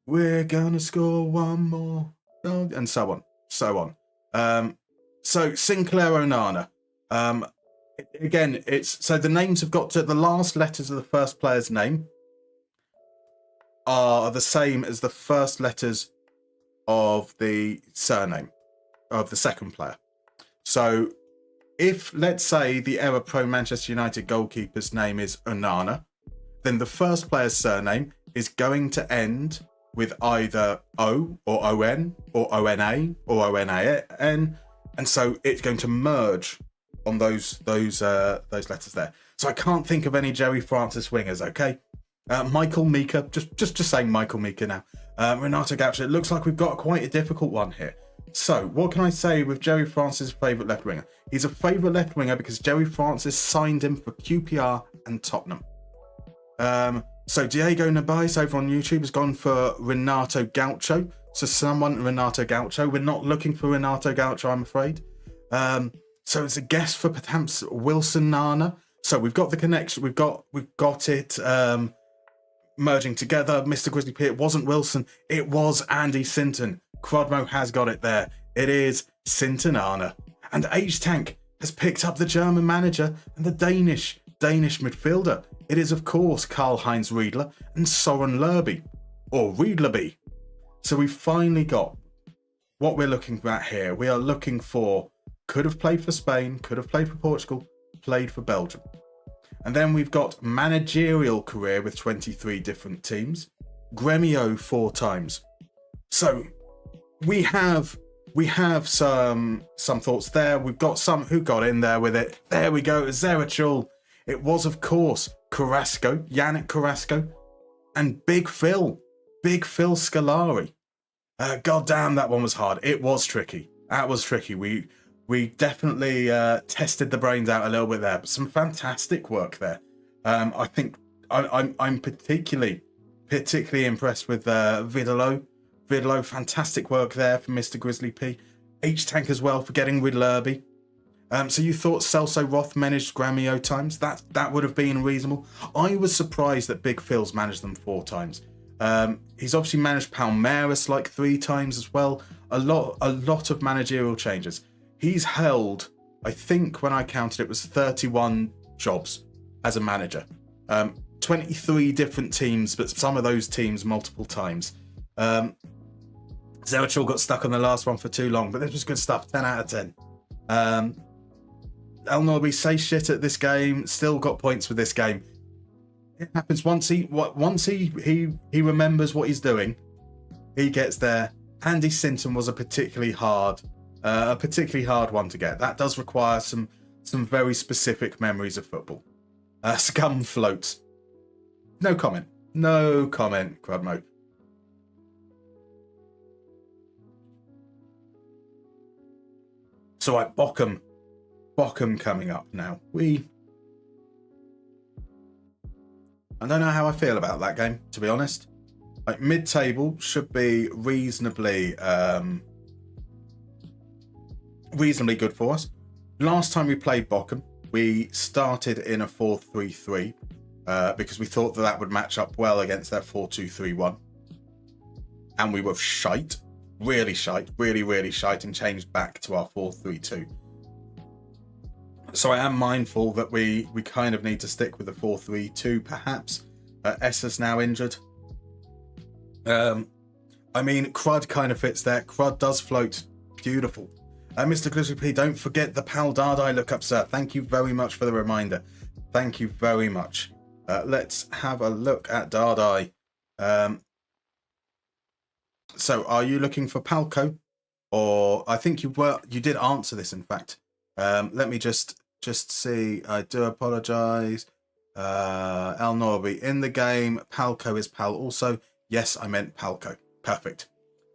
Speaker 1: we're gonna score one more. And so on. So Sinclair Onana. Again, so the names have got to the last letters of the first player's name are the same as the first letters of the surname of the second player. So if, let's say, the error-prone Manchester United goalkeeper's name is Onana, then the first player's surname is going to end with either O or ON or ONA or ONAN, and so it's going to merge on those letters there. So I can't think of any Jerry Francis wingers. Okay, Michael Mika, just saying Michael Mika now. Renato Gaucho, it looks like we've got quite a difficult one here. So, what can I say with Jerry Francis' favourite left winger? He's a favourite left winger because Jerry Francis signed him for QPR and Tottenham. So, Diego Nabais over on YouTube has gone for Renato Gaucho. So, someone Renato Gaucho. We're not looking for Renato Gaucho, I'm afraid. So, it's a guess for perhaps Wilson Nana. So, we've got the connection. We've got it. Merging together, Mr. Grizzly P. It wasn't Wilson, it was Andy Sinton. Crodmo has got it there. It is Sintonana. And H-Tank has picked up the German manager and the Danish midfielder. It is, of course, Karl-Heinz Riedler and Soren Lerby, or Riedlerby. So we've finally got what we're looking at here. We are looking for, could have played for Spain, could have played for Portugal, played for Belgium. And then we've got managerial career with 23 different teams. Gremio 4 times. So we have some thoughts there. We've got some who got in there with it. There we go, Zerachul. It was, of course, Carrasco, Yannick Carrasco, and Big Phil Scolari. God damn, that one was hard. It was tricky. That was tricky. We definitely tested the brains out a little bit there, but some fantastic work there. I think I'm particularly impressed with Vidalo. Vidalo, fantastic work there from Mr. Grizzly P. H-Tank as well for getting with Lerby. So you thought Celso Roth managed Gremio times? That would have been reasonable. I was surprised that Big Phil's managed them 4 times. He's obviously managed Palmeiras like 3 times as well. A lot of managerial changes. He's held, I think when I counted it was 31 jobs as a manager. 23 different teams, but some of those teams multiple times. Zerachul got stuck on the last one for too long, but this was good stuff. 10 out of 10. El Norby say shit at this game, still got points with this game. It happens once he remembers what he's doing, he gets there. Andy Sinton was a particularly hard one to get. That does require some very specific memories of football. Scum floats. No comment, Crudmo. So right, Bochum coming up now. I don't know how I feel about that game, to be honest. Like, mid-table should be reasonably good for us. Last time we played Bochum, we started in a 4-3-3 because we thought that would match up well against their 4-2-3-1. And we were shite, really shite, really shite, and changed back to our 4-3-2. So I am mindful that we kind of need to stick with the 4-3-2 perhaps. Esser's now injured. I mean, Crud kind of fits there. Crud does float. Beautiful. Mr. Grizzly P, don't forget the Pal Dardai lookup, sir. Thank you very much for the reminder. Thank you very much. Let's have a look at Dardai. So are you looking for Palco? Or I think you did answer this, in fact. Let me just see. I do apologise. El Norby in the game. Palco is Pal also. Yes, I meant Palco. Perfect.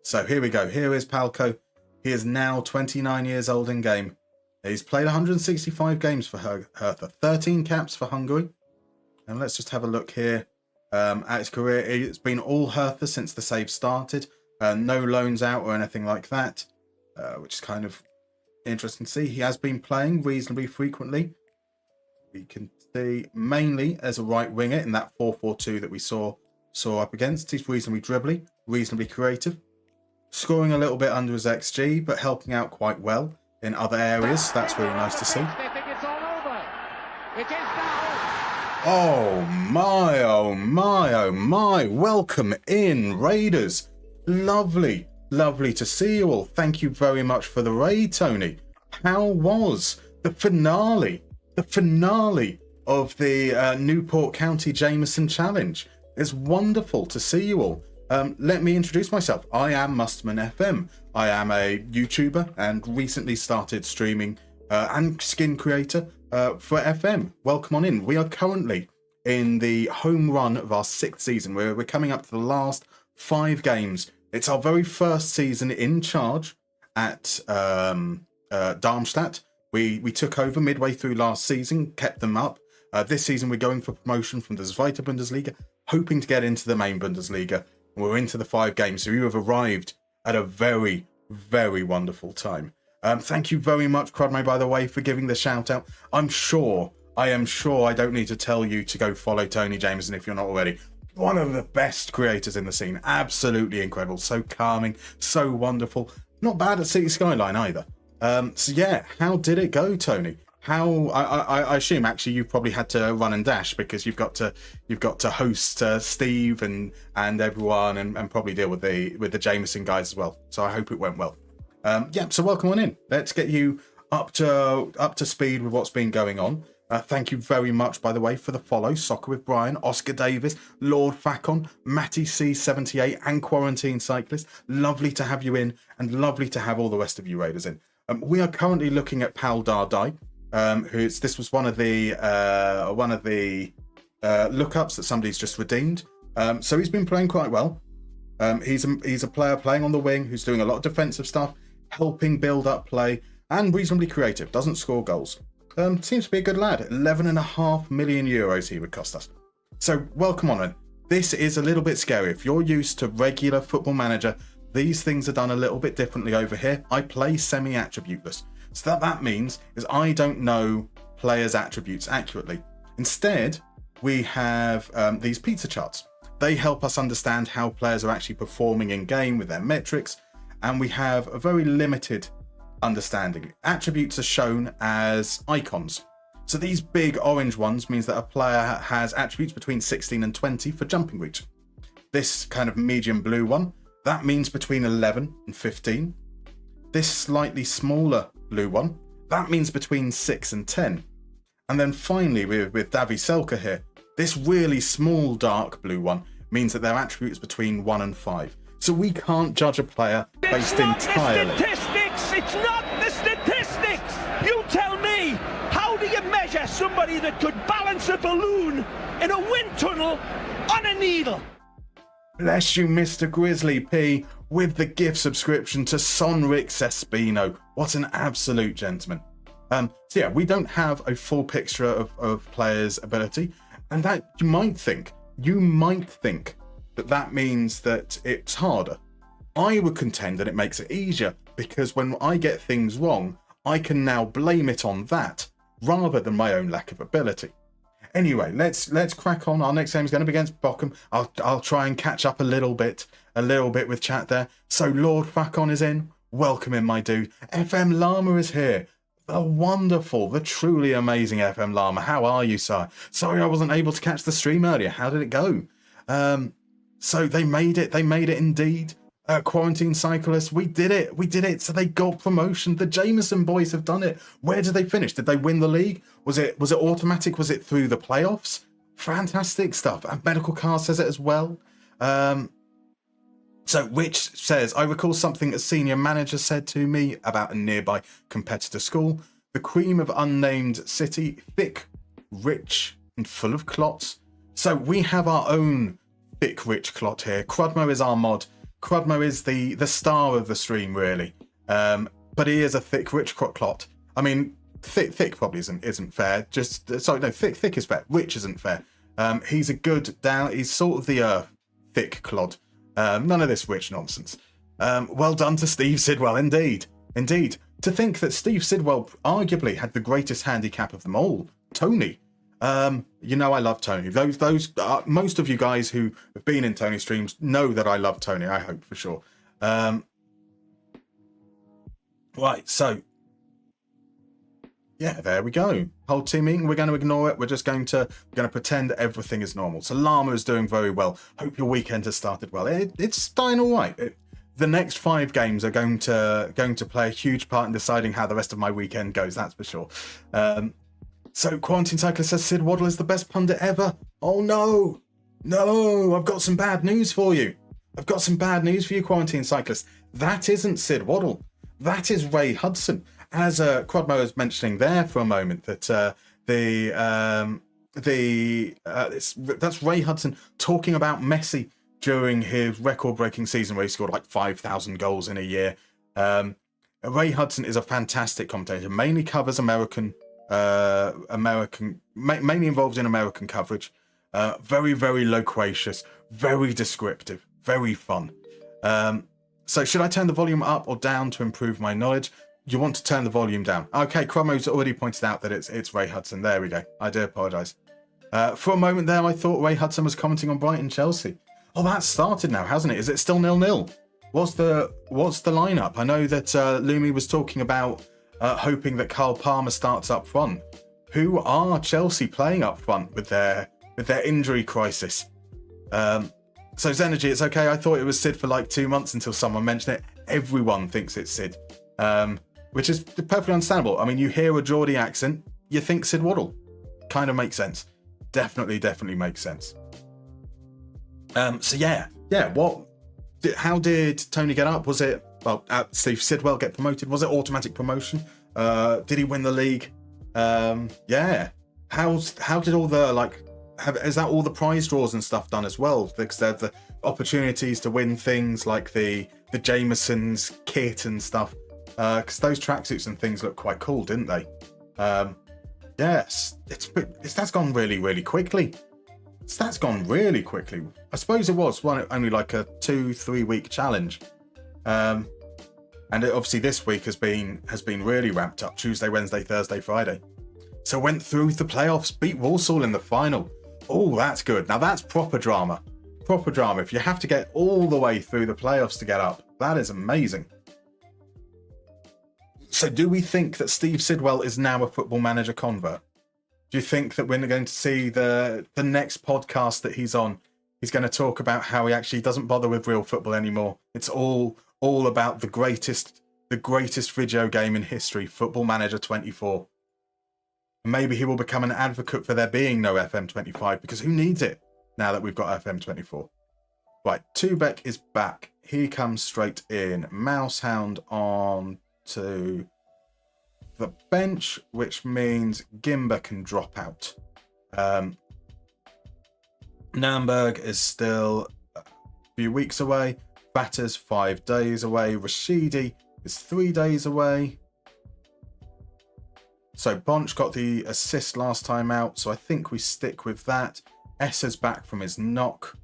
Speaker 1: So here we go. Here is Palco. He is now 29 years old in game. He's played 165 games for Hertha, 13 caps for Hungary. And let's just have a look here at his career. It's been all Hertha since the save started. No loans out or anything like that, which is kind of interesting to see. He has been playing reasonably frequently. We can see mainly as a right winger in that 4-4-2 that we saw up against. He's reasonably dribbly, reasonably creative, scoring a little bit under his XG, but helping out quite well in other areas. That's really nice to see. Oh my, oh my, oh my. Welcome in, Raiders. Lovely to see you all. Thank you very much for the raid, Tony. How was the finale of the Newport County Jameson Challenge? It's wonderful to see you all. Let me introduce myself. I am MustermannFM. I am a YouTuber and recently started streaming and skin creator for FM. Welcome on in. We are currently in the home run of our 6th season. We're coming up to the last 5 games. It's our very first season in charge at Darmstadt. We took over midway through last season, kept them up. This season we're going for promotion from the Zweite Bundesliga, hoping to get into the main Bundesliga. We're into the 5 games, so you have arrived at a very, very wonderful time. Thank you very much, Crodmo, by the way, for giving the shout out. I am sure I don't need to tell you to go follow Tony Jameson if you're not already. One of the best creators in the scene. Absolutely incredible. So calming, so wonderful. Not bad at City Skyline either. So yeah, how did it go, Tony? How I assume actually you've probably had to run and dash because you've got to host Steve and everyone and probably deal with the Jameson guys as well. So I hope it went well. Yeah, so welcome on in. Let's get you up to speed with what's been going on. Thank you very much, by the way, for the follow. Soccer with Brian, Oscar Davis, Lord Facon, Matty C78, and Quarantine Cyclist. Lovely to have you in, and lovely to have all the rest of you raiders in. We are currently looking at Pal Dardai, this was one of the lookups that somebody's just redeemed. So he's been playing quite well. He's a player playing on the wing who's doing a lot of defensive stuff, helping build up play, and reasonably creative. Doesn't score goals. Seems to be a good lad. 11.5 million euros he would cost us. So welcome on in. This is a little bit scary. If you're used to regular Football Manager, these things are done a little bit differently over here. I play semi-attributeless. So that means is I don't know players' attributes accurately. Instead, we have these pizza charts. They help us understand how players are actually performing in game with their metrics, and we have a very limited understanding. Attributes are shown as icons. So these big orange ones means that a player has attributes between 16 and 20 for jumping reach. This kind of medium blue one, that means between 11 and 15. This slightly smaller blue one, that means between 6 and 10. And then finally with Davy Selke here, this really small dark blue one means that their attribute is between 1 and 5. So we can't judge a player based entirely.
Speaker 3: It's not the statistics! You tell me! How do you measure somebody that could balance a balloon in a wind tunnel on a needle?
Speaker 1: Bless you, Mr. Grizzly P, with the gift subscription to Sonric Cespino. What an absolute gentleman. So yeah, we don't have a full picture of players' ability, and that you might think that means that it's harder. I would contend that it makes it easier, because when I get things wrong, I can now blame it on that rather than my own lack of ability. Anyway, let's crack on. Our next game is going to be against Bochum. I'll try and catch up a little bit with chat there. So Lord Facon is in. Welcome in, my dude. FM Llama is here. The wonderful, the truly amazing FM Llama. How are you, sir? Sorry I wasn't able to catch the stream earlier. How did it go? So they made it. They made it indeed. Quarantine Cyclists, we did it. So they got promotion. The Jameson boys have done it. Where did they finish? Did they win the league? Was it automatic? Was it through the playoffs? Fantastic stuff. And Medical Car says it as well. So Rich says, I recall something a senior manager said to me about a nearby competitor school. The cream of unnamed city, thick, rich, and full of clots. So we have our own thick, rich clot here. Crudmo is our mod. Crudmo is the star of the stream, really. But he is a thick, rich clot. I mean, thick probably isn't fair. Thick is fair. Rich isn't fair. He's a good down. He's sort of the thick clod. None of this rich nonsense. Well done to Steve Sidwell, indeed. To think that Steve Sidwell arguably had the greatest handicap of them all, Tony. I love Tony. Those most of you guys who have been in Tony streams know that I love Tony. I hope for sure. Right, so yeah, there we go. Whole team meeting. We're going to ignore it. We're going to pretend everything is normal. So Llama is doing very well. Hope your weekend has started well. It's starting all right. The next 5 games are going to play a huge part in deciding how the rest of my weekend goes. That's for sure. So Quarantine Cyclist says Sid Waddle is the best pundit ever. Oh no, I've got some bad news for you. Quarantine Cyclist. That isn't Sid Waddle. That is Ray Hudson. As Quadmo was mentioning there for a moment, that that's Ray Hudson talking about Messi during his record-breaking season where he scored like 5,000 goals in a year. Ray Hudson is a fantastic commentator. Mainly covers mainly involved in American coverage. Very, very loquacious, very descriptive, very fun. So should I turn the volume up or down to improve my knowledge? You want to turn the volume down. Okay, Cromo's already pointed out that it's Ray Hudson. There we go. I do apologise. For a moment there, I thought Ray Hudson was commenting on Brighton Chelsea. Oh, that's started now, hasn't it? Is it still 0-0? What's the lineup? I know that Lumi was talking about hoping that Carl Palmer starts up front. Who are Chelsea playing up front with their injury crisis? So Zenergy, it's okay. I thought it was Sid for like 2 months until someone mentioned it. Everyone thinks it's Sid, which is perfectly understandable. I mean, you hear a Geordie accent, you think Sid Waddle. Kind of makes sense. Definitely makes sense. So yeah. How did Tony get up? Was it Steve Sidwell get promoted? Was it automatic promotion? Did he win the league? Yeah. How did all the is that all the prize draws and stuff done as well? Because there's the opportunities to win things like the Jameson's kit and stuff. Because those tracksuits and things look quite cool, didn't they? Yes, that's gone really, really quickly. That's gone really quickly. I suppose it was only like a 2-3 week challenge. And obviously this week has been really ramped up. Tuesday, Wednesday, Thursday, Friday. So went through the playoffs, beat Walsall in the final. Oh, that's good. Now that's proper drama. Proper drama. If you have to get all the way through the playoffs to get up, that is amazing. So do we think that Steve Sidwell is now a Football Manager convert? Do you think that we're going to see the next podcast that he's on, he's going to talk about how he actually doesn't bother with real football anymore? It's all about the greatest video game in history, Football Manager 24. Maybe he will become an advocate for there being no FM25, because who needs it now that we've got FM24? Right, Tubeck is back. He comes straight in. Mousehound on to the bench, which means Gimba can drop out. Namberg is still a few weeks away. Batter's 5 days away. Rashidi is 3 days away. So Bonch got the assist last time out, so I think we stick with that. Esser's back from his knock.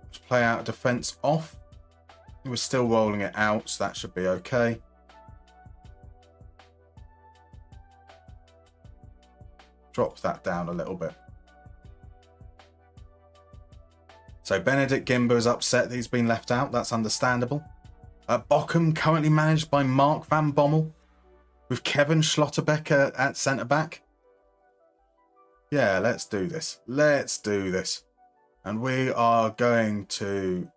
Speaker 1: Let's play out defence off. We're still rolling it out, so that should be okay. Drop that down a little bit. So Benedict Gimba is upset that he's been left out. That's understandable. Bochum currently managed by Mark van Bommel, with Kevin Schlotterbeck at centre-back. Yeah, let's do this. Let's do this. And we are going to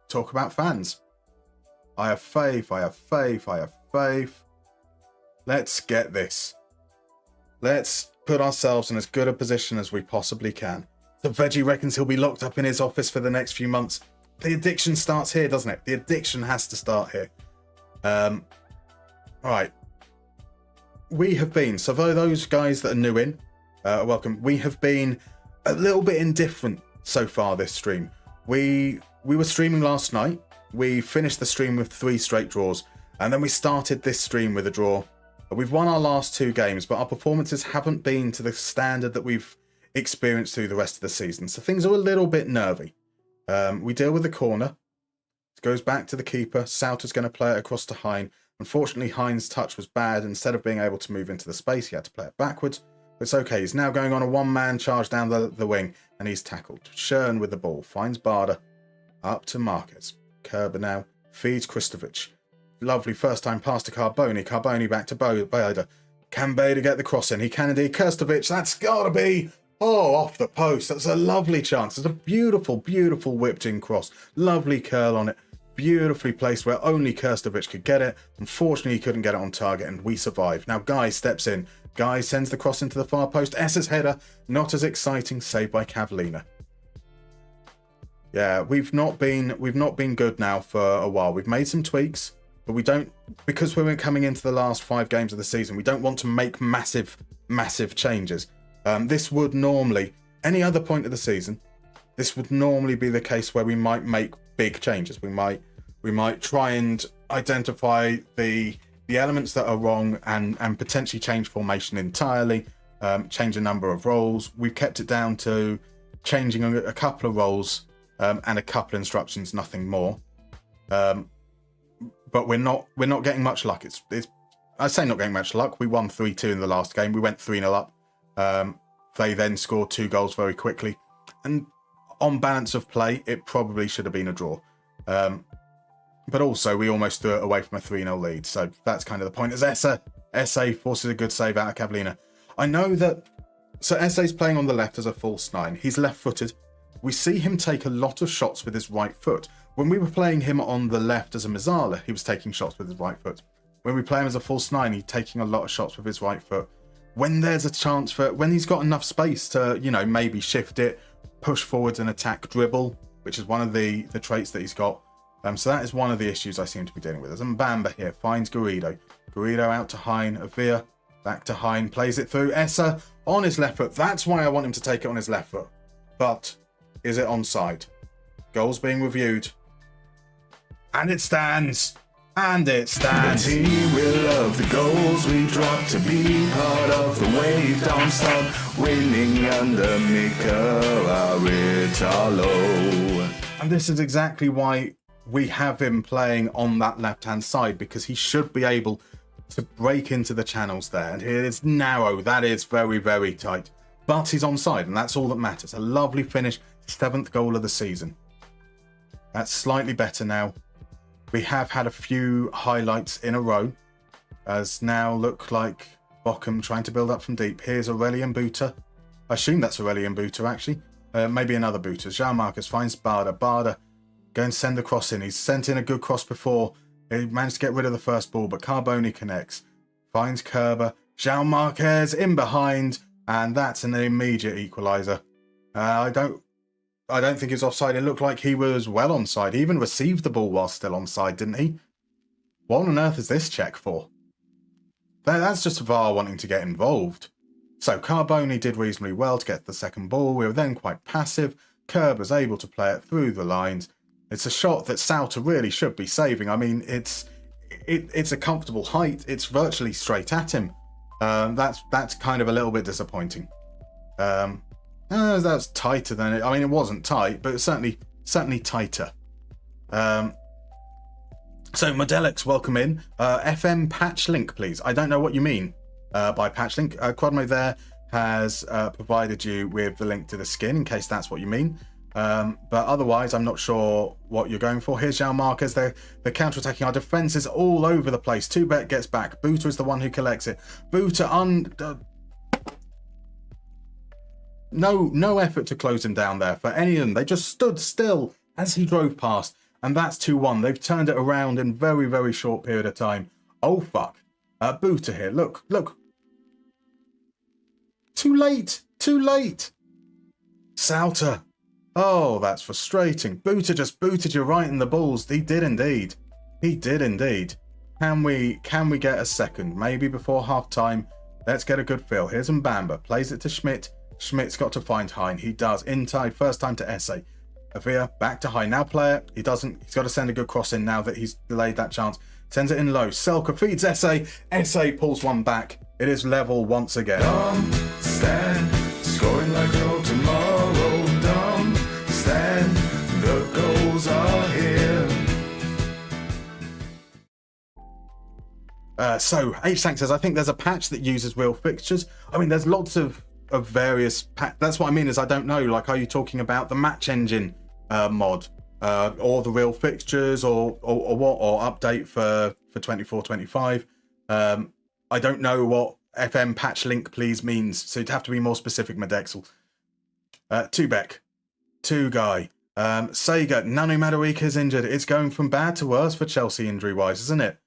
Speaker 1: talk about fans. I have faith, I have faith, I have faith. Let's get this. Let's put ourselves in as good a position as we possibly can. The Veggie reckons he'll be locked up in his office for the next few months. The addiction starts here, doesn't it? The addiction has to start here. Right. We have been, so for those guys that are new in, welcome. We have been a little bit indifferent so far this stream. We were streaming last night. We finished the stream with 3 straight draws. And then we started this stream with a draw. We've won our last 2 games, but our performances haven't been to the standard that we've experienced through the rest of the season. So things are a little bit nervy. We deal with the corner. It goes back to the keeper. Sauter's going to play it across to Hein. Unfortunately, Hein's touch was bad. Instead of being able to move into the space, he had to play it backwards. But it's okay. He's now going on a one-man charge down the wing, and he's tackled. Schern with the ball. Finds Barder. Up to Marquez. Kerber now. Feeds Kristovic. Lovely first-time pass to Carboni. Carboni back to Bader. Can Bader get the cross in? He can indeed. Kristovic, that's got to be... Oh, off the post. That's a lovely chance. It's a beautiful, beautiful whipped-in cross. Lovely curl on it. Beautifully placed where only Kristovic could get it. Unfortunately, he couldn't get it on target, and we survive. Now, Guy steps in. Guy sends the cross into the far post. Esser's header, not as exciting, saved by Cavallina. Yeah, we've not been good now for a while. We've made some tweaks, but we don't, because we're coming into the last 5 games of the season, we don't want to make massive changes. This would normally, any other point of the season, this would normally be the case where we might make big changes. We might try and identify the elements that are wrong and potentially change formation entirely, change a number of roles. We've kept it down to changing a couple of roles and a couple of instructions, nothing more. But we're not getting much luck. It's I say not getting much luck. We won 3-2 in the last game. We went 3-0 up. They then scored 2 goals very quickly. And on balance of play, it probably should have been a draw. But also, we almost threw it away from a 3-0 lead. So that's kind of the point. As SA forces a good save out of Cavallina. I know that... So SA's playing on the left as a false 9. He's left-footed. We see him take a lot of shots with his right foot. When we were playing him on the left as a Mazzala, he was taking shots with his right foot. When we play him as a false 9, he's taking a lot of shots with his right foot. When there's a chance for... When he's got enough space to, maybe shift it, push forwards and attack, dribble, which is one of the traits that he's got. So that is one of the issues I seem to be dealing with. As Mbamba here finds Garrido. Garrido out to Hein. Avia back to Hein. Plays it through. Essa on his left foot. That's why I want him to take it on his left foot. But is it onside? Goals being reviewed. And it stands. And it stands.
Speaker 2: The team will love the goals we drop to be part of the wave. Darmstadt winning under Mikel Arritalo.
Speaker 1: And this is exactly why we have him playing on that left-hand side, because he should be able to break into the channels there. And here it's narrow. That is very, very tight. But he's onside, and that's all that matters. A lovely finish. 7th goal of the season. That's slightly better now. We have had a few highlights in a row, as now look like Bochum trying to build up from deep. Here's Aurelian Buta. I assume that's Aurelian Buta, actually. Maybe another Buta. João Marcus finds Barda. Barda go and send the cross in. He's sent in a good cross before. He managed to get rid of the first ball, but Carboni connects. Finds Kerber. João Marquez in behind, and that's an immediate equaliser. I don't think he's offside. It looked like he was well onside. He even received the ball while still onside, didn't he? What on earth is this check for? That's just VAR wanting to get involved. So Carboni did reasonably well to get the second ball. We were then quite passive. Kerb was able to play it through the lines. It's a shot that Sauter really should be saving. I mean, it's a comfortable height. It's virtually straight at him. That's kind of a little bit disappointing. That's tighter than it. I mean, it wasn't tight, but it was certainly tighter. So Modelix, welcome in. FM patch link, please. I don't know what you mean by patch link. Quadmo there has provided you with the link to the skin, in case that's what you mean. But otherwise, I'm not sure what you're going for. Here's João Marquez. They're counter-attacking. Our defense is all over the place. Tubek gets back. Buta is the one who collects it. Buta No effort to close him down there for any of them. They just stood still as he drove past. And that's 2-1. They've turned it around in very, very short period of time. Oh, fuck. Buta here. Look. Too late. Sauter. Oh, that's frustrating. Buta just booted you right in the balls. He did indeed. Can we get a second? Maybe before half-time. Let's get a good feel. Here's Mbamba. Plays it to Schmidt. Schmidt's got to find Hein. He does. Inside. First time to Esse. Avia back to Hein. Now play it. He's got to send a good cross in now that he's delayed that chance. Sends it in low. Selka feeds Esse. Esse pulls one back. It is level once again.
Speaker 2: Stand, scoring like no tomorrow. Stand, the goals are here.
Speaker 1: So H-Tank says, I think there's a patch that uses real fixtures. I mean, there's lots of various that's what I mean is I don't know, like, are you talking about the match engine mod or the real fixtures or what, or update for 24-25? I don't know what FM patch link please means, so you'd have to be more specific, Medexel. Tubek, Guy, Sega, Nanu Madueke is injured. It's going from bad to worse for Chelsea injury wise, isn't it?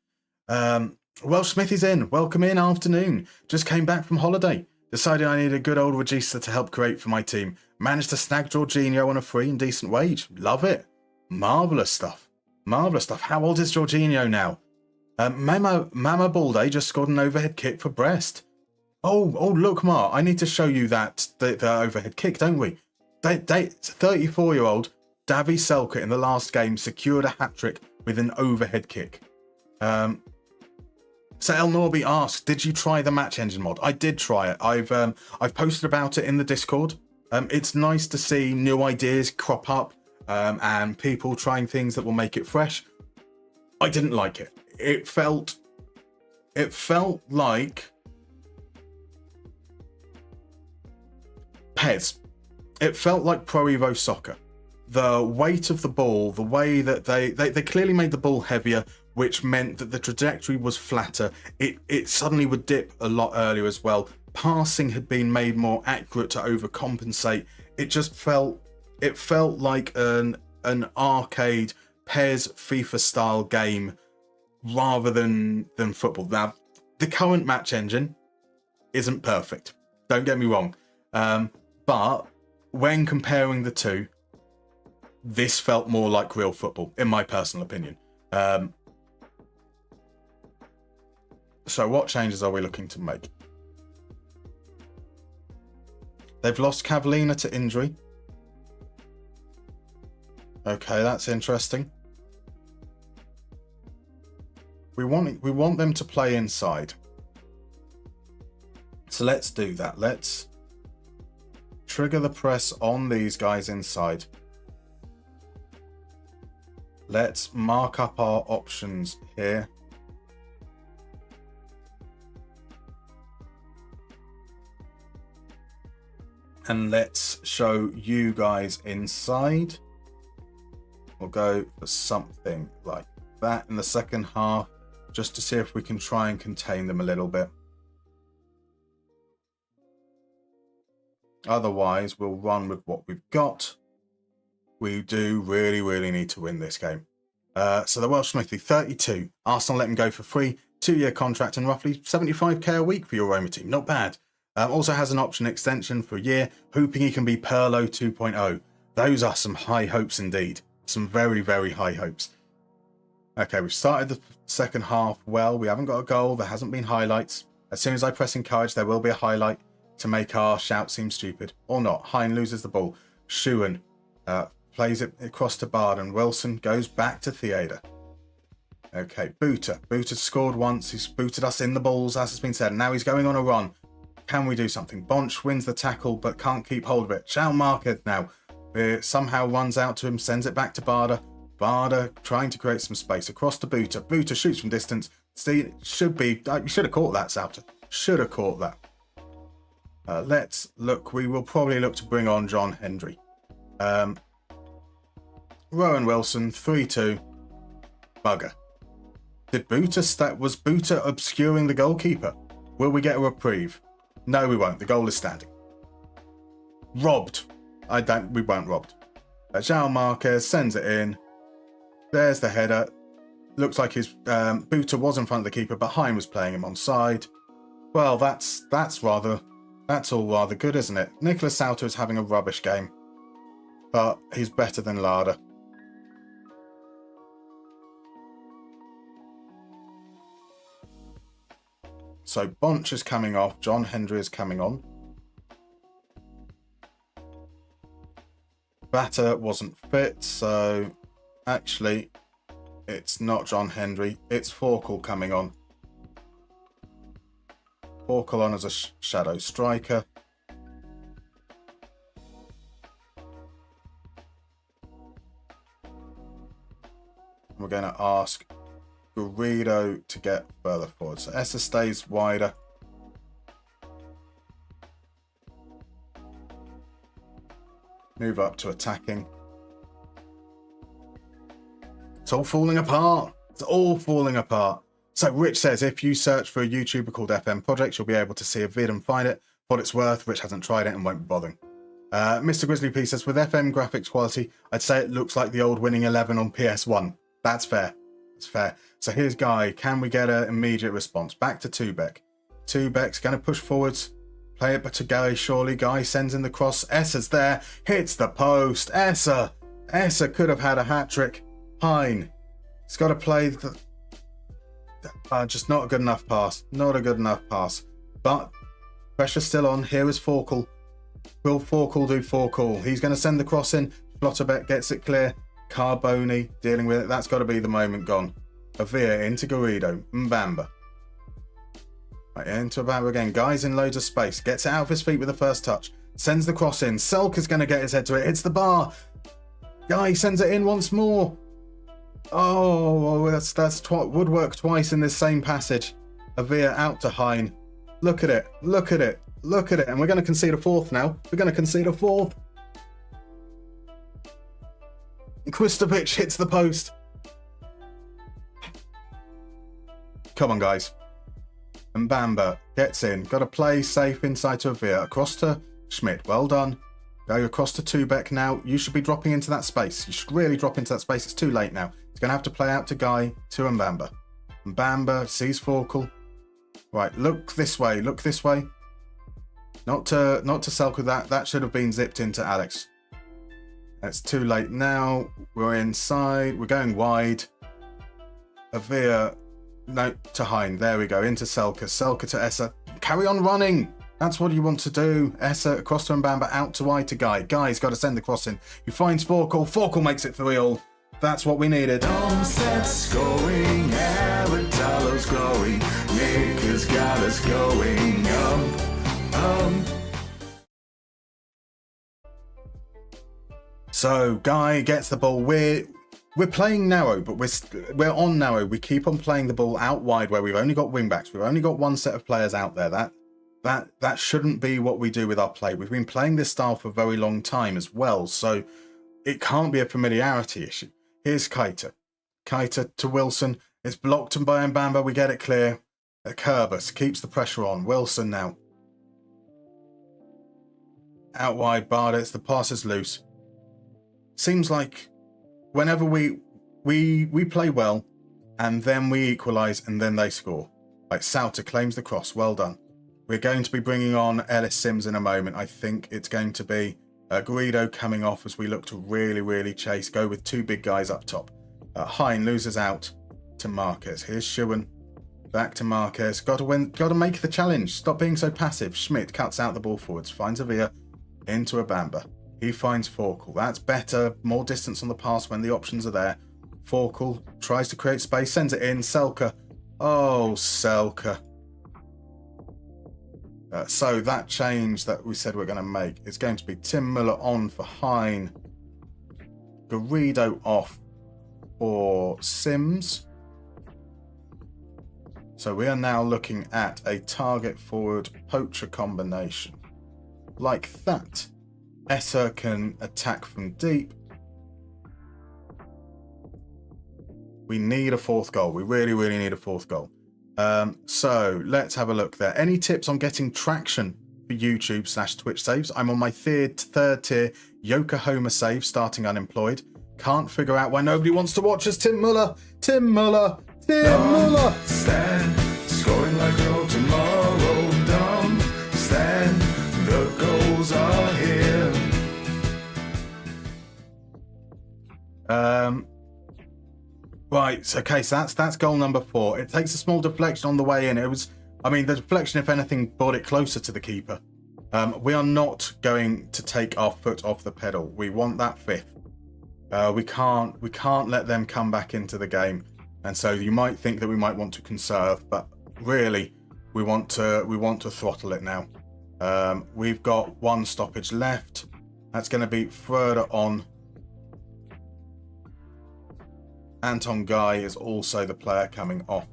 Speaker 1: Welsh Smith is in. Welcome in, afternoon. Just came back from holiday. Decided I needed a good old regista to help create for my team. Managed to snag Jorginho on a free and decent wage. Love it. Marvellous stuff. How old is Jorginho now? Mama Balde just scored an overhead kick for Brest. Look, Mark, I need to show you the overhead kick, don't we? 34-year-old Davy Selke in the last game secured a hat-trick with an overhead kick. So El Norby asked, did you try the match engine mod? I did try it. I've posted about it in the Discord. It's nice to see new ideas crop up and people trying things that will make it fresh. I didn't like it. It felt like PES. It felt like Pro Evo Soccer. The weight of the ball, the way that they clearly made the ball heavier, which meant that the trajectory was flatter. It suddenly would dip a lot earlier as well. Passing had been made more accurate to overcompensate. It felt like an arcade PES FIFA style game rather than football. Now, the current match engine isn't perfect. Don't get me wrong. But when comparing the two, this felt more like real football, in my personal opinion. So what changes are we looking to make? They've lost Cavallina to injury. Okay, that's interesting. We want them to play inside. So let's do that. Let's trigger the press on these guys inside. Let's mark up our options here. And let's show you guys inside. We'll go for something like that in the second half, just to see if we can try and contain them a little bit. Otherwise, we'll run with what we've got. We do really need to win this game. So the Welsh Smithy, 32. Arsenal let him go for free. 2-year contract and roughly 75k a week for your Roma team. Not bad. Also has an option extension for a year, hoping he can be Pirlo 2.0. Those are some high hopes indeed. Some very high hopes. Okay, we've started the second half well. We haven't got a goal. There hasn't been highlights. As soon as I press encourage, there will be a highlight to make our shout seem stupid. Or not. Hein loses the ball. Schuhen plays it across to Barden. Wilson goes back to Theater. Okay, Booter. Booter scored once. He's booted us in the balls, as has been said. Now he's going on a run. Can we do something? Bonch wins the tackle, but can't keep hold of it. Chow Market now somehow runs out to him, sends it back to Barder. Barder trying to create some space across to Booter. Booter shoots from distance. See, should have caught that, Souter. Should have caught that. Let's look. We will probably look to bring on John Hendry. Rowan Wilson, 3-2. Bugger. Was Booter obscuring the goalkeeper? Will we get a reprieve? No, we won't. The goal is standing. Robbed. We weren't robbed. João Marquez sends it in. There's the header. Looks like his Booter was in front of the keeper, but Hein was playing him onside. Well, that's all rather good, isn't it? Nicholas Sauter is having a rubbish game, but he's better than Lada. So Bonch is coming off. John Hendry is coming on. Batter wasn't fit, so actually it's not John Hendry. It's Forkel coming on. Forkel on as a shadow striker. We're going to ask Garrido to get further forward. So Essa stays wider. Move up to attacking. It's all falling apart. It's all falling apart. So Rich says, if you search for a YouTuber called FM Projects, you'll be able to see a vid and find it. For what it's worth, Rich hasn't tried it and won't be bothering. Mr. Grizzly P says, with FM graphics quality, I'd say it looks like the old winning 11 on PS1. That's fair. That's fair. So here's Guy. Can we get an immediate response? Back to Tubeck. Tubeck's going to push forwards. Play it to Gary Shorley. Guy sends in the cross. Essa's there. Hits the post. Essa could have had a hat-trick. Hein. He's got to play just not a good enough pass. Not a good enough pass. But Pressure still on. Here is Forkel. Will Forkel do Forkel? He's going to send the cross in. Schlotterbeck gets it clear. Carboni dealing with it. That's got to be the moment gone. Avia into Garrido. Mbamba. Right, into Mbamba again. Guy's in loads of space. Gets it out of his feet with the first touch. Sends the cross in. Selker's going to get his head to it. Hits the bar. Guy sends it in once more. Oh, that's woodwork twice in this same passage. Avia out to Hein. Look at it. Look at it. Look at it. And we're going to concede a fourth now. We're going to concede a fourth. Kristovic hits the post. Come on, guys. Mbamba gets in. Got to play safe inside to Avia. Across to Schmidt. Well done. Go across to Tubeck now. You should be dropping into that space. You should really drop into that space. It's too late now. It's going to have to play out to Guy, to Mbamba. Mbamba sees Forkel. Right, look this way. Look this way. Not to Selke. That should have been zipped into Alex. It's too late now. We're inside. We're going wide. Avia. No, to Hein. There we go. Into Selke. Selke to Essa. Carry on running. That's what you want to do. Essa across to Mbamba. Out to wide to Guy. Guy's got to send the cross in. He finds Forkel. Forkel makes it 3-3. That's what we needed.
Speaker 2: Darmstadt scoring, Avatalo's growing, Nick has got us going
Speaker 1: So Guy gets the ball. We're playing narrow, but we're on narrow. We keep on playing the ball out wide where we've only got wing backs. We've only got one set of players out there. That shouldn't be what we do with our play. We've been playing this style for a very long time as well, so it can't be a familiarity issue. Here's Keita. Keita to Wilson. It's blocked by Mbamba. We get it clear. Kerbis keeps the pressure on. Wilson now. Out wide, Bardets. The pass is loose. Seems like whenever we play well, and then we equalise, and then they score. Like Sauter claims the cross. Well done. We're going to be bringing on Ellis Sims in a moment. I think it's going to be Guido coming off as we look to really chase. Go with two big guys up top. Hein loses out to Marquez. Here's Schuhen. Back to Marquez. Got to win. Got to make the challenge. Stop being so passive. Schmidt cuts out the ball forwards. Finds Avia into a Bamba. He finds Forkel. That's better. More distance on the pass when the options are there. Forkel tries to create space. Sends it in. Selke. Oh, Selke. So that change that we said we're going to make is going to be Tim Muller on for Hein. Garrido off for Sims. So we are now looking at a target forward poacher combination. Like that. Essa can attack from deep. We need a fourth goal. We really need a fourth goal. So let's have a look there. Any tips on getting traction for YouTube/Twitch saves? I'm on my third tier Yokohama save, starting unemployed. Can't figure out why nobody wants to watch us. Tim Muller.
Speaker 2: Stand, scoring like no tomorrow. Stand, the goals are here.
Speaker 1: Right, okay, so that's goal number 4. It takes a small deflection on the way in. The deflection, if anything, brought it closer to the keeper. We are not going to take our foot off the pedal. We want that 5th. We can't let them come back into the game. And so you might think that we might want to conserve, but really we want to throttle it now. We've got one stoppage left. That's going to be further on. Anton Guy is also the player coming off.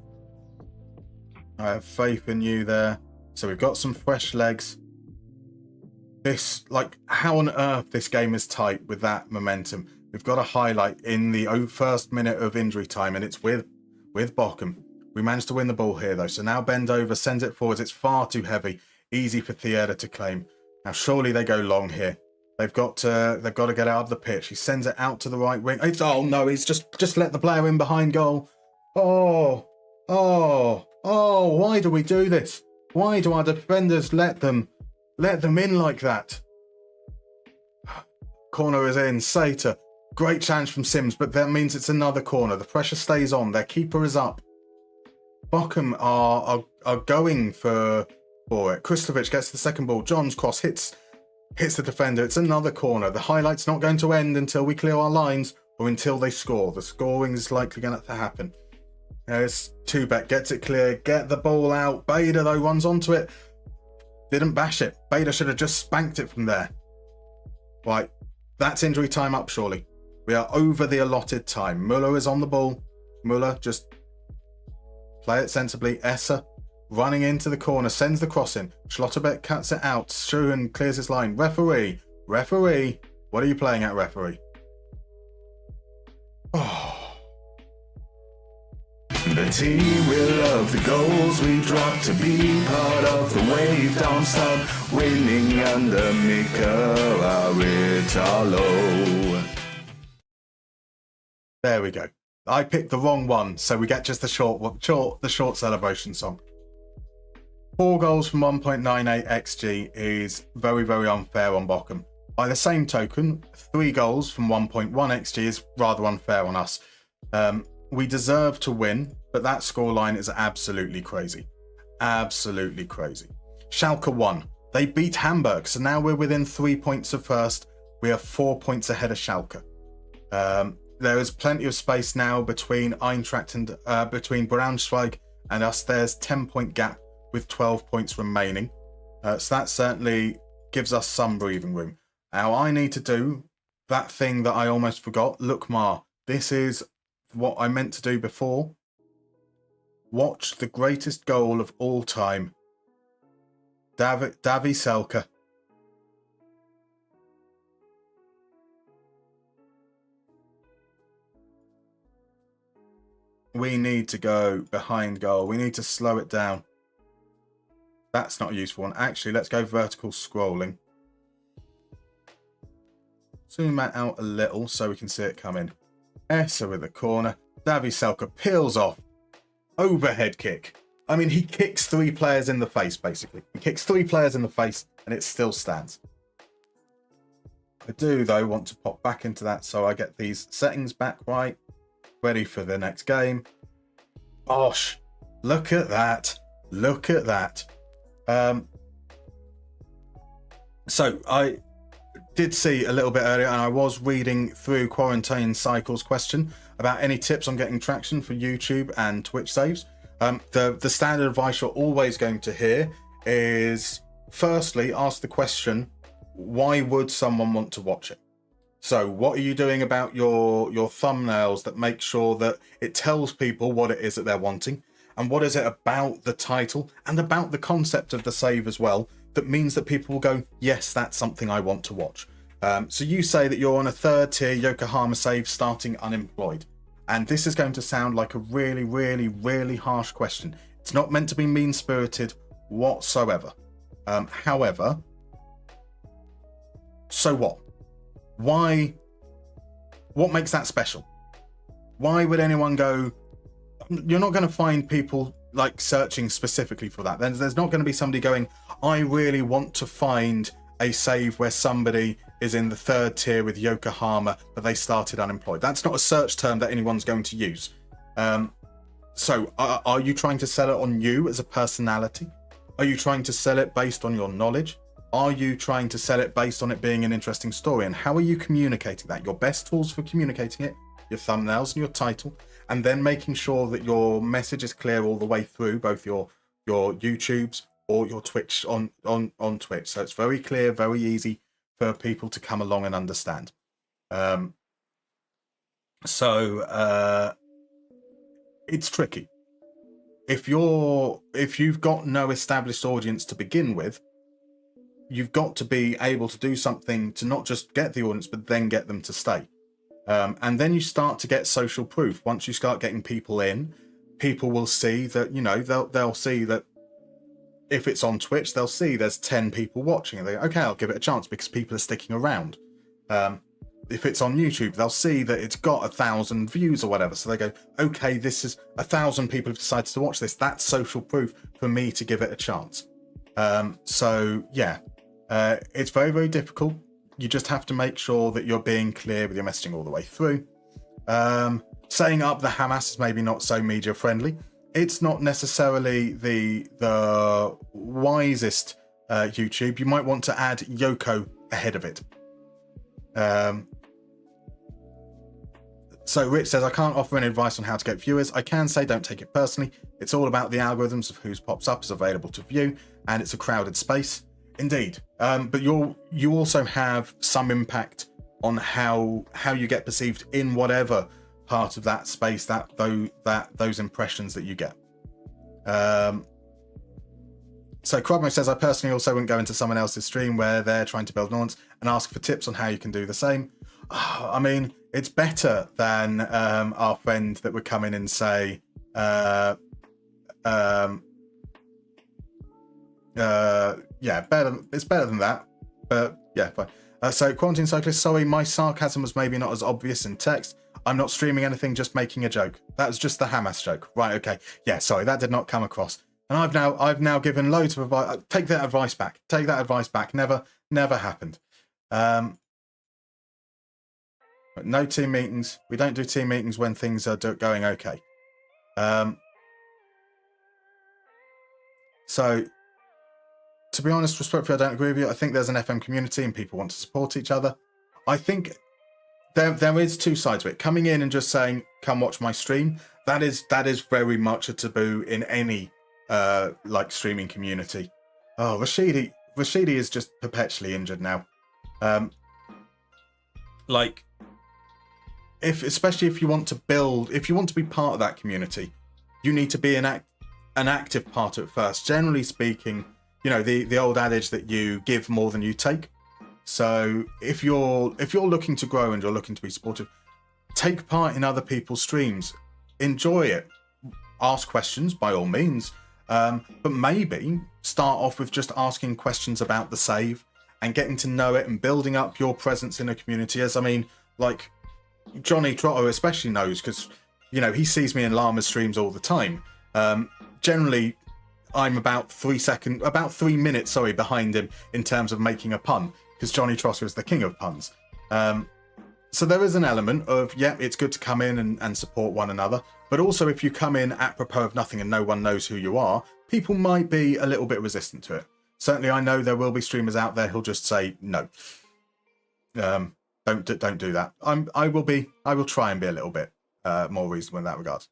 Speaker 1: I have faith in you there. So we've got some fresh legs. How on earth this game is tight with that momentum. We've got a highlight in the first minute of injury time, and it's with Bochum. We managed to win the ball here, though. So now bend over, sends it forwards. It's far too heavy. Easy for Theater to claim. Now surely they go long here. They've got to get out of the pitch. He sends it out to the right wing. Oh no, he's just let the player in behind goal. Oh, why do we do this? Why do our defenders let them in like that? Corner is in. Sater. Great challenge from Sims, but that means it's another corner. The pressure stays on. Their keeper is up. Bochum are going for for it. Kristovic gets the second ball. John's cross hits the defender. It's another corner. The highlight's not going to end until we clear our lines or until they score. The scoring is likely going to happen. There's Tubek, gets it clear, get the ball out. Bader, though, runs onto it. Didn't bash it. Bader should have just spanked it from there. Right, that's injury time up, surely. We are over the allotted time. Muller is on the ball. Muller, just play it sensibly. Esser running into the corner, sends the cross in. Schlotterbeck cuts it out. Schuhen clears his line. Referee, what are you playing at, referee? Oh.
Speaker 2: The team will love the goals we drop to be part of the wave. Darmstadt winning under Mika Aritalo.
Speaker 1: There we go. I picked the wrong one, so we get just the short celebration song. 4 goals from 1.98 XG is very, very unfair on Bochum. By the same token, 3 goals from 1.1 XG is rather unfair on us. We deserve to win, but that scoreline is absolutely crazy. Absolutely crazy. Schalke won. They beat Hamburg, so now we're within 3 points of first. We are 4 points ahead of Schalke. There is plenty of space now between Eintracht and between Braunschweig and us. There's 10-point gap with 12 points remaining. So that certainly gives us some breathing room. Now I need to do that thing that I almost forgot. Lookmar. This is what I meant to do before. Watch the greatest goal of all time. Davy Selke. We need to go behind goal. We need to slow it down. That's not a useful one. Actually, let's go vertical scrolling. Zoom that out a little so we can see it come in. Esser with the corner. Davy Selke peels off. Overhead kick. I mean, he kicks 3 players in the face, basically. He kicks 3 players in the face, and it still stands. I do, though, want to pop back into that so I get these settings back right. Ready for the next game. Bosh. Look at that. Look at that. So I did see a little bit earlier, and I was reading through Quarantine Cycle's question about any tips on getting traction for YouTube and Twitch saves. The standard advice you're always going to hear is, firstly, ask the question, why would someone want to watch it? So what are you doing about your thumbnails that make sure that it tells people what it is that they're wanting? And what is it about the title and about the concept of the save as well that means that people will go, yes, that's something I want to watch. So you say that you're on a 3rd tier Yokohama save starting unemployed. And this is going to sound like a really, really, really harsh question. It's not meant to be mean-spirited whatsoever. However, so what? Why? What makes that special? Why would anyone go? You're not going to find people like searching specifically for that. There's not going to be somebody going, I really want to find a save where somebody is in the 3rd tier with Yokohama, but they started unemployed. That's not a search term that anyone's going to use. So are you trying to sell it on you as a personality? Are you trying to sell it based on your knowledge? Are you trying to sell it based on it being an interesting story? And how are you communicating that? Your best tools for communicating it, your thumbnails and your title, and then making sure that your message is clear all the way through, both your YouTubes or your Twitch on Twitch. So it's very clear, very easy for people to come along and understand. It's tricky. If you've got no established audience to begin with, you've got to be able to do something to not just get the audience, but then get them to stay. And then you start to get social proof. Once you start getting people in, people will see that, they'll see that if it's on Twitch, they'll see there's 10 people watching and they go, okay, I'll give it a chance because people are sticking around. If it's on YouTube, they'll see that it's got 1,000 views or whatever. So they go, okay, this is 1,000 people have decided to watch this. That's social proof for me to give it a chance. It's very, very difficult. You just have to make sure that you're being clear with your messaging all the way through. Setting up the Hamas is maybe not so media friendly. it's not necessarily the wisest YouTube. You might want to add Yoko ahead of it. So Rich says, I can't offer any advice on how to get viewers. I can say don't take it personally. It's all about the algorithms of whose pops up is available to view, and it's a crowded space. Indeed. But you also have some impact on how you get perceived in whatever part of that space, those impressions that you get. So Crobmo says, I personally also wouldn't go into someone else's stream where they're trying to build an audience and ask for tips on how you can do the same. I mean, it's better than our friend that would come in and say, yeah, better. It's better than that, but yeah, fine. So Quarantine Cyclist, sorry, my sarcasm was maybe not as obvious in text. I'm not streaming anything, just making a joke. That was just the Hamas joke, right? Okay, yeah, sorry, that did not come across. And I've now given loads of advice. Take that advice back. Take that advice back. Never happened. No team meetings. We don't do team meetings when things are going okay. So, to be honest, respectfully, I don't agree with you. I think there's an FM community and people want to support each other. I think there is two sides to it. Coming in and just saying, come watch my stream, that is very much a taboo in any like streaming community. Oh, Rashidi is just perpetually injured now. Like, especially if you want to build, if you want to be part of that community, you need to be an active part of it first. Generally speaking, you know, the old adage that you give more than you take. So if you're looking to grow and you're looking to be supportive, take part in other people's streams, enjoy it, ask questions by all means, but maybe start off with just asking questions about the save and getting to know it and building up your presence in a community. As I mean, like Johnny Trotto especially knows, because you know he sees me in Llama's streams all the time. Generally, I'm about 3 minutes behind him in terms of making a pun, because Johnny Trotto is the king of puns. So there is an element of, yeah, it's good to come in and support one another, but also if you come in apropos of nothing and no one knows who you are, people might be a little bit resistant to it. Certainly, I know there will be streamers out there who'll just say no. Don't do that. I will try and be a little bit more reasonable in that regard.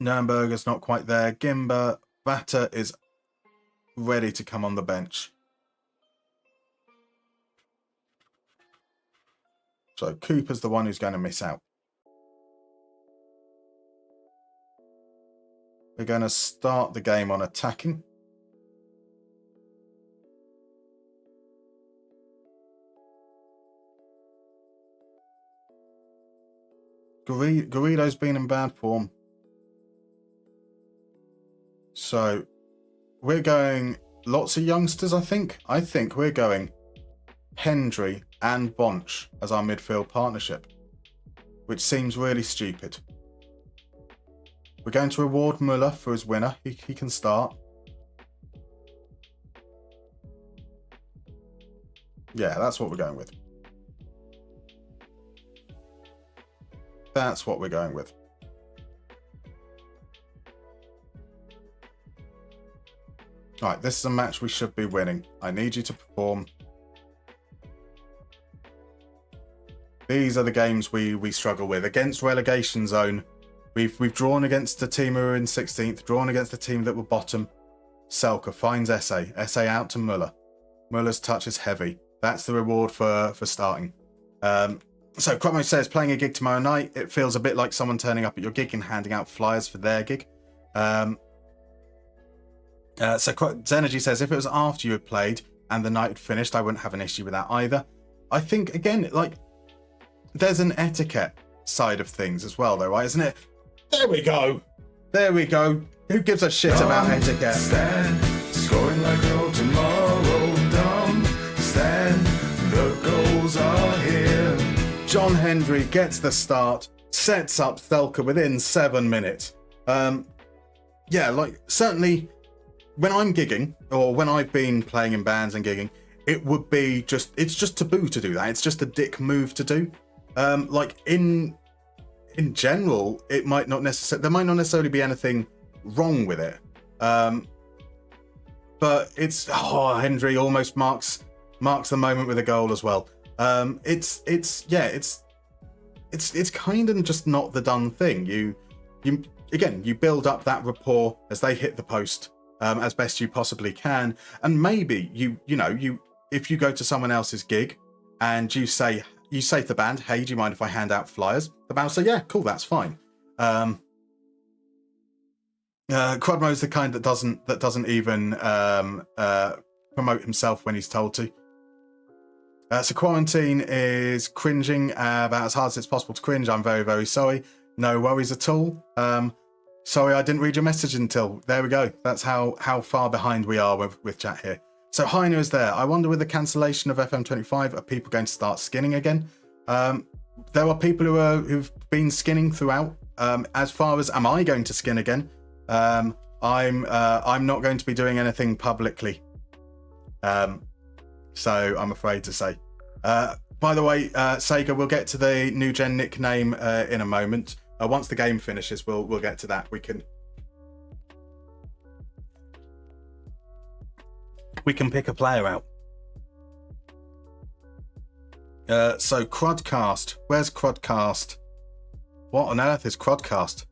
Speaker 1: Nürnberger's not quite there. Gimba, Vatter is ready to come on the bench. So Cooper's the one who's going to miss out. We're going to start the game on attacking. Garrido's been in bad form. So we're going lots of youngsters, I think. I think we're going Hendry and Bonch as our midfield partnership, which seems really stupid. We're going to reward Muller for his winner. He can start. Yeah, that's what we're going with. That's what we're going with. Alright, this is a match we should be winning. I need you to perform. These are the games we struggle with. Against relegation zone, we've drawn against the team who are in 16th, drawn against the team that were bottom. Selke finds Essay. Essay out to Muller. Muller's touch is heavy. That's the reward for starting. So Cromwell says, playing a gig tomorrow night, it feels a bit like someone turning up at your gig and handing out flyers for their gig. So Zenergy says, if it was after you had played and the night had finished, I wouldn't have an issue with that either. I think, again, like, there's an etiquette side of things as well, though, right? Isn't it? There we go. There we go. Who gives a shit about etiquette?
Speaker 2: Stand, scoring like no tomorrow. Dumb, stand, the goals are here.
Speaker 1: John Hendry gets the start, sets up Selke within 7 minutes. Yeah, like, certainly when I'm gigging, or when I've been playing in bands and gigging, it would be it's just taboo to do that. It's just a dick move to do. Like in in general, there might not necessarily be anything wrong with it. But it's Hendry almost marks the moment with a goal as well. It's kind of just not the done thing. You build up that rapport as they hit the post as best you possibly can, and maybe if you go to someone else's gig and you say to the band, "Hey, do you mind if I hand out flyers?" The band will say, "Yeah, cool, that's fine." Quadmo's the kind that doesn't even promote himself when he's told to. So Quarantine is cringing about as hard as it's possible to cringe. I'm very, very sorry. No worries at all. Sorry I didn't read your message until. There we go. That's how far behind we are with chat here. So Heiner is there. I wonder, with the cancellation of FM25, are people going to start skinning again? There are people who've been skinning throughout. As far as, am I going to skin again? I'm not going to be doing anything publicly. So I'm afraid to say. By the way, Sega, we'll get to the new gen nickname in a moment. Once the game finishes, we'll get to that. We can pick a player out. So Crudcast. Where's Crudcast? What on earth is Crudcast?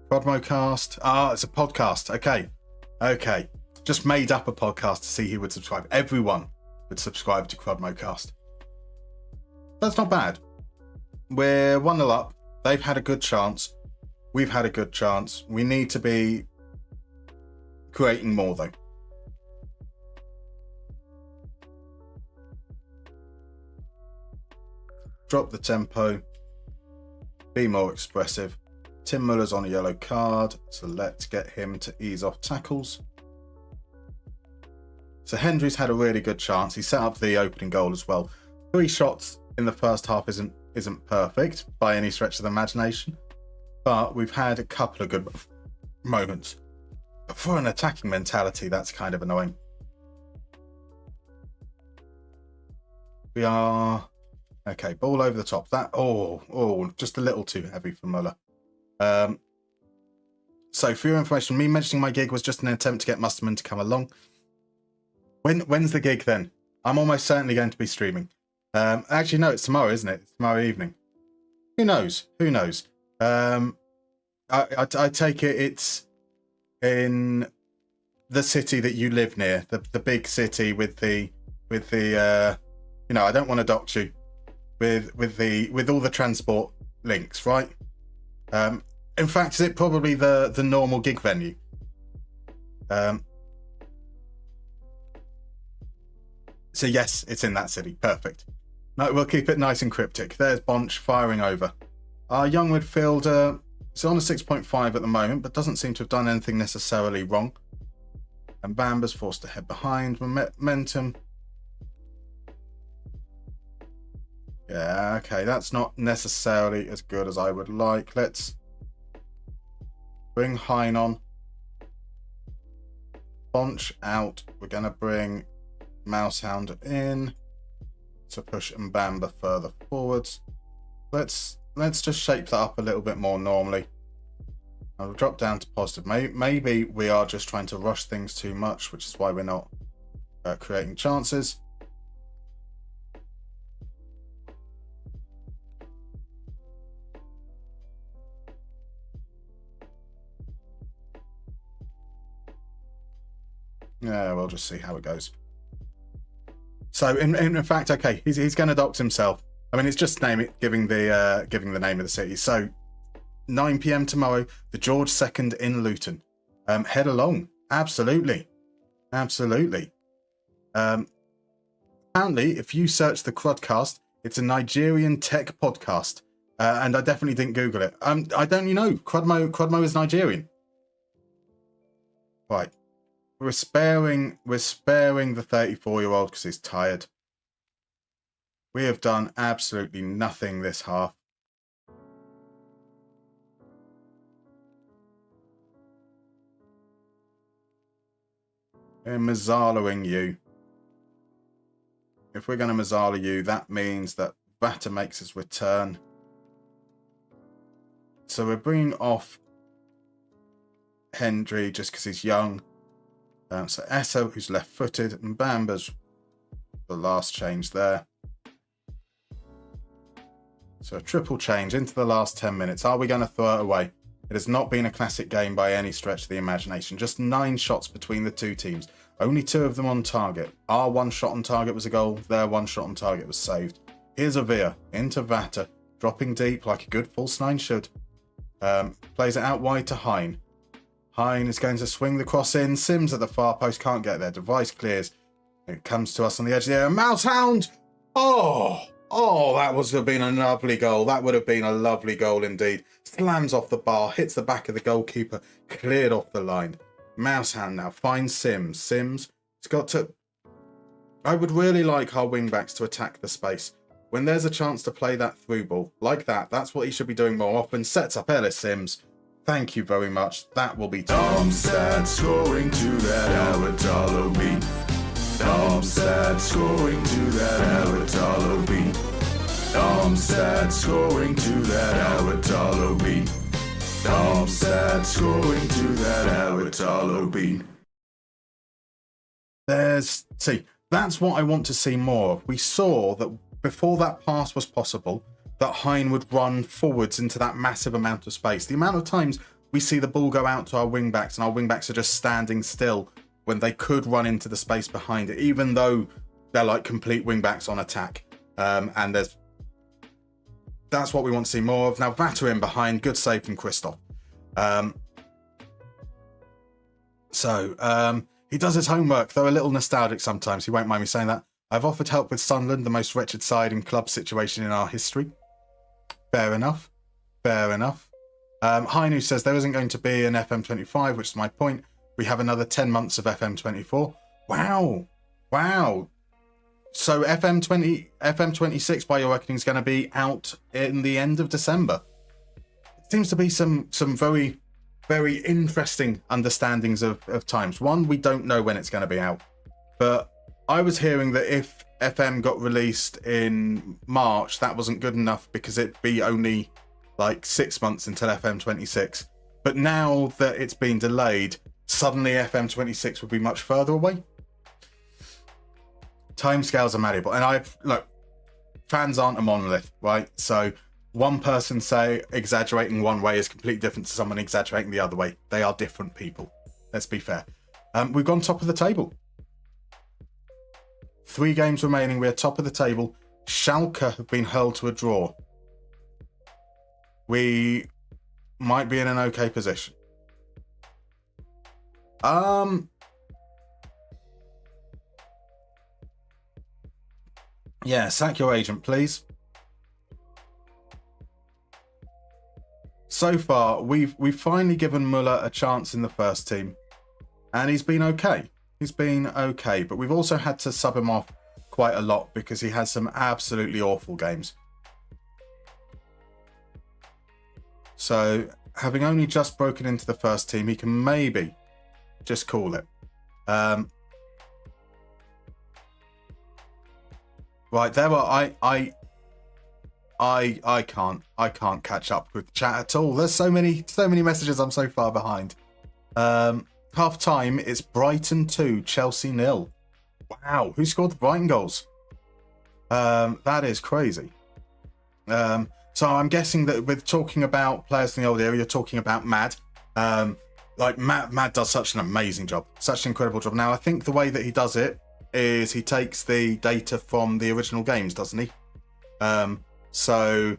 Speaker 1: Crodmocast. It's a podcast. Okay. Just made up a podcast to see who would subscribe. Everyone would subscribe to Crodmocast. That's not bad. We're 1-0 up. They've had a good chance. We've had a good chance. We need to be creating more, though. Drop the tempo. Be more expressive. Tim Muller's on a yellow card, so let's get him to ease off tackles. So Hendry's had a really good chance. He set up the opening goal as well. 3 shots in the first half isn't perfect by any stretch of the imagination, but we've had a couple of good moments. But for an attacking mentality, that's kind of annoying. We are okay. Ball over the top. That just a little too heavy for Muller. So for your information, me mentioning my gig was just an attempt to get Musterman to come along. When's the gig then? I'm almost certainly going to be streaming. Actually, no, it's tomorrow, isn't it? It's tomorrow evening. Who knows? I take it's in the city that you live near, the big city with the I don't want to dox you with all the transport links, right? In fact, is it probably the normal gig venue? So yes, it's in that city. Perfect. No, we'll keep it nice and cryptic. There's Bonch firing over. Our young midfielder is on a 6.5 at the moment, but doesn't seem to have done anything necessarily wrong. And Bamba's forced to head behind. Momentum. Yeah, okay, that's not necessarily as good as I would like. Let's bring Hein on. Bonch out. We're going to bring Mousehound in to push Mbamba further forwards. Let's just shape that up a little bit more normally. I'll drop down to positive. Maybe we are just trying to rush things too much, which is why we're not creating chances. Yeah, we'll just see how it goes. So, in fact, okay, he's going to dox himself. I mean, it's just giving the name of the city. So, 9 p.m. tomorrow, the George II in Luton. Head along. Absolutely. Apparently, if you search the Crudcast, it's a Nigerian tech podcast. And I definitely didn't Google it. I don't, Crudmo is Nigerian. Right. We're sparing the 34-year-old because he's tired. We have done absolutely nothing this half. We're Mazzaloing you. If we're going to Mazzalo you, that means that Vata makes his return. So we're bringing off Hendry just because he's young. So Esso, who's left-footed, and Bamba's the last change there. So a triple change into the last 10 minutes. Are we going to throw it away? It has not been a classic game by any stretch of the imagination. Just 9 shots between the two teams. Only 2 of them on target. Our 1 shot on target was a goal. Their 1 shot on target was saved. Here's Avia into Vata, dropping deep like a good false 9 should. Plays it out wide to Hein. Hein is going to swing the cross in. Sims at the far post, can't get there. Device clears. It comes to us on the edge of the area. Mousehound! Oh, that would have been a lovely goal. That would have been a lovely goal indeed. Slams off the bar, hits the back of the goalkeeper, cleared off the line. Mousehound now finds Sims. Sims has got to... I would really like our wing-backs to attack the space. When there's a chance to play that through ball, like that, that's what he should be doing more often. Sets up Ellis Sims. Thank you very much. That will be...
Speaker 2: Darmstadt scoring to that Aratalo beat. Darmstadt scoring to that Aratalo beat. Darmstadt scoring to that Aratalo beat. Darmstadt scoring to that Aratalo beat.
Speaker 1: See, that's what I want to see more of. We saw that before that pass was possible, that Hein would run forwards into that massive amount of space. The amount of times we see the ball go out to our wing-backs and our wing-backs are just standing still when they could run into the space behind it, even though they're like complete wing-backs on attack. And that's what we want to see more of. Now, Vata in behind. Good save from Christoph. He does his homework, though a little nostalgic sometimes. He won't mind me saying that. I've offered help with Sunderland, the most wretched side and club situation in our history. Fair enough. Fair enough. Hainu says there isn't going to be an FM24, which is my point. We have another 10 months of FM24. Wow. So FM26, by your reckoning, is going to be out in the end of December. It seems to be some very, very interesting understandings of times. One, we don't know when it's going to be out. But I was hearing that if FM got released in March, that wasn't good enough because it'd be only like 6 months until FM26. But now that it's been delayed, suddenly FM26 would be much further away. Timescales are malleable. And fans aren't a monolith, right? So one person exaggerating one way is completely different to someone exaggerating the other way. They are different people. Let's be fair. We've gone top of the table. 3 games remaining. We're top of the table. Schalke have been hurled to a draw. We might be in an okay position. Yeah, sack your agent, please. So far, we've finally given Muller a chance in the first team, and he's been okay. But we've also had to sub him off quite a lot because he has some absolutely awful games. So, having only just broken into the first team, he can maybe just call it. Right, there are I can't catch up with the chat at all. There's so many messages. I'm so far behind. Half time, it's Brighton 2, Chelsea 0. Wow, who scored the Brighton goals? That is crazy. So I'm guessing that with talking about players in the old era, you're talking about Mad. Mad does such an amazing job, such an incredible job. Now I think the way that he does it is he takes the data from the original games, doesn't he? So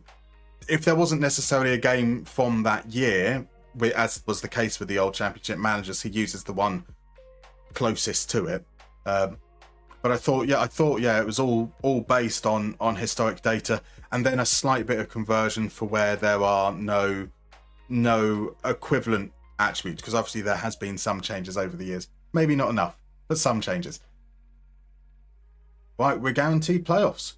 Speaker 1: if there wasn't necessarily a game from that year, as was the case with the old Championship managers, he uses the one closest to it. But I thought it was all based on historic data, and then a slight bit of conversion for where there are no equivalent attributes, because obviously there has been some changes over the years. Maybe not enough, but some changes. Right, we're guaranteed playoffs.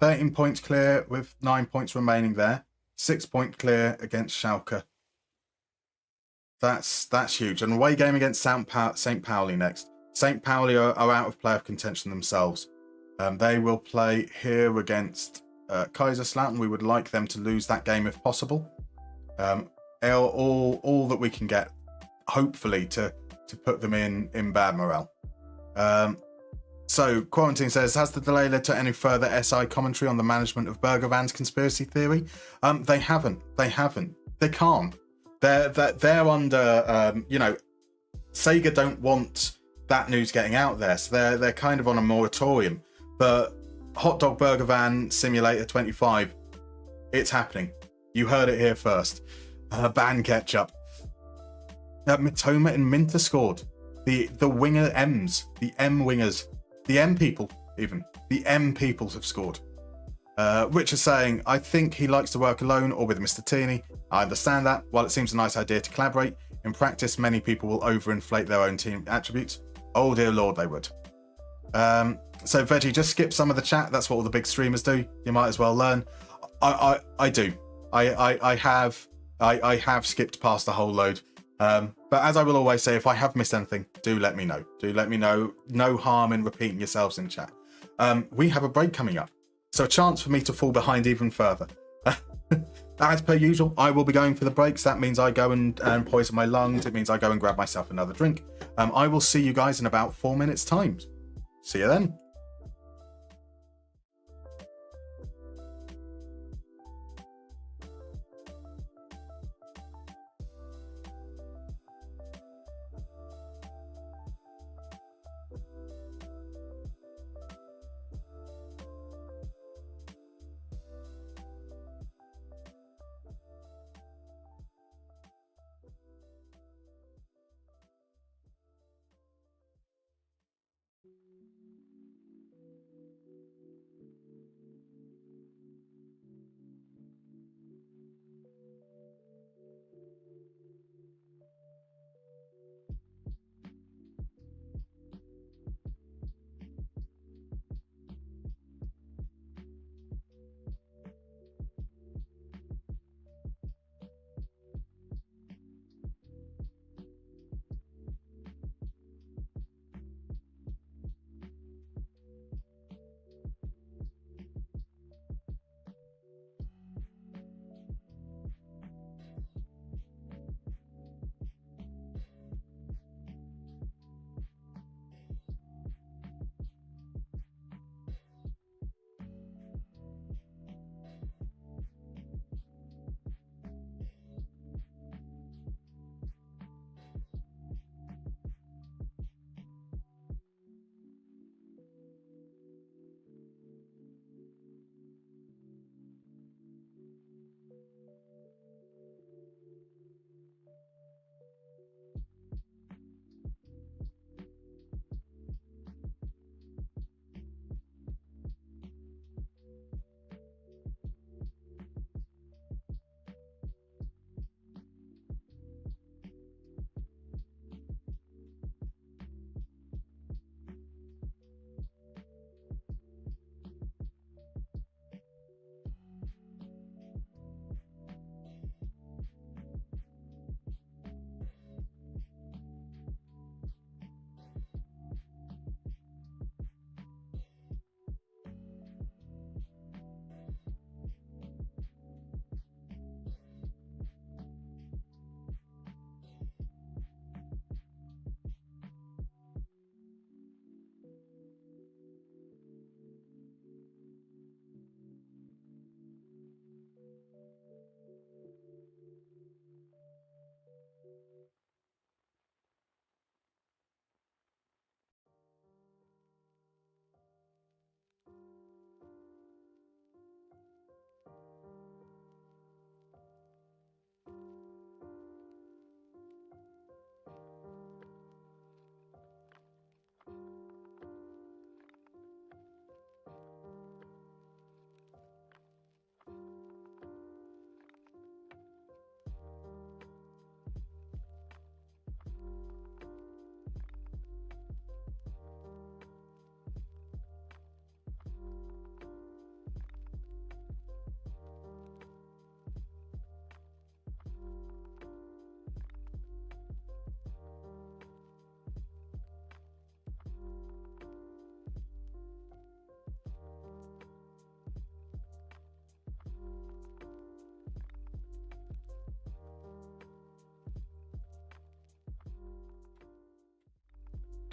Speaker 1: 13 points clear with 9 points remaining there. 6 point clear against Schalke. That's huge. And away game against St. Pauli next. St. Pauli are out of playoff contention themselves. They will play here against Kaiserslautern. We would like them to lose that game if possible. All that we can get, hopefully, to put them in bad morale. So, Quarantine says, has the delay led to any further SI commentary on the management of Bergervan's conspiracy theory? They haven't. They can't. They're under, Sega don't want that news getting out there, so they're kind of on a moratorium. But Hot Dog Burger Van Simulator 25, it's happening. You heard it here first. Ban ketchup. Mitoma and Minter scored. The winger M's, the M wingers, the M people even. The M peoples have scored. Rich is saying, I think he likes to work alone or with Mr. Tierney. I understand that. While it seems a nice idea to collaborate, in practice, many people will overinflate their own team attributes. Oh dear Lord, they would. So Veggie, just skip some of the chat. That's what all the big streamers do. You might as well learn. I do. I have skipped past a whole load. But as I will always say, if I have missed anything, do let me know. Do let me know. No harm in repeating yourselves in chat. We have a break coming up, so a chance for me to fall behind even further. As per usual, I will be going for the breaks. That means I go and poison my lungs. It means I go and grab myself another drink. I will see you guys in about 4 minutes' time. See you then.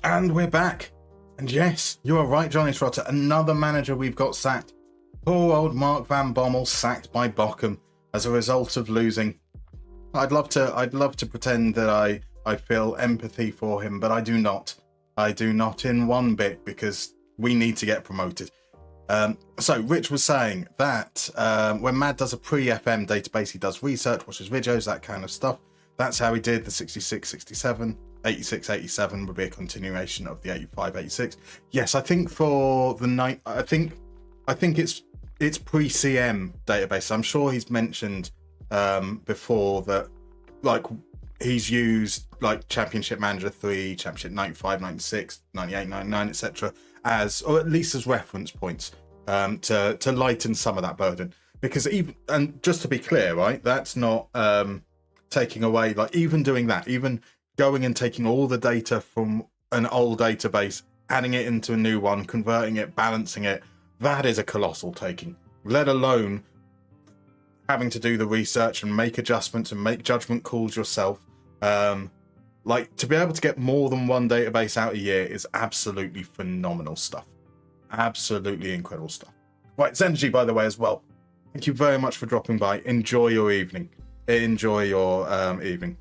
Speaker 1: And we're back. And yes, you are right, Johnny Trotter. Another manager we've got sacked. Poor old Mark van Bommel sacked by Bochum as a result of losing. I'd love to pretend that I feel empathy for him, but I do not. I do not in one bit, because we need to get promoted. So Rich was saying that when Mad does a pre-FM database, he does research, watches videos, that kind of stuff. That's how he did the 66, 67, 86, 87 would be a continuation of the 85, 86. Yes, I think for the night, I think it's pre-CM database. I'm sure he's mentioned before that, like, he's used like Championship Manager 3, Championship 95, 96, 98, 99, etc. as, or at least as reference points to lighten some of that burden. Because even, and just to be clear, right, that's not taking away, like, even doing that, even going and taking all the data from an old database, adding it into a new one, converting it, balancing it, that is a colossal taking, let alone having to do the research and make adjustments and make judgment calls yourself. Like, to be able to get more than one database out a year is absolutely phenomenal stuff. Absolutely incredible stuff. Right, it's Energy, by the way, as well. Thank you very much for dropping by. Enjoy your evening. Enjoy your evening.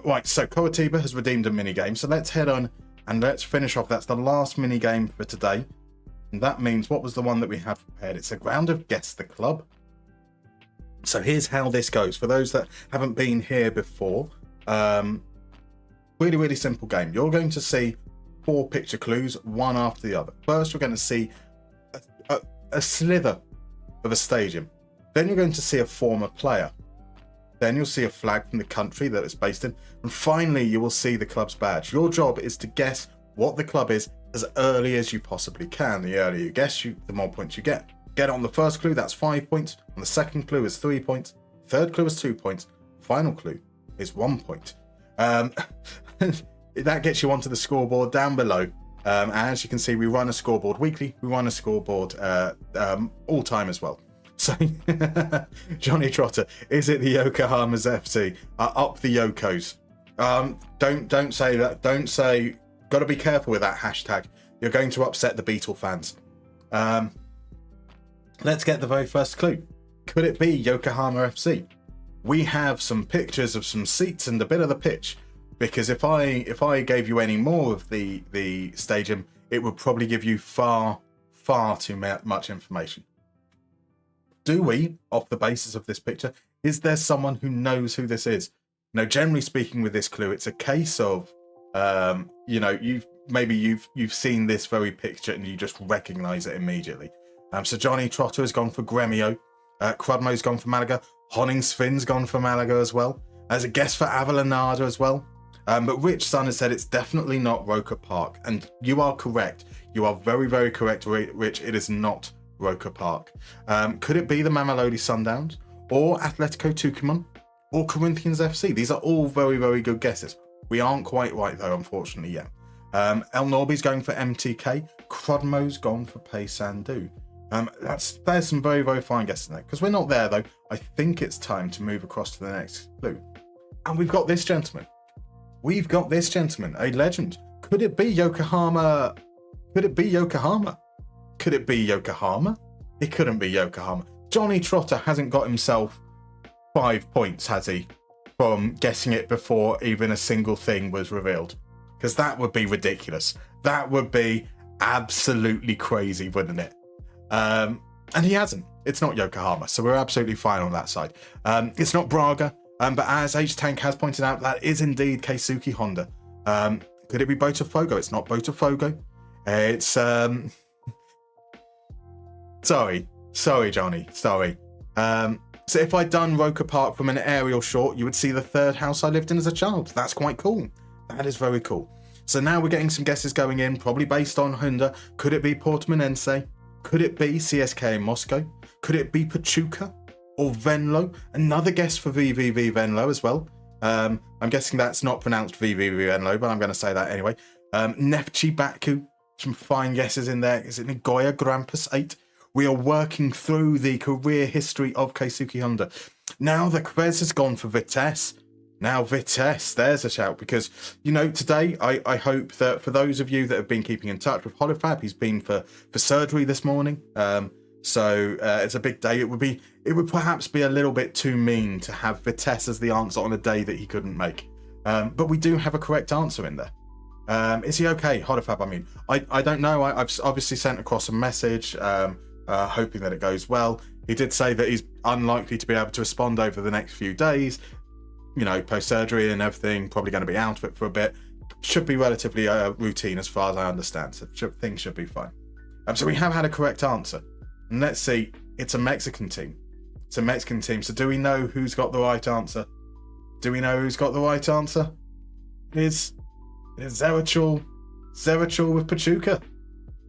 Speaker 1: Right, so Coritiba has redeemed a mini-game, so let's head on and let's finish off. That's the last mini-game for today. And that means, what was the one that we have prepared? It's a round of Guess the Club. So here's how this goes. For those that haven't been here before, really, really simple game. You're going to see 4 picture clues, one after the other. First, you're going to see a slither of a stadium. Then you're going to see a former player. Then you'll see a flag from the country that it's based in. And finally, you will see the club's badge. Your job is to guess what the club is as early as you possibly can. The earlier you guess, the more points you get. Get it on the first clue, that's 5 points. On the second clue is 3 points. Third clue is 2 points. Final clue is 1 point. That gets you onto the scoreboard down below. As you can see, we run a scoreboard weekly. We run a scoreboard all time as well. So, Johnny Trotter, is it the Yokohama's FC? Up the Yokos. Don't say that. Don't say. Got to be careful with that hashtag. You're going to upset the Beatle fans. Let's get the very first clue. Could it be Yokohama FC? We have some pictures of some seats and a bit of the pitch, because if I gave you any more of the stadium, it would probably give you far too much information. Do we, off the basis of this picture, is there someone who knows who this is? Now, generally speaking, with this clue, it's a case of you've seen this very picture and you just recognise it immediately. So Johnny Trotter has gone for Gremio. Crudmo's gone for Malaga. Honningsvin's gone for Malaga as well. As a guess for Avellaneda as well. But Rich Sun has said it's definitely not Roker Park. And you are correct. You are very, very correct, Rich. It is not Roker Park. Could it be the Mamelodi Sundowns? Or Atletico Tucumán? Or Corinthians FC? These are all very, very good guesses. We aren't quite right, though, unfortunately, yet. El Norby's going for MTK. Crudmo's gone for Paysandu. There's some very, very fine guesses there. Because we're not there, though, I think it's time to move across to the next clue. And we've got this gentleman. A legend. Could it be Yokohama? Could it be Yokohama? Could it be Yokohama? It couldn't be Yokohama. Johnny Trotter hasn't got himself 5 points, has he? From guessing it before even a single thing was revealed. Because that would be ridiculous. That would be absolutely crazy, wouldn't it? And he hasn't. It's not Yokohama, so we're absolutely fine on that side. It's not Braga, but as H-Tank has pointed out, that is indeed Keisuke Honda. Could it be Botafogo? It's not Botafogo. It's... Sorry, Johnny. Sorry. So if I'd done Roker Park from an aerial shot, you would see the third house I lived in as a child. That's quite cool. That is very cool. So now we're getting some guesses going in, probably based on Honda. Could it be Portimonense? Could it be CSK in Moscow? Could it be Pachuca or Venlo? Another guess for VVV Venlo as well. I'm guessing that's not pronounced VVV Venlo, but I'm going to say that anyway. Neftchi Baku, some fine guesses in there. Is it Nagoya Grampus 8? We are working through the career history of Keisuke Honda. Now the Krez has gone for Vitesse. Now Vitesse, there's a shout, because, today I hope that for those of you that have been keeping in touch with Holofab, he's been for surgery this morning. So it's a big day. It would perhaps be a little bit too mean to have Vitesse as the answer on a day that he couldn't make. But we do have a correct answer in there. Is he okay, Holofab? I mean, I don't know. I've obviously sent across a message, hoping that it goes well. He did say that he's unlikely to be able to respond over the next few days. Post-surgery and everything, probably going to be out of it for a bit. Should be relatively routine as far as I understand, so things should be fine. So we have had a correct answer. And let's see, it's a Mexican team. It's a Mexican team, so do we know who's got the right answer? Do we know who's got the right answer? It's Zerachul with Pachuca.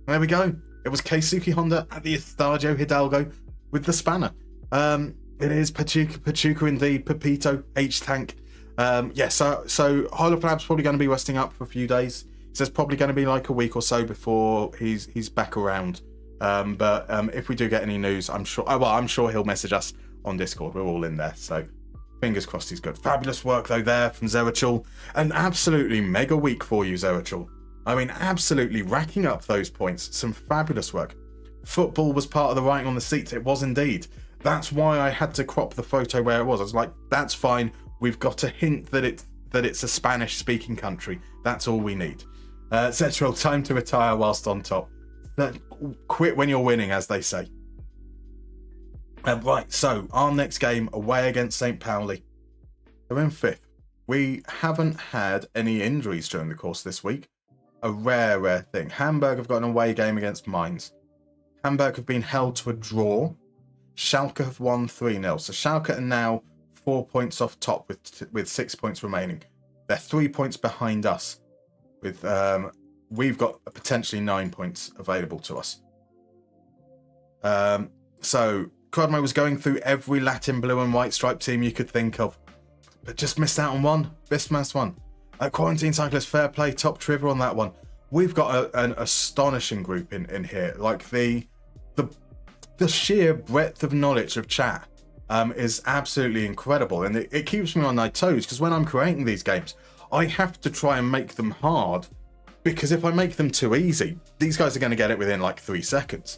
Speaker 1: There we go. It was Keisuke Honda at the Estadio Hidalgo with the spanner. It is Pachuca indeed. Pepito, H-Tank. So Holofab's probably going to be resting up for a few days. He says probably going to be like a week or so before he's back around. But if we do get any news, I'm sure he'll message us on Discord. We're all in there, so fingers crossed he's good. Fabulous work though there from Zerachul. An absolutely mega week for you, Zerachul. I mean, absolutely racking up those points. Some fabulous work. Football was part of the writing on the seats. It was indeed. That's why I had to crop the photo where it was. I was like, that's fine. We've got a hint that it's a Spanish-speaking country. That's all we need. Central, time to retire whilst on top. Quit when you're winning, as they say. Right, so our next game away against St. Pauli. They're in 5th. We haven't had any injuries during the course of this week. A rare thing. Hamburg have got an away game against Mainz. Hamburg have been held to a draw. Schalke have won 3-0. So Schalke are now 4 points off top with 6 points remaining. They're 3 points behind us. We've got potentially 9 points available to us. So Crodmo was going through every Latin blue and white stripe team you could think of, but just missed out on one. Missed one. Quarantine Cyclist, fair play, top trivia on that one. We've got an astonishing group in here. Like the sheer breadth of knowledge of chat is absolutely incredible, and it keeps me on my toes, because when I'm creating these games, I have to try and make them hard, because if I make them too easy, these guys are going to get it within like 3 seconds.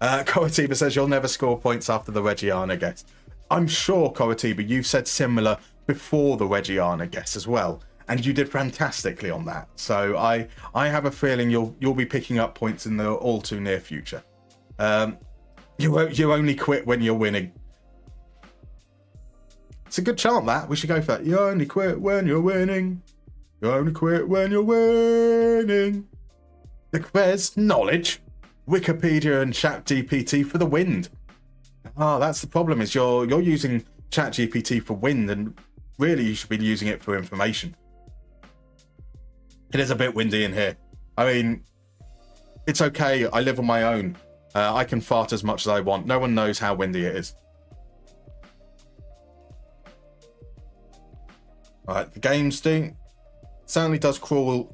Speaker 1: Coritiba says you'll never score points after the Reggiana guess. I'm sure, Coritiba, you've said similar before the Reggiana guess as well, and you did fantastically on that. So I have a feeling you'll be picking up points in the all too near future. You only quit when you're winning. It's a good chant, that. We should go for that. You only quit when you're winning. You only quit when you're winning. There's knowledge. Wikipedia and ChatGPT for the wind. That's the problem, is you're using ChatGPT for wind, and really you should be using it for information. It is a bit windy in here. I mean, it's okay. I live on my own. I can fart as much as I want. No one knows how windy it is. Alright, the games certainly does crawl.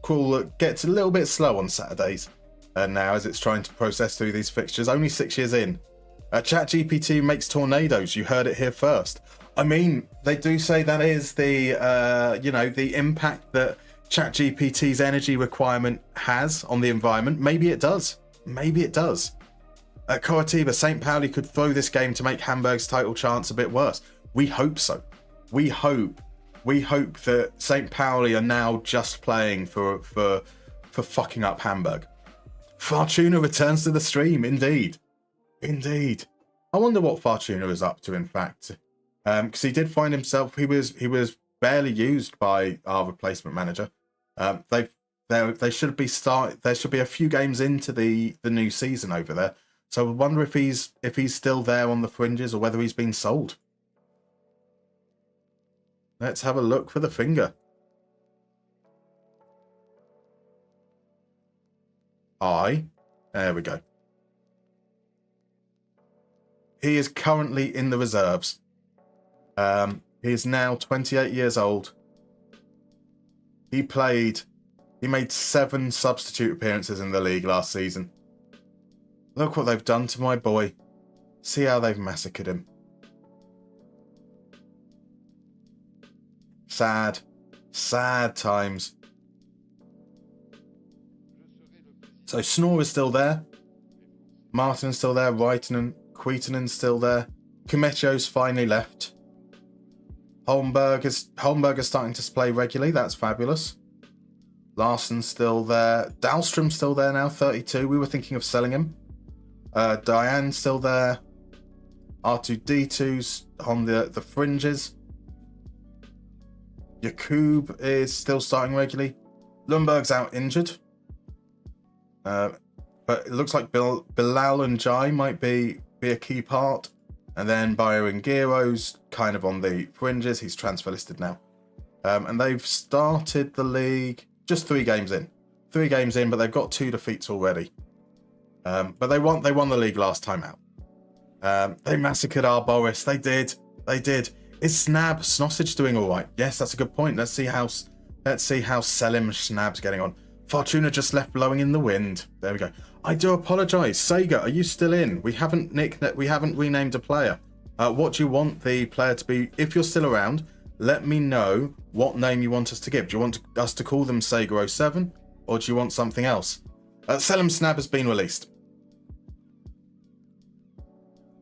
Speaker 1: Gets a little bit slow on Saturdays now, as it's trying to process through these fixtures. Only 6 years in. ChatGPT makes tornadoes. You heard it here first. I mean, they do say that is the impact that ChatGPT's energy requirement has on the environment. Maybe it does. Coritiba, St. Pauli could throw this game to make Hamburg's title chance a bit worse. We hope so. We hope that St. Pauli are now just playing for fucking up Hamburg. Fortuna returns to the stream, indeed. I wonder what Fortuna is up to, in fact, because he did find himself. He was barely used by our replacement manager. They should be There should be a few games into the new season over there. So I wonder if he's still there on the fringes, or whether he's been sold. Let's have a look for the finger. There we go. He is currently in the reserves. He is now 28 years old. He made 7 substitute appearances in the league last season. Look what they've done to my boy. See how they've massacred him. sad, sad times. So Snore is still there. Martin's still there. Quietenen's still there. Kumetio's finally left. Holmberg is starting to play regularly. That's fabulous. Larson's still there. Dahlstrom's still there now, 32. We were thinking of selling him. Diane's still there. R2D2's on the fringes. Jakub is still starting regularly. Lundberg's out injured. But it looks like Bilal and Jai might be a key part. And then Bayo Ngiro's kind of on the fringes. He's transfer listed now. And they've started the league just 3 games in. 3 games in, but they've got 2 defeats already. But they won the league last time out. They massacred our Boris. They did. Is Snab Snossage doing all right? Yes, that's a good point. Let's see how Selim Snab's getting on. Fortuna just left blowing in the wind. There we go. I do apologise. Sega, are you still in? We haven't renamed a player. What do you want the player to be? If you're still around, let me know what name you want us to give. Do you want us to call them Sega07, or do you want something else? Selim Snab has been released.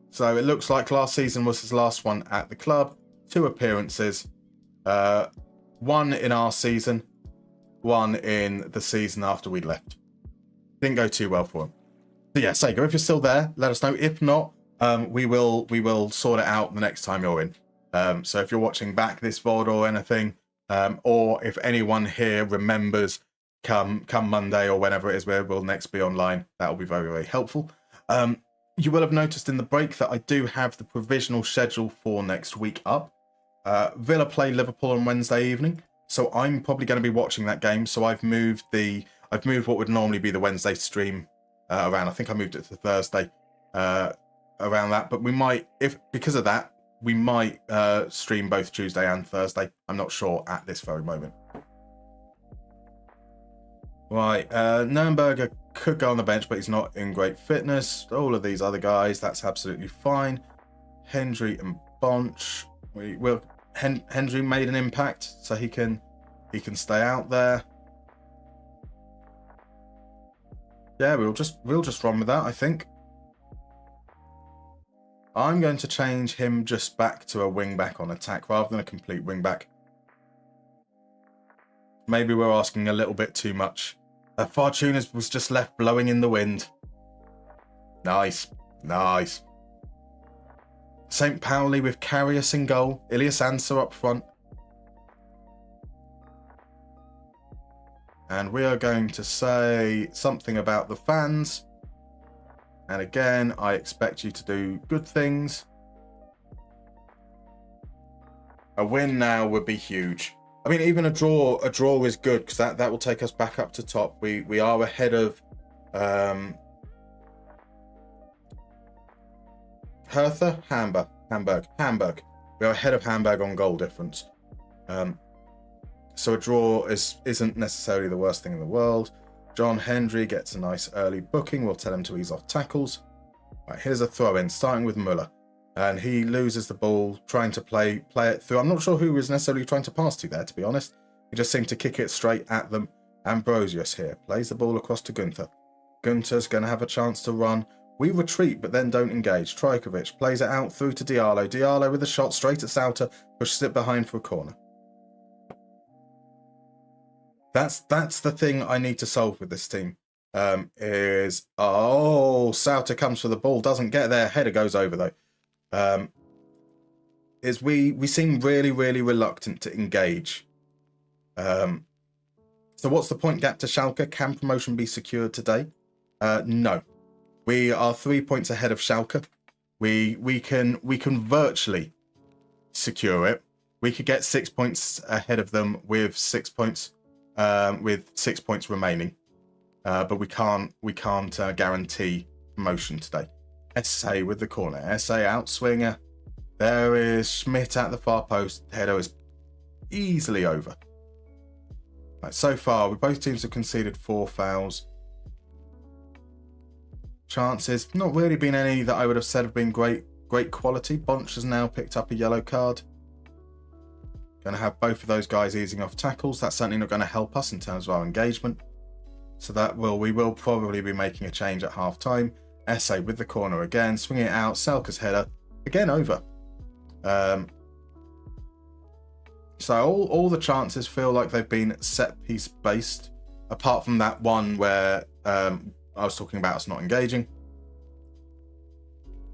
Speaker 1: So it looks like last season was his last one at the club. 2 appearances. 1 in our season. 1 in the season after we left. Didn't go too well for him. But yeah, Sega, if you're still there, let us know. If not, we will sort it out the next time you're in. So if you're watching back this VOD or anything, or if anyone here remembers come Monday or whenever it is where we'll next be online, that will be very, very helpful. You will have noticed in the break that I do have the provisional schedule for next week up. Villa play Liverpool on Wednesday evening, so I'm probably going to be watching that game. So I've moved what would normally be the Wednesday stream around. I think I moved it to Thursday around that. But we might, because of that, we might stream both Tuesday and Thursday. I'm not sure at this very moment. Right, Nürnberger could go on the bench, but he's not in great fitness. All of these other guys, that's absolutely fine. Hendry and Bonch. Hendry made an impact, so he can stay out there. Yeah, we'll just run with that, I think. I'm going to change him just back to a wing back on attack rather than a complete wing back. Maybe we're asking a little bit too much. Fortuna was just left blowing in the wind. Nice. St. Pauli with Karius in goal. Ilias Ansah up front. And we are going to say something about the fans. And again, I expect you to do good things. A win now would be huge. I mean, even a draw is good because that will take us back up to top. We are ahead of Hertha, Hamburg. We are ahead of Hamburg on goal difference. So a draw isn't necessarily the worst thing in the world. John Hendry gets a nice early booking. We'll tell him to ease off tackles. Right, here's a throw-in, starting with Müller. And he loses the ball, trying to play it through. I'm not sure who he was necessarily trying to pass to there, to be honest. He just seemed to kick it straight at them. Ambrosius here plays the ball across to Gunther. Gunther's going to have a chance to run. We retreat, but then don't engage. Trajkovic plays it out through to Diallo. Diallo with a shot straight at Sauter, pushes it behind for a corner. That's the thing I need to solve with this team. Sauter comes for the ball, doesn't get there. Header goes over though. Is we seem really, really reluctant to engage. So what's the point gap to Schalke? Can promotion be secured today? No. We are 3 points ahead of Schalke. We can virtually secure it. We could get 6 points ahead of them with 6 points remaining. But we can't guarantee promotion today. SA with the corner. SA outswinger. There is Schmidt at the far post. Header is easily over. Right, so far, both teams have conceded 4 fouls. Chances, not really been any that I would have said have been great quality. Bonch has now picked up a yellow card. Going to have both of those guys easing off tackles. That's certainly not going to help us in terms of our engagement. So we will probably be making a change at half time. Esse with the corner again, swinging it out. Selke's header again over. So all the chances feel like they've been set piece based, apart from that one where I was talking about us not engaging.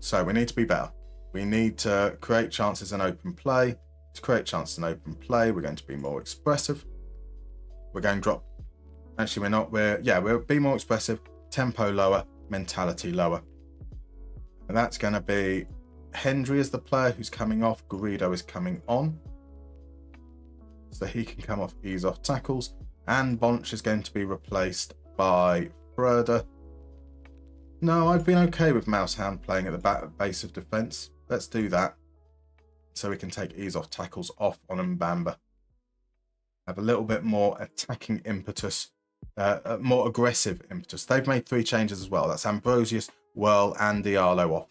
Speaker 1: So we need to be better. We need to create chances in open play. To create chances in open play, we're going to be more expressive. We're going to drop. Actually, we're not. We'll be more expressive. Tempo lower, mentality lower. And that's going to be Hendry is the player who's coming off. Garrido is coming on. So he can come off, ease off tackles. And Bonch is going to be replaced by Fröder. No, I've been okay with Mousehand playing at the base of defence. Let's do that. So we can take ease off tackles off on Mbamba. Have a little bit more attacking impetus. More aggressive impetus. They've made 3 changes as well. That's Ambrosius, Whirl and Diallo off.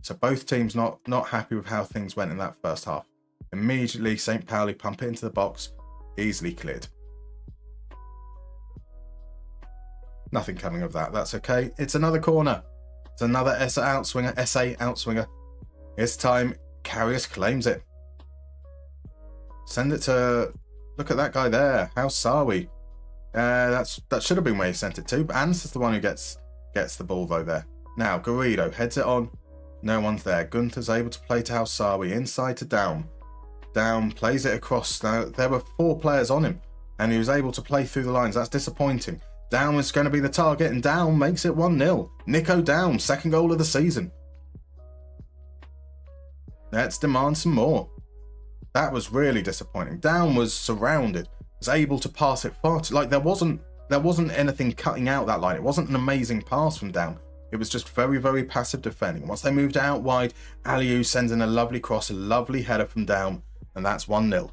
Speaker 1: So both teams not happy with how things went in that first half. Immediately, St. Pauli pump it into the box. Easily cleared. Nothing coming of that. That's okay. It's another corner. It's another SA outswinger. This time, Karius claims it. Send it to... Look at that guy there. How Sawi. That should have been where he sent it to. But Ans is the one who gets the ball, though, there. Now, Garrido heads it on. No one's there. Gunther's able to play to Hausawi. Inside to Down. Down plays it across. Now, there were 4 players on him. And he was able to play through the lines. That's disappointing. Down was going to be the target. And Down makes it 1-0. Nico Down, second goal of the season. Let's demand some more. That was really disappointing. Down was surrounded. Was able to pass it far too... Like, there wasn't anything cutting out that line. It wasn't an amazing pass from Down. It was just very, very passive defending. Once they moved it out wide, Aliou sends in a lovely cross, a lovely header from Down, and that's 1-0.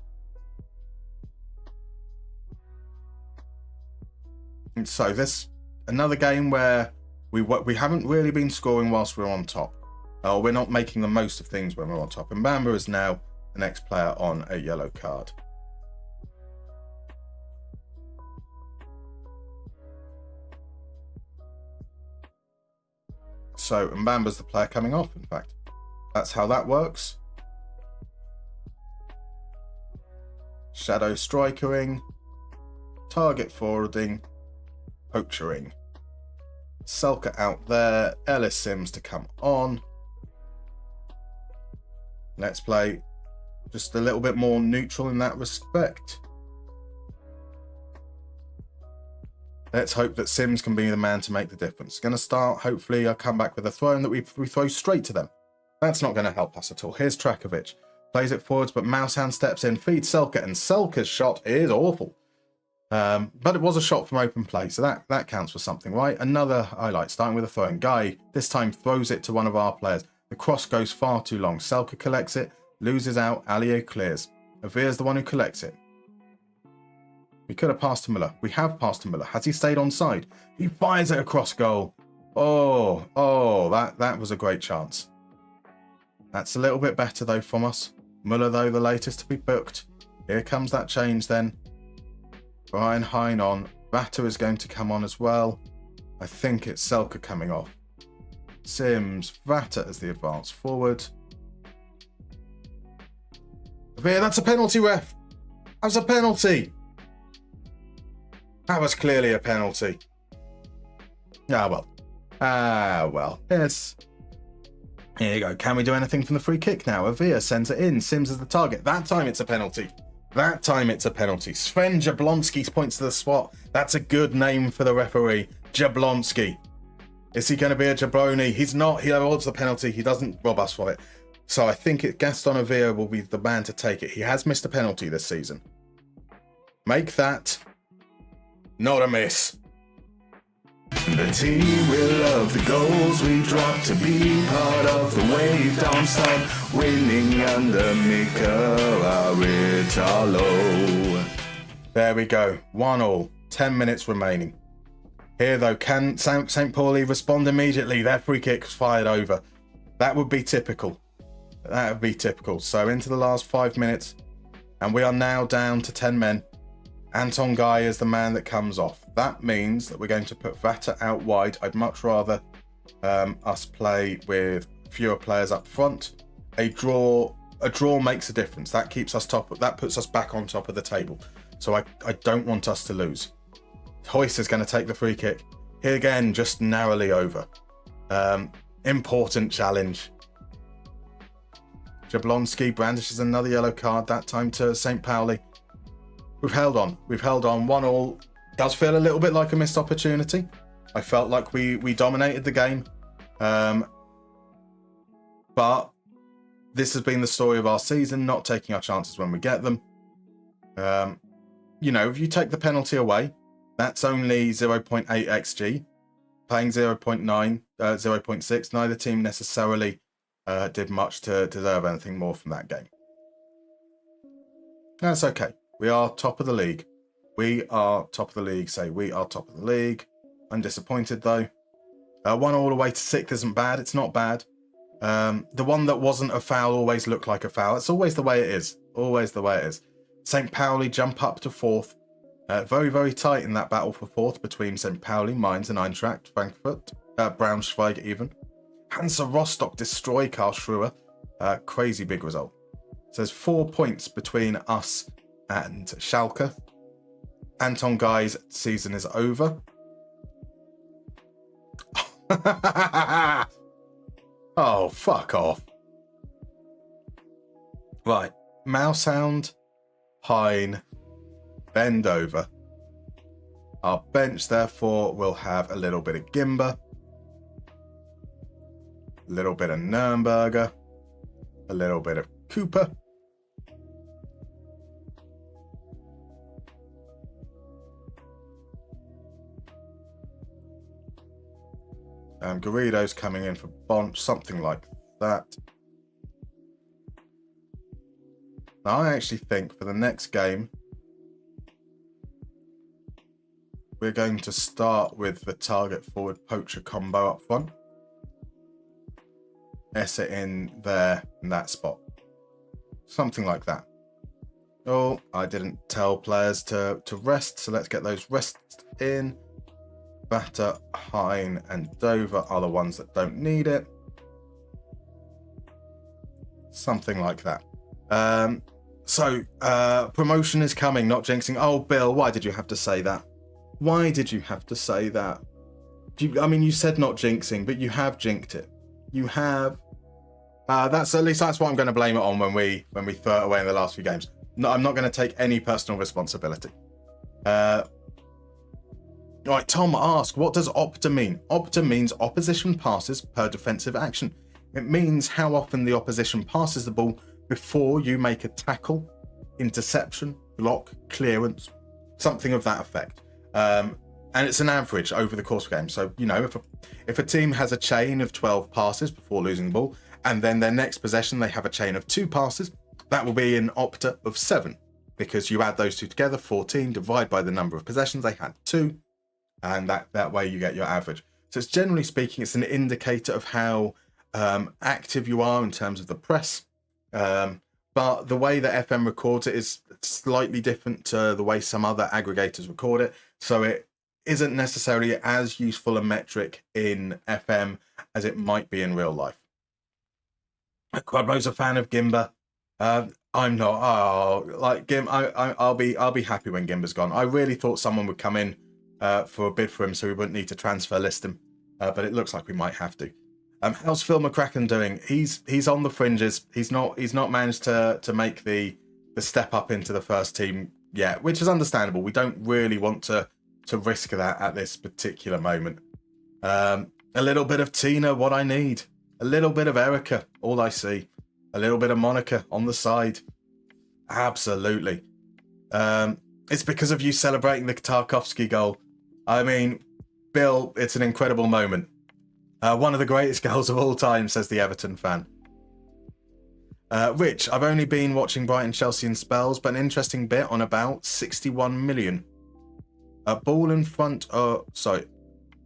Speaker 1: And so this, another game where we haven't really been scoring whilst we're on top. We're not making the most of things when we're on top. And Bamba is now the next player on a yellow card. So Mbamba's the player coming off, in fact. That's how that works. Shadow strikering. Target forwarding. Poachering. Selke out there. Ellis Sims to come on. Let's play just a little bit more neutral in that respect. Let's hope that Sims can be the man to make the difference. Going to start, hopefully, I'll come back with a throw and that we throw straight to them. That's not going to help us at all. Here's Trakovic. Plays it forwards, but Mousehand steps in, feeds Selke, and Selke's shot is awful. But it was a shot from open play, so that counts for something, right? Another highlight, starting with a throw. And Guy, this time, throws it to one of our players. The cross goes far too long. Selke collects it, loses out, Aliou clears. Avir's the one who collects it. We could have passed to Müller. We have passed to Müller. Has he stayed onside? He fires it across goal. Oh, that was a great chance. That's a little bit better, though, from us. Müller, though, the latest to be booked. Here comes that change, then. Brian Hine on. Vatter is going to come on as well. I think it's Selke coming off. Sims, Vatter as the advance forward. Avir, that's a penalty, ref. That was a penalty. That was clearly a penalty. Ah, well. Yes. Here you go. Can we do anything from the free kick now? Avir sends it in. Sims is the target. That time it's a penalty. Sven Jablonski points to the spot. That's a good name for the referee. Jablonski. Is he going to be a jabroni? He's not. He awards the penalty. He doesn't rob us for it. So I think Gaston Avir will be the man to take it. He has missed a penalty this season. Make that not a miss.
Speaker 2: The team will love the goals we drop to be part of the wave. Darmstadt winning under Mika Aritalo.
Speaker 1: There we go. 1-1. 10 minutes remaining. Here, though, can St. Pauli respond immediately? Their free kick's fired over. That would be typical. So into the last 5 minutes. And we are now down to 10 men. Anton Guy is the man that comes off. That means that we're going to put Vata out wide. I'd much rather us play with fewer players up front. A draw makes a difference. That keeps us that puts us back on top of the table. So I don't want us to lose. Hoyce is going to take the free kick. Here again, just narrowly over. Important challenge. Jablonski brandishes another yellow card, that time to St. Pauli. We've held on. 1-1. Does feel a little bit like a missed opportunity. I felt like we dominated the game. But this has been the story of our season, not taking our chances when we get them. If you take the penalty away, that's only 0.8 XG. Playing 0.9, 0.6. Neither team necessarily did much to deserve anything more from that game. That's okay. We are top of the league. We are top of the league. We are top of the league. I'm disappointed though. 1 all the way to 6th isn't bad. It's not bad. The one that wasn't a foul always looked like a foul. It's always the way it is. Always the way it is. St. Pauli jump up to 4th. Very, very tight in that battle for 4th between St. Pauli, Mainz and Eintracht Frankfurt. Braunschweig even. Hansa Rostock destroy Karlsruhe. Crazy big result. So there's 4 points between us and Schalke. Anton Guy's season is over. Oh, fuck off. Right. Mousehound, Hein, bend over. Our bench, therefore, will have a little bit of Gimba, a little bit of Nürnberger, a little bit of Cooper. Garrido's coming in for Bonch, something like that. Now, I actually think for the next game, we're going to start with the target forward poacher combo up front. S it in there, in that spot. Something like that. Oh, I didn't tell players to rest, so let's get those rests in. Batter, Hein, and Dover are the ones that don't need it. Something like that. Promotion is coming, not jinxing. Oh, Bill, why did you have to say that? Why did you have to say that? You said not jinxing, but you have jinxed it. You have. That's what I'm going to blame it on when we throw it away in the last few games. No, I'm not going to take any personal responsibility. Right, Tom asked, what does opta mean? Opta means opposition passes per defensive action. It means how often the opposition passes the ball before you make a tackle, interception, block, clearance, something of that effect. And it's an average over the course of the game. So, if a team has a chain of 12 passes before losing the ball, and then their next possession they have a chain of 2 passes, that will be an opta of 7, because you add those two together, 14, divide by the number of possessions they had, 2. And that way you get your average. So it's generally speaking, it's an indicator of how active you are in terms of the press. But the way that FM records it is slightly different to the way some other aggregators record it. So it isn't necessarily as useful a metric in FM as it might be in real life. Quadmo's a fan of Gimba. I'm not. I'll be happy when Gimba's gone. I really thought someone would come in for a bid for him, so we wouldn't need to transfer list him. But it looks like we might have to. How's Phil McCracken doing? He's on the fringes. He's not managed to make the step up into the first team yet, which is understandable. We don't really want to risk that at this particular moment. A little bit of Tina, what I need. A little bit of Erica, all I see. A little bit of Monica on the side. Absolutely. It's because of you celebrating the Tarkovsky goal. Bill, it's an incredible moment. One of the greatest goals of all time, says the Everton fan. Rich, I've only been watching Brighton, Chelsea in spells, but an interesting bit on about 61 million.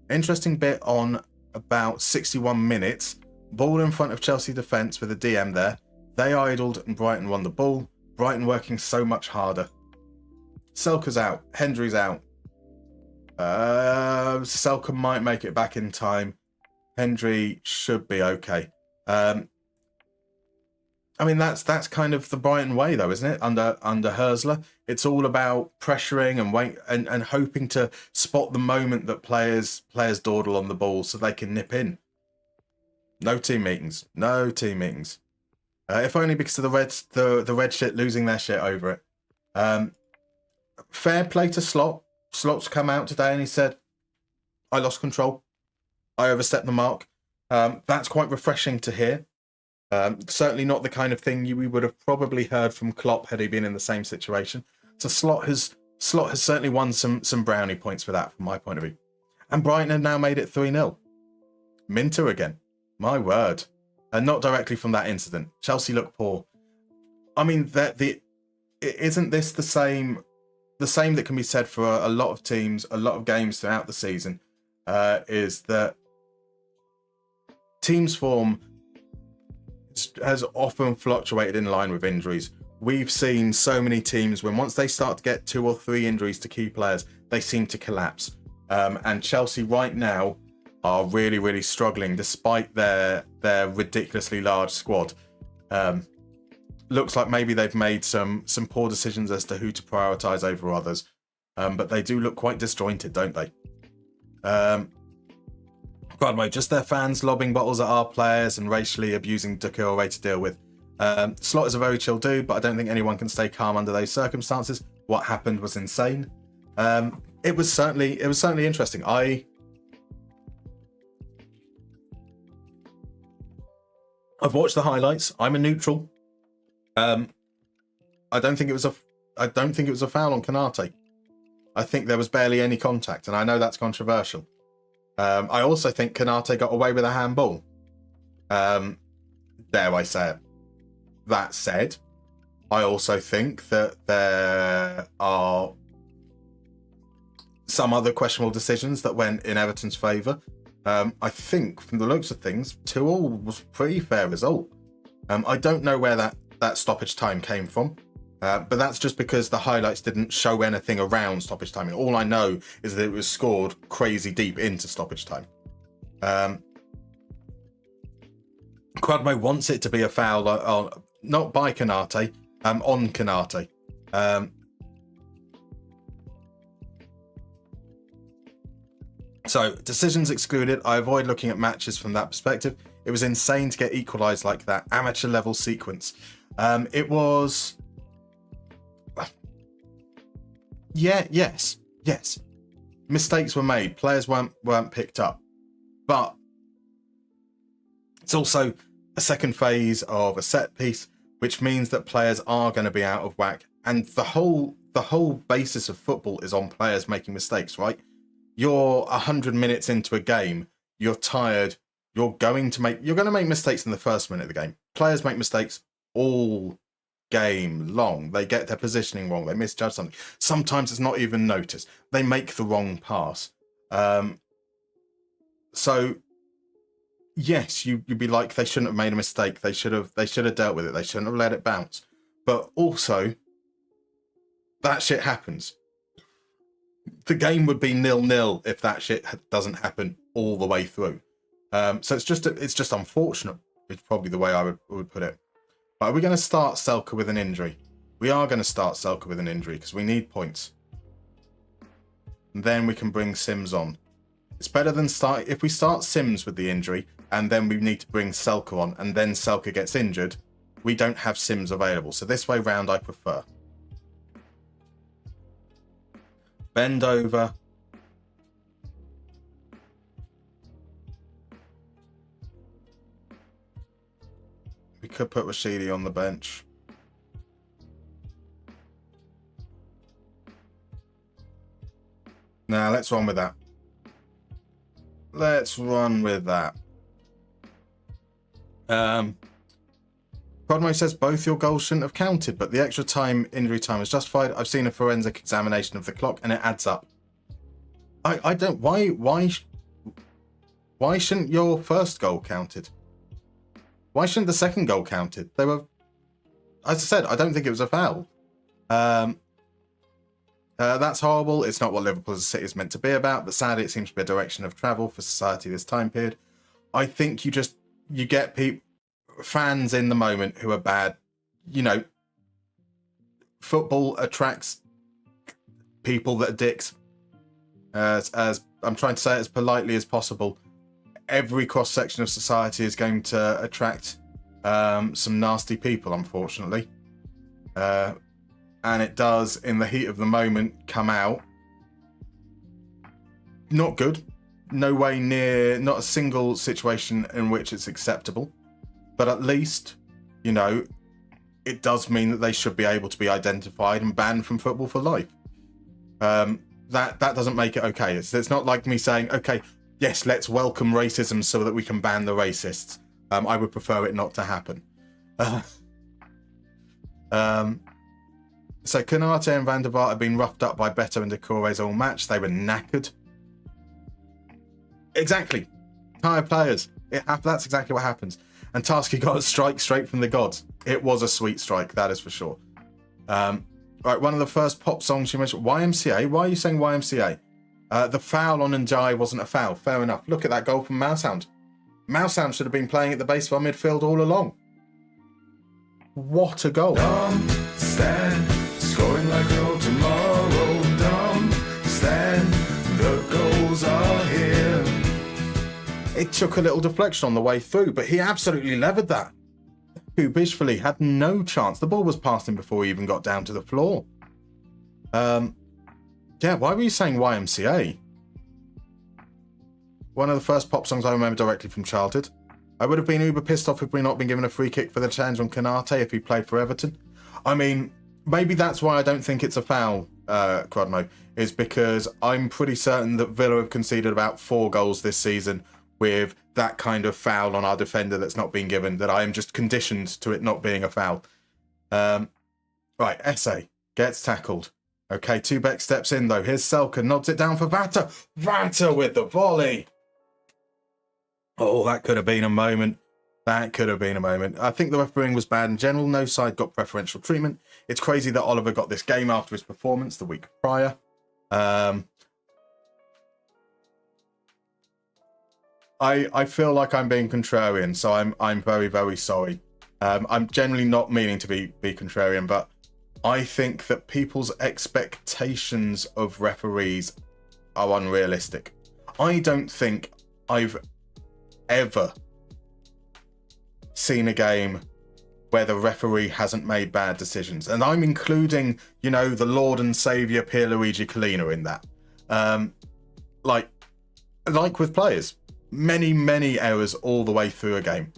Speaker 1: Interesting bit on about 61 minutes. Ball in front of Chelsea defence with a DM there. They idled and Brighton won the ball. Brighton working so much harder. Selke's out. Hendry's out. Selke might make it back in time. Hendry should be okay. I mean, that's kind of the Brighton way, though, isn't it? Under Hersler, it's all about pressuring and wait and hoping to spot the moment that players dawdle on the ball so they can nip in. No team meetings. No team meetings. If only because of the red shit losing their shit over it. Fair play to Slot. Slot's come out today and he said, "I lost control. I overstepped the mark." That's quite refreshing to hear. Certainly not the kind of thing we would have probably heard from Klopp had he been in the same situation. So Slot has certainly won some brownie points for that, from my point of view. And Brighton have now made it 3-0. Minter again. My word. And not directly from that incident. Chelsea look poor. I mean, isn't this the same that can be said for a lot of teams, a lot of games throughout the season, is that teams' form has often fluctuated in line with injuries. We've seen so many teams when once they start to get 2 or 3 injuries to key players, they seem to collapse. And Chelsea right now are really, really struggling despite their ridiculously large squad. Looks like maybe they've made some poor decisions as to who to prioritise over others. But they do look quite disjointed, don't they? By the way, just their fans lobbing bottles at our players and racially abusing Doucouré to deal with. Slot is a very chill dude, but I don't think anyone can stay calm under those circumstances. What happened was insane. It was certainly interesting. I've watched the highlights. I'm a neutral. I don't think it was a foul on Konate. I think there was barely any contact, and I know that's controversial. I also think Konate got away with a handball. Dare I say it. That said, I also think that there are some other questionable decisions that went in Everton's favour. I think, from the looks of things, 2-2 was a pretty fair result. I don't know where that stoppage time came from, but that's just because the highlights didn't show anything around stoppage time. All I know is that it was scored crazy deep into stoppage time. Quadmo wants it to be a foul, not by Konate, on Konate. So, decisions excluded. I avoid looking at matches from that perspective. It was insane to get equalised like that. Amateur level sequence. It was... Yes. Mistakes were made. Players weren't picked up. But it's also a second phase of a set piece, which means that players are going to be out of whack. And the whole basis of football is on players making mistakes, right? You're 100 minutes into a game, you're tired, you're going to make mistakes in the first minute of the game. Players make mistakes all game long. They get their positioning wrong, they misjudge something. Sometimes it's not even noticed. They make the wrong pass. So yes, you'd be like, they shouldn't have made a mistake. They should have dealt with it. They shouldn't have let it bounce. But also, that shit happens. The game would be 0-0 if that shit doesn't happen all the way through. So it's just unfortunate. It's probably the way I would put it. But are we going to start Selke with an injury? We are going to start Selke with an injury because we need points. And then we can bring Sims on. It's better than if we start Sims with the injury and then we need to bring Selke on and then Selke gets injured, we don't have Sims available. So this way round I prefer. Bend over. We could put Rashidi on the bench. Now let's run with that. Prodmo says both your goals shouldn't have counted, but the extra time, injury time is justified. I've seen a forensic examination of the clock and it adds up. I don't... Why shouldn't your first goal counted? Why shouldn't the second goal counted? as I said, I don't think it was a foul. That's horrible. It's not what Liverpool as a city is meant to be about, but sadly it seems to be a direction of travel for society this time period. I think you get fans in the moment who are bad. You know, football attracts people that are dicks. As I'm trying to say it as politely as possible, every cross-section of society is going to attract some nasty people, unfortunately. And it does, in the heat of the moment, come out not good. No way near, not a single situation in which it's acceptable. But at least, you know, it does mean that they should be able to be identified and banned from football for life. That doesn't make it okay. It's not like me saying, okay, yes, let's welcome racism so that we can ban the racists. I would prefer it not to happen. So Konate and Van der Vaart have been roughed up by Beto and Decore's all match. They were knackered. Exactly. Tired players. That's exactly what happens. And Tarski got a strike straight from the gods. It was a sweet strike, that is for sure. Right, one of the first pop songs you mentioned, YMCA. Why are you saying YMCA? The foul on Njai wasn't a foul. Fair enough. Look at that goal from Mousehound. Mousehound should have been playing at the base of our midfield all along. What a goal.
Speaker 2: Stand, scoring like no tomorrow. Stand, the goals are here.
Speaker 1: It took a little deflection on the way through, but he absolutely levered that. Kubishvili had no chance. The ball was past him before he even got down to the floor. Yeah, why were you saying YMCA? One of the first pop songs I remember directly from childhood. I would have been uber pissed off if we'd not been given a free kick for the challenge on Konate if he played for Everton. I mean, maybe that's why I don't think it's a foul, Crodmo, is because I'm pretty certain that Villa have conceded about 4 goals this season with that kind of foul on our defender that's not being given, that I am just conditioned to it not being a foul. Right, Esse gets tackled. Okay, Tubek steps in though. Here's Selke, nods it down for Vata. Vata with the volley. Oh, that could have been a moment. That could have been a moment. I think the refereeing was bad in general. No side got preferential treatment. It's crazy that Oliver got this game after his performance the week prior. I feel like I'm being contrarian, so I'm very, very sorry. I'm generally not meaning to be contrarian, but I think that people's expectations of referees are unrealistic. I don't think I've ever seen a game where the referee hasn't made bad decisions. And I'm including, you know, the Lord and Saviour Pierluigi Collina in that. Like with players. Many errors all the way through a game.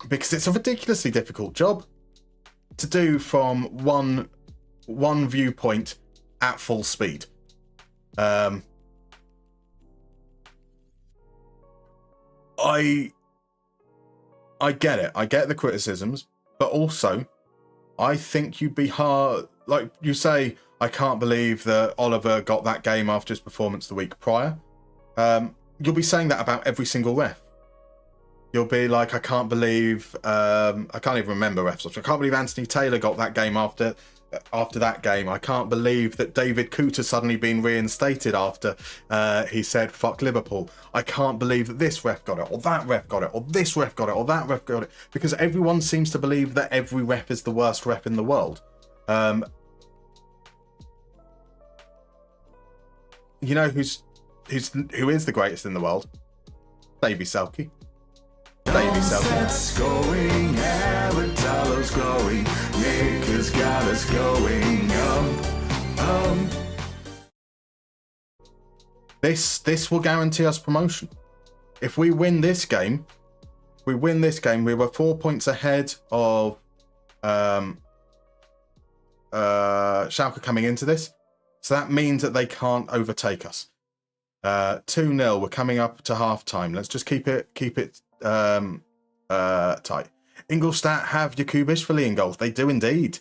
Speaker 1: Because it's a ridiculously difficult job to do from one viewpoint at full speed. I get it. I get the criticisms, but also I think you'd be hard. Like you say, I can't believe that Oliver got that game after his performance the week prior. You'll be saying that about every single ref. You'll be like, I can't believe, I can't even remember refs. I can't believe Anthony Taylor got that game after that game. I can't believe that David Cooter suddenly been reinstated after he said, fuck Liverpool. I can't believe that this ref got it, or that ref got it, or this ref got it, or that ref got it. Because everyone seems to believe that every ref is the worst ref in the world. You know who is the greatest in the world? Davy Selke. Davy Selke.
Speaker 2: Going, Avatalo's growing, Nick has got us going
Speaker 1: This will guarantee us promotion. If we win this game, we were 4 points ahead of Schalke coming into this. So that means that they can't overtake us. 2-0. We're coming up to half time. Let's just keep it tight. Ingolstadt have Jakubishvili in goals. They do indeed.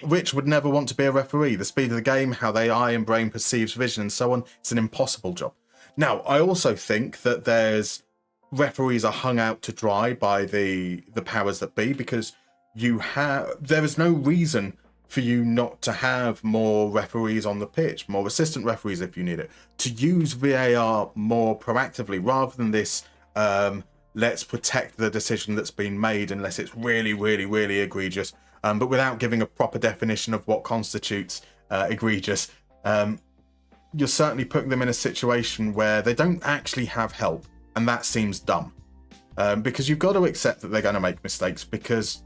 Speaker 1: Rich would never want to be a referee. The speed of the game, how the eye and brain perceives vision and so on, it's an impossible job. Now, I also think that referees are hung out to dry by the powers that be, because there is no reason for you not to have more referees on the pitch, more assistant referees if you need it, to use VAR more proactively rather than this let's protect the decision that's been made unless it's really, really, really egregious, but without giving a proper definition of what constitutes egregious. You're certainly putting them in a situation where they don't actually have help, and that seems dumb. Because you've got to accept that they're going to make mistakes, because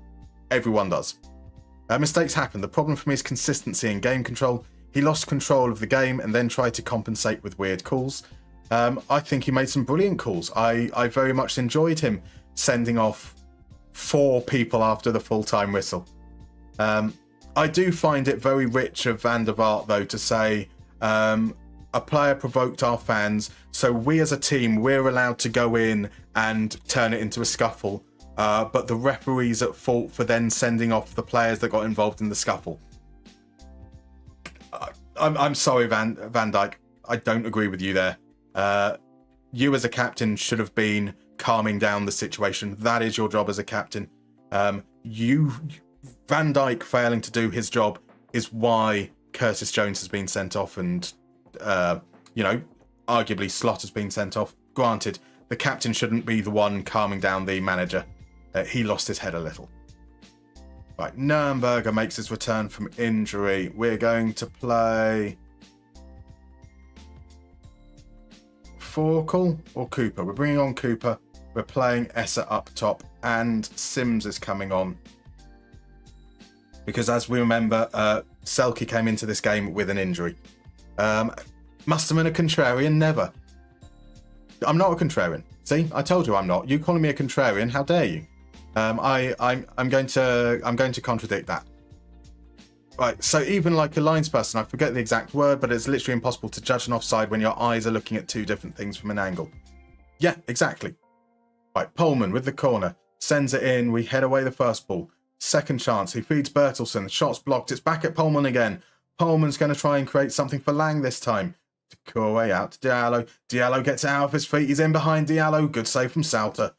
Speaker 1: everyone does. Mistakes happen. The problem for me is consistency and game control. He lost control of the game and then tried to compensate with weird calls. I think he made some brilliant calls. I very much enjoyed him sending off 4 people after the full-time whistle. I do find it very rich of Van der Vaart, though, to say a player provoked our fans, so we as a team, we're allowed to go in and turn it into a scuffle, but the referee's at fault for then sending off the players that got involved in the scuffle. I'm sorry, Van Dijk. I don't agree with you there. You as a captain should have been calming down the situation. That is your job as a captain. Van Dijk failing to do his job is why Curtis Jones has been sent off and, arguably Slot has been sent off. Granted, the captain shouldn't be the one calming down the manager. He lost his head a little. Right, Nürnberger makes his return from injury. We're going to play Forkel or Cooper. We're bringing on Cooper. We're playing Essa up top, and Sims is coming on. Because as we remember, Selke came into this game with an injury. Mustermann a contrarian? Never. I'm not a contrarian. See, I told you I'm not. You calling me a contrarian? How dare you? I'm going to contradict that. Right. So even like a linesperson, I forget the exact word, but it's literally impossible to judge an offside when your eyes are looking at 2 different things from an angle. Yeah, exactly. Right. Pullman with the corner sends it in. We head away the first ball. Second chance. He feeds Bertelsen. Shot's blocked. It's back at Pullman again. Pullman's going to try and create something for Lang this time. Corey out to Diallo. Diallo gets it out of his feet. He's in behind Diallo. Good save from Sauter.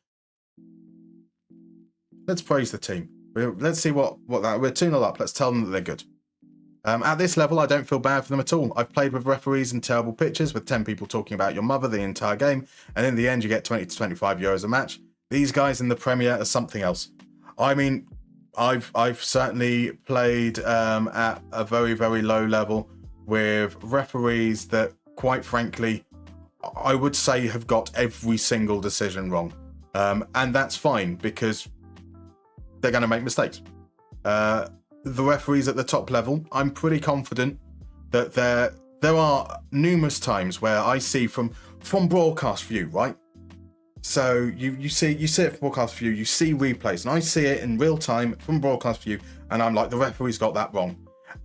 Speaker 1: Let's praise the team. Let's see what that... We're 2-0 up. Let's tell them that they're good. At this level, I don't feel bad for them at all. I've played with referees in terrible pitches with 10 people talking about your mother the entire game, and in the end, you get 20 to 25 euros a match. These guys in the Premier are something else. I mean, I've certainly played at a very, very low level with referees that, quite frankly, I would say have got every single decision wrong. And that's fine, because they're going to make mistakes. The referees at the top level, I'm pretty confident that there are numerous times where I see from broadcast view, right? So you see it from broadcast view, you see replays, and I see it in real time from broadcast view, and I'm like, the referee's got that wrong.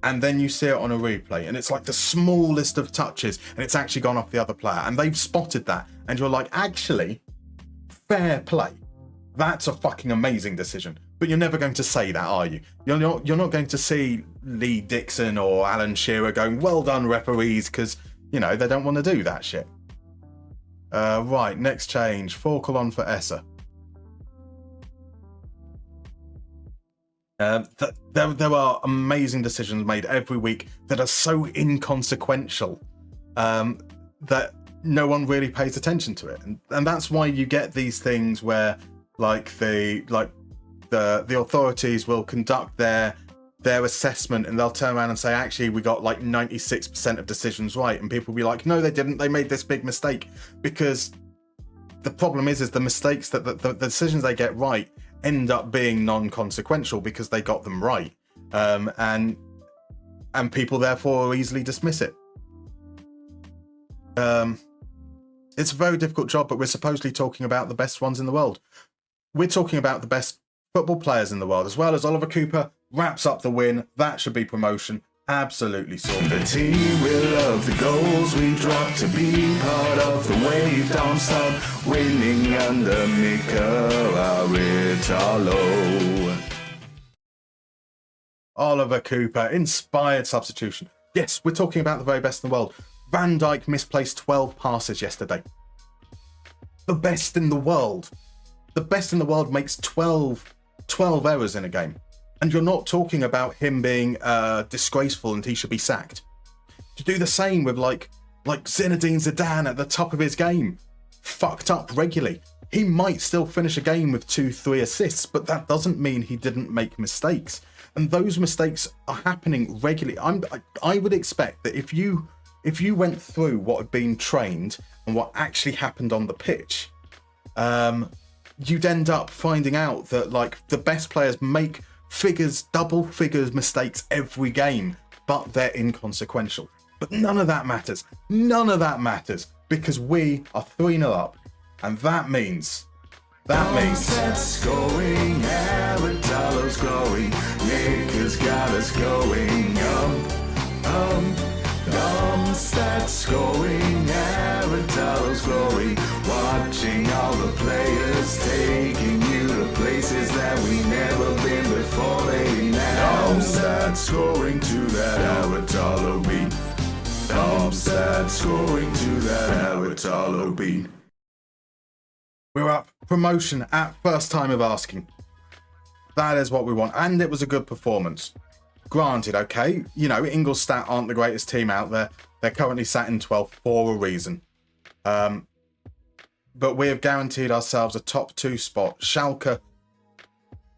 Speaker 1: And then you see it on a replay, and it's like the smallest of touches, and it's actually gone off the other player, and they've spotted that, and you're like, actually, fair play. That's a fucking amazing decision. But you're never going to say that, are you? You're not going to see Lee Dixon or Alan Shearer going, well done, referees, because, they don't want to do that shit. Right, next change. Forkel on for Essa. There are amazing decisions made every week that are so inconsequential that no one really pays attention to it. And that's why you get these things where the authorities will conduct their assessment, and they'll turn around and say, actually, we got 96% of decisions right, and people will be like, no, they didn't, they made this big mistake. Because the problem is the mistakes that the decisions they get right end up being non-consequential because they got them right, and people therefore easily dismiss it. It's a very difficult job, but we're supposedly talking about the best ones in the world. We're talking about the best football players in the world, as well as Oliver Cooper wraps up the win. That should be promotion. Absolutely sorted.
Speaker 2: The team will love the goals we drop to be part of the wave. Darmstadt winning under Mikel Artalo.
Speaker 1: Oliver Cooper, inspired substitution. Yes, we're talking about the very best in the world. Van Dijk misplaced 12 passes yesterday. The best in the world. The best in the world makes 12 errors in a game. And you're not talking about him being disgraceful and he should be sacked. To do the same with like Zinedine Zidane at the top of his game, fucked up regularly. He might still finish a game with 2-3 assists, but that doesn't mean he didn't make mistakes. And those mistakes are happening regularly. I would expect that if you went through what had been trained and what actually happened on the pitch, you'd end up finding out that like the best players make double figures mistakes every game, but they're inconsequential. But none of that matters. None of that matters because we are 3-0 up, and that means
Speaker 2: Darmstadt's going, Aratalo's growing, Nick has got us going, Darmstadt's going, Aratalo's growing, watching all the players, taking you to places that we never been before, lady now. Darmstadt scoring to that Aratalo beat. Darmstadt scoring to that Aratalo beat.
Speaker 1: we're up. Promotion at first time of asking. That is what we want, and it was a good performance. Granted, okay, you know, Ingolstadt aren't the greatest team out there. They're currently sat in 12th for a reason. But we have guaranteed ourselves a top 2 spot. Schalke,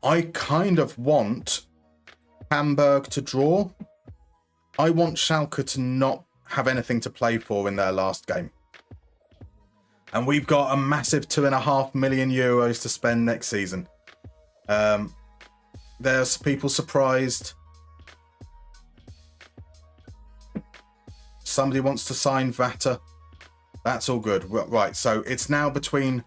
Speaker 1: I kind of want Hamburg to draw. I want Schalke to not have anything to play for in their last game. And we've got a massive €2.5 million to spend next season. There's people surprised. Somebody wants to sign Vata. That's all good. Right, so it's now between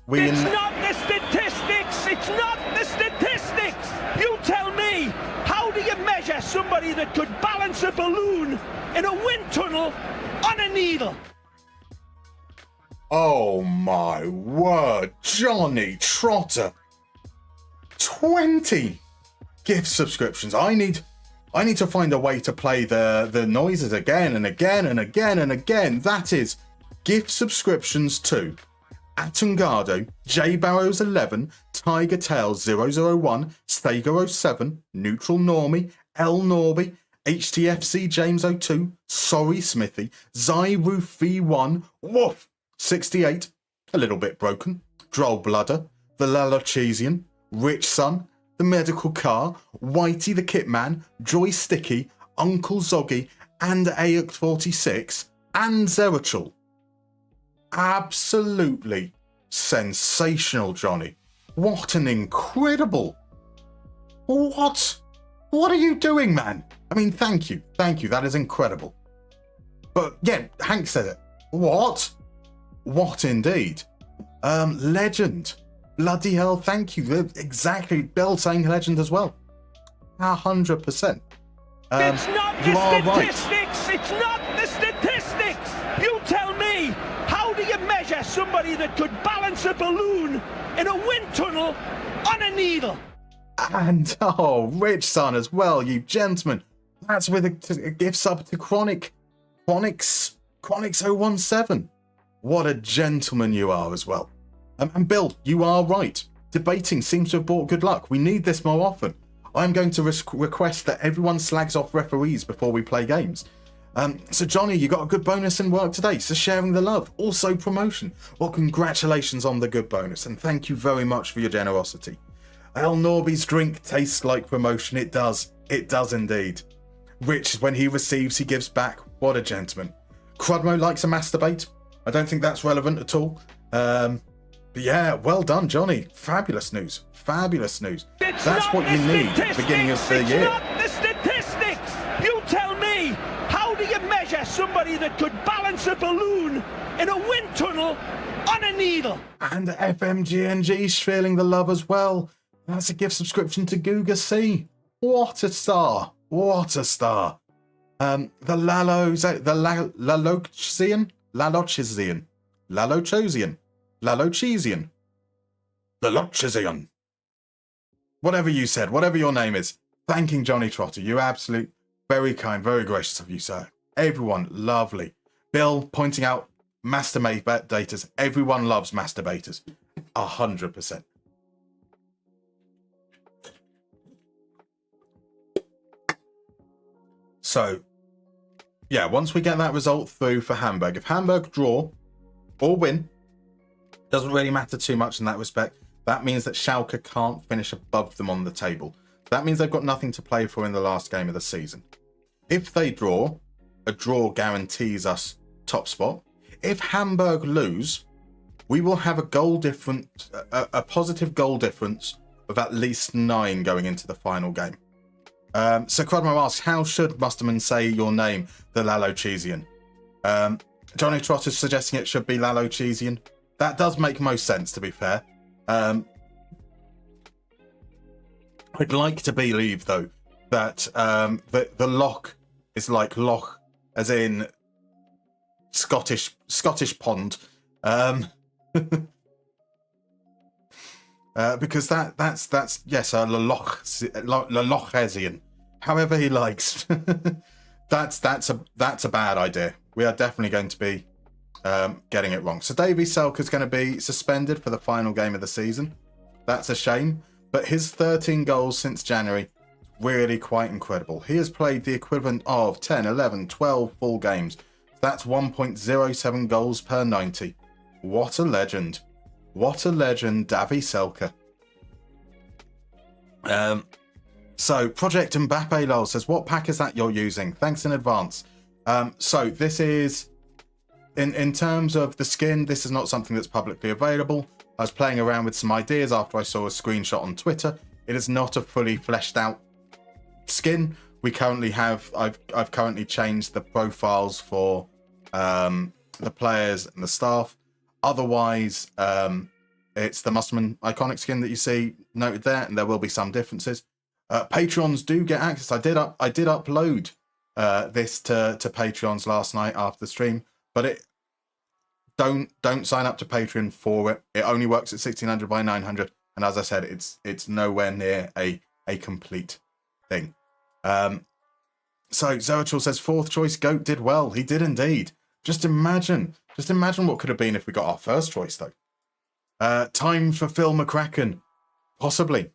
Speaker 3: It's not the statistics! It's not the statistics! You tell me! How do you measure somebody that could balance a balloon in a wind tunnel on a needle?
Speaker 1: Oh my word, Johnny Trotter. 20 gift subscriptions. I need to find a way to play the noises again and again and again and again. That is gift subscriptions to Atungado, J Barrows 11, Tiger Tail 001, Stager 07, Neutral Normie, L Norby, HTFC James 02, Sorry Smithy, Zyroof V1, Woof 68, a little bit broken, Droll Blooder, the Lalochesian, Rich Son, the Medical Car, Whitey the Kitman, Joy Sticky, Uncle Zoggy, and AX46, and Zerichel. Absolutely sensational, Johnny. What an incredible... What are you doing, man? I mean, thank you. That is incredible. But yeah, Hank said it. What indeed? Legend. Bloody hell, thank you. Exactly. Bill saying legend as well. 100%.
Speaker 3: It's not the statistics! Right. It's not the statistics! You tell me! How do you measure somebody that could balance a balloon in a wind tunnel on a needle?
Speaker 1: And, Rich Son as well, you gentlemen. That's with a gift sub to Chronix 017. What a gentleman you are as well. And Bill, you are right. Debating seems to have brought good luck. We need this more often. I'm going to request that everyone slags off referees before we play games. So Johnny, you got a good bonus in work today. So sharing the love. Also promotion. Well, congratulations on the good bonus. And thank you very much for your generosity. El Norby's drink tastes like promotion. It does. It does indeed. Rich, when he receives, he gives back. What a gentleman. Crudmo likes a masturbate. I don't think that's relevant at all. But yeah, well done, Johnny. Fabulous news. Fabulous news. That's what you need at the beginning of the year.
Speaker 3: It's not the statistics! You tell me! How do you measure somebody that could balance a balloon in a wind tunnel on a needle?
Speaker 1: And FMGNG's feeling the love as well. That's a gift subscription to Googa C. What a star. What a star. The Lalochesian. Whatever you said, whatever your name is. Thanking Johnny Trotter. You absolute, very kind, very gracious of you, sir. Everyone, lovely. Bill pointing out masturbators. Everyone loves masturbators. 100%. So, yeah, once we get that result through for Hamburg, if Hamburg draw or win, doesn't really matter too much in that respect. That means that Schalke can't finish above them on the table. That means they've got nothing to play for in the last game of the season. If they draw, a draw guarantees us top spot. If Hamburg lose, we will have a goal difference, a positive goal difference of at least 9 going into the final game. So Crodmo asks, how should Musterman say your name, the Lallochesian? Johnny Trott is suggesting it should be Lallochesian. That does make most sense, to be fair. I'd like to believe, though, that the loch is like loch, as in Scottish pond, because that's yes, Lallochesian, however he likes. that's a bad idea. We are definitely going to be getting it wrong. So Davy Selker's going to be suspended for the final game of the season. That's a shame, but his 13 goals since January, really quite incredible. He has played the equivalent of 10, 11, 12 full games. That's 1.07 goals per 90. What a legend. What a legend, Davy Selker. So Project Mbappe Lol says, what pack is that you're using? Thanks in advance. So this is, in terms of the skin, this is not something that's publicly available. I was playing around with some ideas after I saw a screenshot on Twitter. It is not a fully fleshed out skin. We currently have, I've currently changed the profiles for the players and the staff. Otherwise, it's the Musterman iconic skin that you see noted there, and there will be some differences. Patreons do get access. I did upload this to Patreons last night after the stream, but don't sign up to Patreon for it. It only works at 1600 by 900, and as I said, it's nowhere near a complete thing. So Zoatril says, fourth choice Goat did well. He did indeed. Just imagine what could have been if we got our first choice, though. Time for Phil McCracken. Possibly.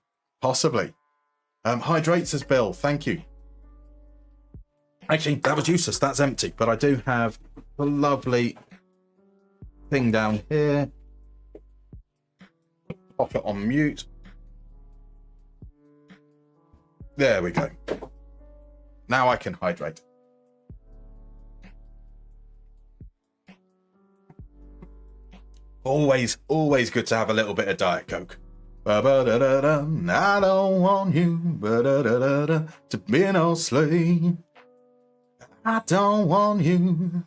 Speaker 1: Hydrate, says Bill. Thank you. Actually, that was useless. That's empty. But I do have a lovely thing down here. Pop it on mute. There we go. Now I can hydrate. Always good to have a little bit of Diet Coke. I don't want you to be no slave. I don't want you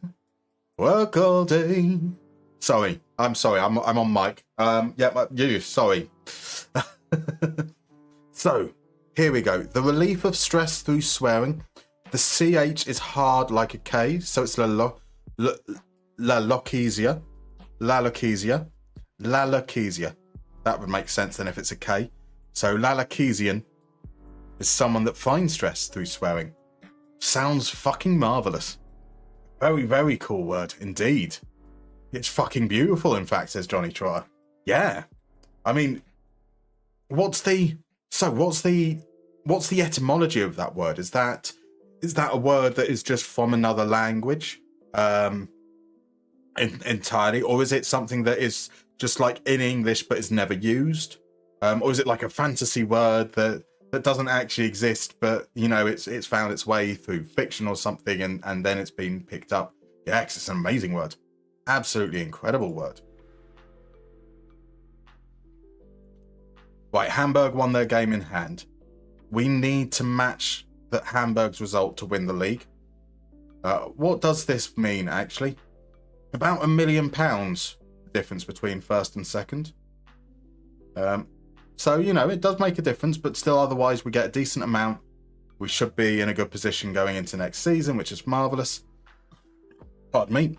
Speaker 1: work all day. Sorry, I'm sorry. I'm on mic. Sorry. So here we go. The relief of stress through swearing. The CH is hard like a K, so it's Lallochesian. That would make sense then if it's a K. So Lallochesian is someone that finds stress through swearing. Sounds fucking marvellous. Very, very cool word indeed. It's fucking beautiful, in fact, says Johnny Trotter. Yeah. I mean, what's the etymology of that word? Is that a word that is just from another language? Entirely, or is it something that is just like in English but is never used, or is it like a fantasy word that doesn't actually exist, but you know it's found its way through fiction or something, and then it's been picked up? Yeah, it's an amazing word, absolutely incredible word. Right, Hamburg won their game in hand. We need to match that Hamburg's result to win the league. What does this mean actually? About £1 million difference between first and second. So, you know, it does make a difference, but still otherwise we get a decent amount. We should be in a good position going into next season, which is marvellous. Pardon me.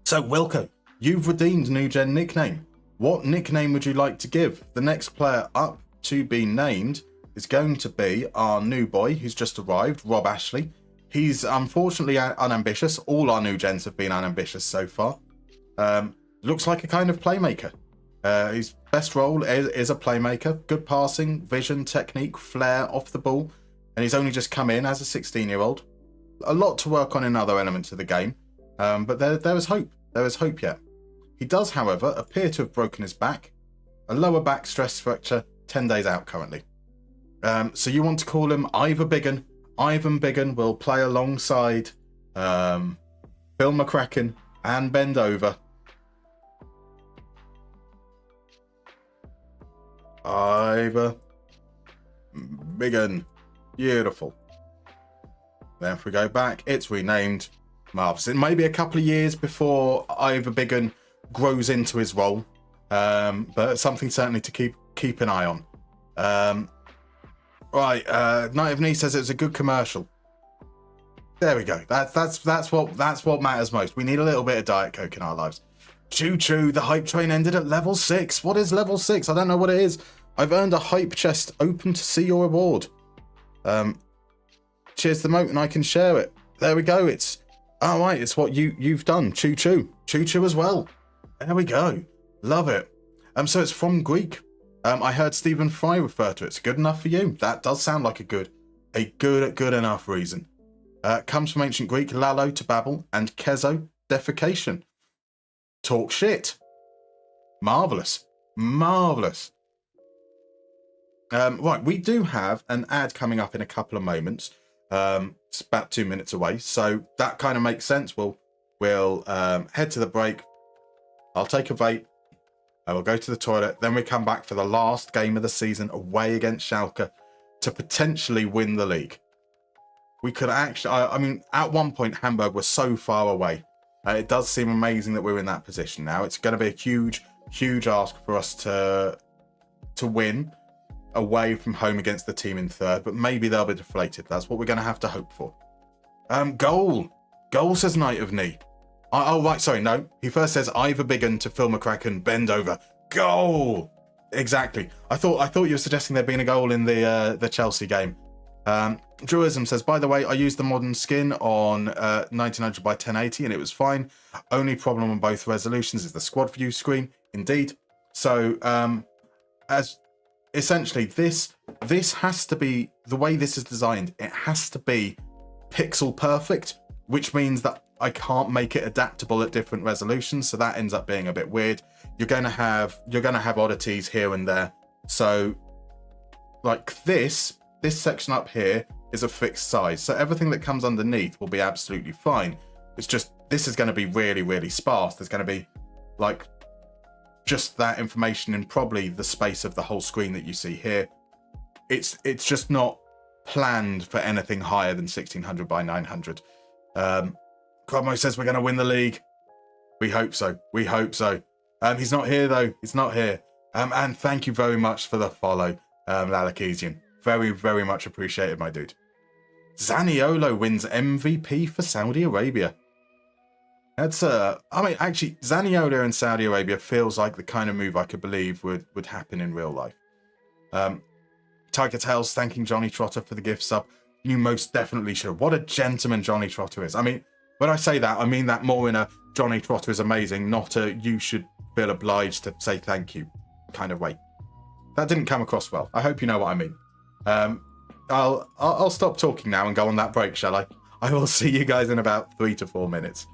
Speaker 1: So, Wilco, you've redeemed New Gen nickname. What nickname would you like to give? The next player up to be named is going to be our new boy who's just arrived, Rob Ashley. He's unfortunately unambitious. All our new gens have been unambitious so far. Looks like a kind of playmaker. His best role is a playmaker. Good passing, vision, technique, flair off the ball. And he's only just come in as a 16-year-old. a lot to work on in other elements of the game, but there is hope. There is hope yet. He does, however, appear to have broken his back. A lower back stress fracture, 10 days out currently. So you want to call him Ivor Biggin. Ivan Biggin will play alongside Phil McCracken and bend over. Ivor Biggin. Beautiful. Then if we go back, it's renamed. Marvellous. It may be a couple of years before Ivor Biggin grows into his role, but something certainly to keep an eye on. Right, Night of Knee says it was a good commercial. There we go. That's what matters most. We need a little bit of Diet Coke in our lives. Choo choo, the hype train ended at level 6. What is level 6? I don't know what it is. I've earned a hype chest. Open to see your reward. Cheers to the moat and I can share it. There we go. It's right, it's what you've done. Choo choo. Choo choo as well. There we go. Love it. So it's from Greek. I heard Stephen Fry refer to it. It's good enough for you. That does sound like a good enough reason. Comes from ancient Greek, lalo to babble, and kezo, defecation. Talk shit. Marvellous. Marvellous. Right, we do have an ad coming up in a couple of moments. It's about 2 minutes away, so that kind of makes sense. We'll head to the break. I'll take a vape. I will go to the toilet. Then we come back for the last game of the season away against Schalke to potentially win the league. We could actually, I mean, at one point, Hamburg was so far away. It does seem amazing that we're in that position now. It's going to be a huge, huge ask for us to win away from home against the team in third, but maybe they'll be deflated. That's what we're going to have to hope for. Goal says Night of Knee. Oh, right, sorry, no. He first says Ivor Biggin to Phil McCracken, bend over. Goal! Exactly. I thought you were suggesting there'd been a goal in the Chelsea game. Druism says, by the way, I used the modern skin on 1900 by 1080 and it was fine. Only problem on both resolutions is the squad view screen. Indeed. So, as essentially this has to be, the way this is designed, it has to be pixel perfect, which means that I can't make it adaptable at different resolutions, so that ends up being a bit weird. You're gonna have oddities here and there. So like this section up here is a fixed size, so everything that comes underneath will be absolutely fine. It's just this is going to be really, really sparse. There's going to be like just that information in probably the space of the whole screen that you see here. It's just not planned for anything higher than 1600 by 900. Cromwell says we're going to win the league. We hope so. We hope so. He's not here though. He's not here. And thank you very much for the follow, Lalakesian. Very, very much appreciated, my dude. Zaniolo wins MVP for Saudi Arabia. That's I mean, actually, Zaniolo in Saudi Arabia feels like the kind of move I could believe would happen in real life. Tiger Tails thanking Johnny Trotter for the gift sub. You most definitely should. What a gentleman Johnny Trotter is. I mean, when I say that, I mean that more in a Johnny Trotter is amazing, not a you should feel obliged to say thank you kind of way. That didn't come across well. I hope you know what I mean. I'll stop talking now and go on that break, shall I? I will see you guys in about 3 to 4 minutes.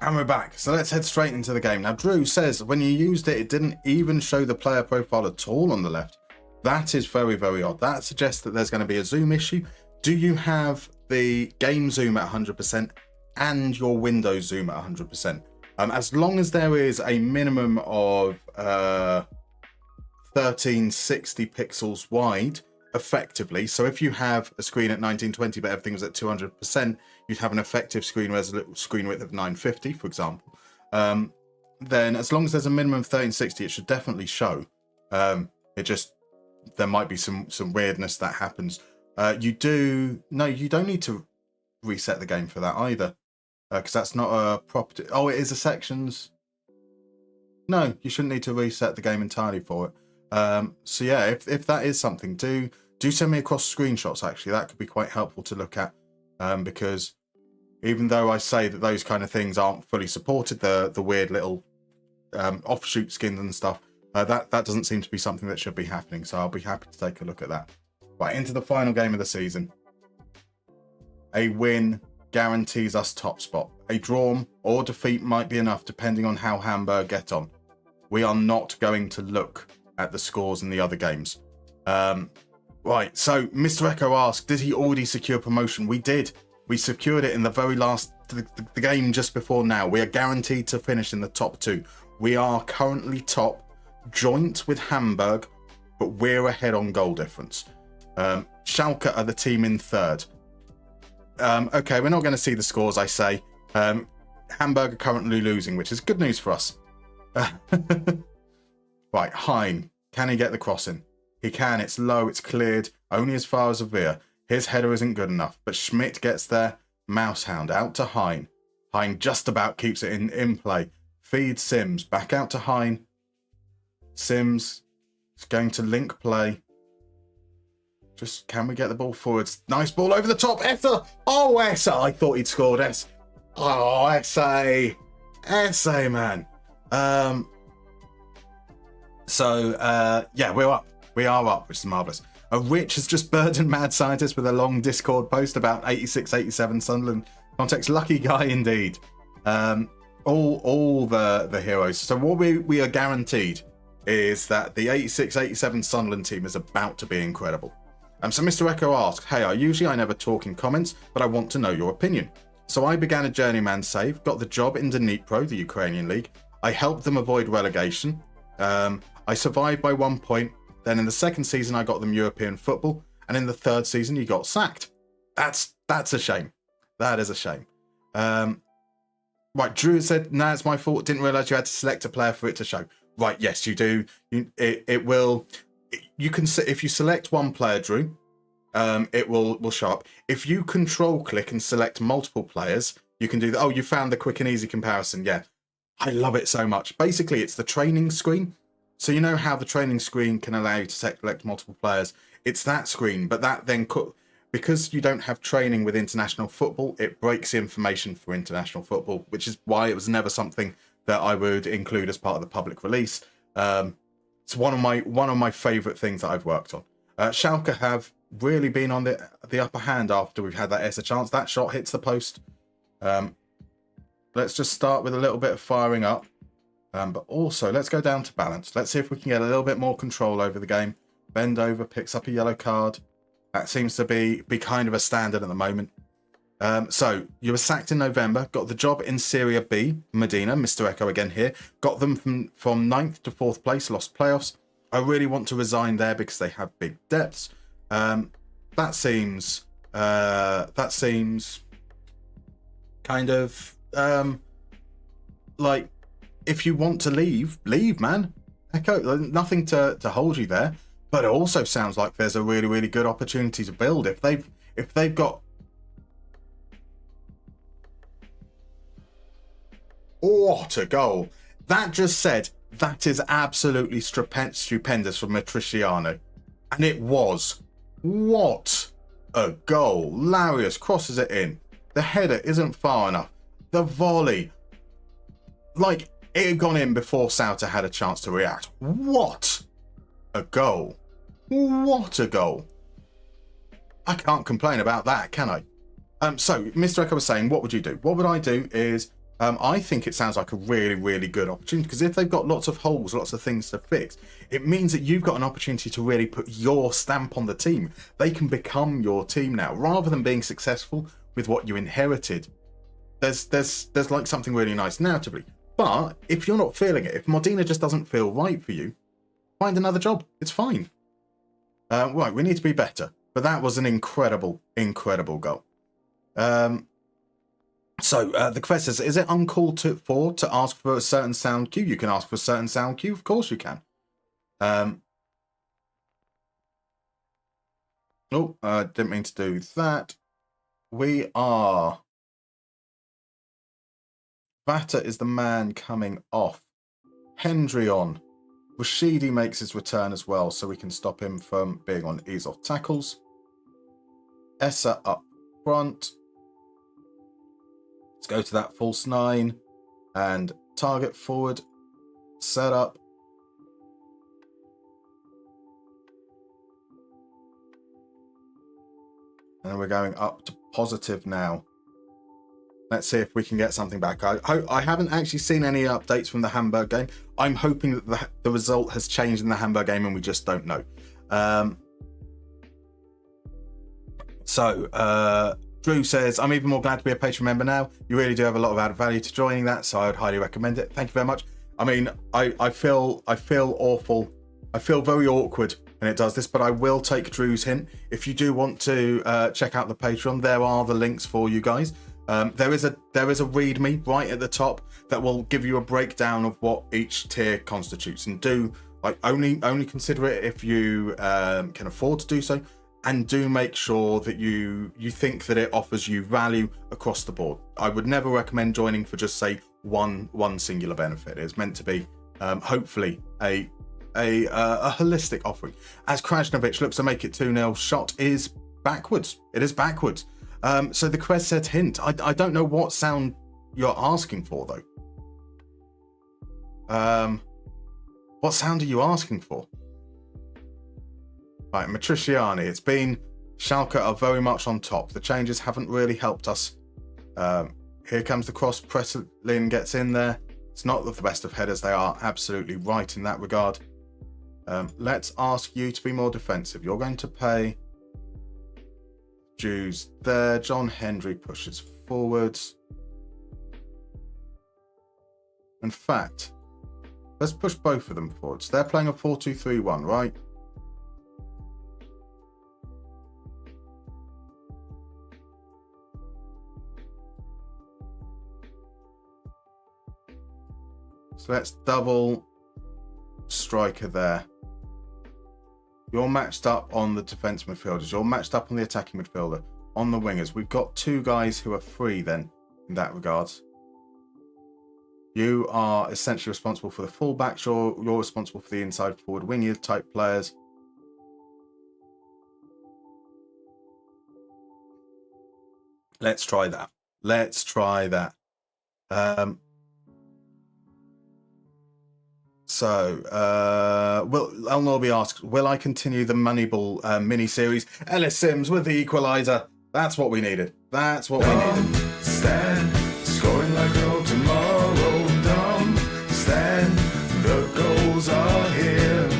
Speaker 1: And we're back. So let's head straight into the game. Now, Drew says when you used it, it didn't even show the player profile at all on the left. That is very, very odd. That suggests that there's going to be a zoom issue. Do you have the game zoom at 100% and your Windows zoom at 100%? As long as there is a minimum of 1360 pixels wide, effectively. So if you have a screen at 1920 but everything was at 200%, you'd have an effective screen width of 950, for example. Then as long as there's a minimum of 1360, it should definitely show. There might be some weirdness that happens. You don't need to reset the game for that either, because that's not a property. Oh, it is a sections. No, you shouldn't need to reset the game entirely for it. So yeah, if that is something, do send me across screenshots. Actually, that could be quite helpful to look at, because even though I say that those kind of things aren't fully supported, the weird little offshoot skins and stuff, that doesn't seem to be something that should be happening. So I'll be happy to take a look at that. Right, into the final game of the season. A win guarantees us top spot. A draw or defeat might be enough depending on how Hamburg get on. We are not going to look at the scores in the other games. Right, so Mr. Echo asked, did he already secure promotion? We did. We secured it in the very last the game just before now. We are guaranteed to finish in the top 2. We are currently top, joint with Hamburg, but we're ahead on goal difference. Schalke are the team in 3rd. Okay, we're not going to see the scores, I say. Hamburg are currently losing, which is good news for us. Right, Hein. Can he get the crossing? He can. It's low. It's cleared. Only as far as Avia. His header isn't good enough, but Schmidt gets there. Mousehound out to Hein. Hein just about keeps it in play. Feeds Sims. Back out to Hein. Sims is going to link play. Just, can we get the ball forwards? Nice ball over the top. Essa. Oh, Essa. I thought he'd scored. Oh, Essa. Essa, man. Yeah, we're up. We are up, which is marvellous. Rich has just burdened Mad Scientist with a long Discord post about 86, 87 Sunderland context. Lucky guy indeed. All the heroes. So what we are guaranteed is that the 86, 87 Sunderland team is about to be incredible. So Mr. Echo asked, hey, I never talk in comments, but I want to know your opinion. So I began a journeyman save, got the job in Dnipro, the Ukrainian league. I helped them avoid relegation. I survived by 1 point. Then in the second season, I got them European football. And in the third season, you got sacked. That's a shame. That is a shame. Right, Drew said, nah, it's my fault. Didn't realise you had to select a player for it to show. Right, yes, you do. It will. You can, if you select one player, Drew, it will show up. If you control click and select multiple players, you can do that. Oh, you found the quick and easy comparison. Yeah, I love it so much. Basically, it's the training screen. So you know how the training screen can allow you to select multiple players. It's that screen, but that then because you don't have training with international football, it breaks the information for international football, which is why it was never something that I would include as part of the public release. It's one of my favourite things that I've worked on. Schalke have really been on the upper hand after we've had that Essa chance. That shot hits the post. Let's just start with a little bit of firing up. But also, let's go down to balance. Let's see if we can get a little bit more control over the game. Bend over, picks up a yellow card. That seems to be kind of a standard at the moment. So, you were sacked in November, got the job in Serie B, Medina, Mr. Echo again here. Got them from 9th to 4th place, lost playoffs. I really want to resign there because they have big depths. That seems kind of like, if you want to leave, man. Echo, nothing to hold you there. But it also sounds like there's a really, really good opportunity to build. If they've got... What a goal. That just said, that is absolutely stupendous from Matriciano. And it was. What a goal. Larius crosses it in. The header isn't far enough. The volley. Like, it had gone in before Sauter had a chance to react. What a goal. What a goal. I can't complain about that, can I? So, Mr. Echo was saying, what would you do? What would I do is I think it sounds like a really, really good opportunity, because if they've got lots of holes, lots of things to fix, it means that you've got an opportunity to really put your stamp on the team. They can become your team now, rather than being successful with what you inherited. There's like something really nice narratively. But if you're not feeling it, if Modena just doesn't feel right for you, find another job. It's fine. Right, we need to be better. But that was an incredible, incredible goal. So the quest says, is it uncalled for to ask for a certain sound cue? You can ask for a certain sound cue. Of course you can. Didn't mean to do that. We are... Batter is the man coming off. Hendry on. Rashidi makes his return as well, so we can stop him from being on ease off tackles. Essa up front. Let's go to that false 9 and target forward. Set up. And then we're going up to positive now. Let's see if we can get something back. I haven't actually seen any updates from the Hamburg game. I'm hoping that the result has changed in the Hamburg game and we just don't know. Drew says, I'm even more glad to be a patron member now. You really do have a lot of added value to joining that, so I would highly recommend it. Thank you very much. I mean, I feel awful. I feel very awkward when it does this, but I will take Drew's hint. If you do want to check out the Patreon, there are the links for you guys. There is a README right at the top that will give you a breakdown of what each tier constitutes, and do like only consider it if you can afford to do so, and do make sure that you think that it offers you value across the board. I would never recommend joining for just say one singular benefit. It's meant to be hopefully a holistic offering. As Krajnovic looks to make it 2-0, shot is backwards. It is backwards. So the quest said hint. I don't know what sound you're asking for though. What sound are you asking for? Right, Matriciani. It's been Schalke are very much on top. The changes haven't really helped us. Here comes the cross. Presslin gets in there. It's not the best of headers. They are absolutely right in that regard. Let's ask you to be more defensive. You're going to pay dues there. John Hendry pushes forwards. In fact, let's push both of them forwards. They're playing a 4-2-3-1, right? So let's double striker there. You're matched up on the defence midfielders. You're matched up on the attacking midfielder. On the wingers, we've got two guys who are free then, in that regards. You are essentially responsible for the fullbacks. You're responsible for the inside forward winger type players. Let's try that. Let's try that. El Norby asks, will I continue the Moneyball mini-series? Ellis Sims with the equaliser. That's what we needed. That's what we needed.
Speaker 2: Stand, scoring like no tomorrow. Dumb, stand, the goals are here.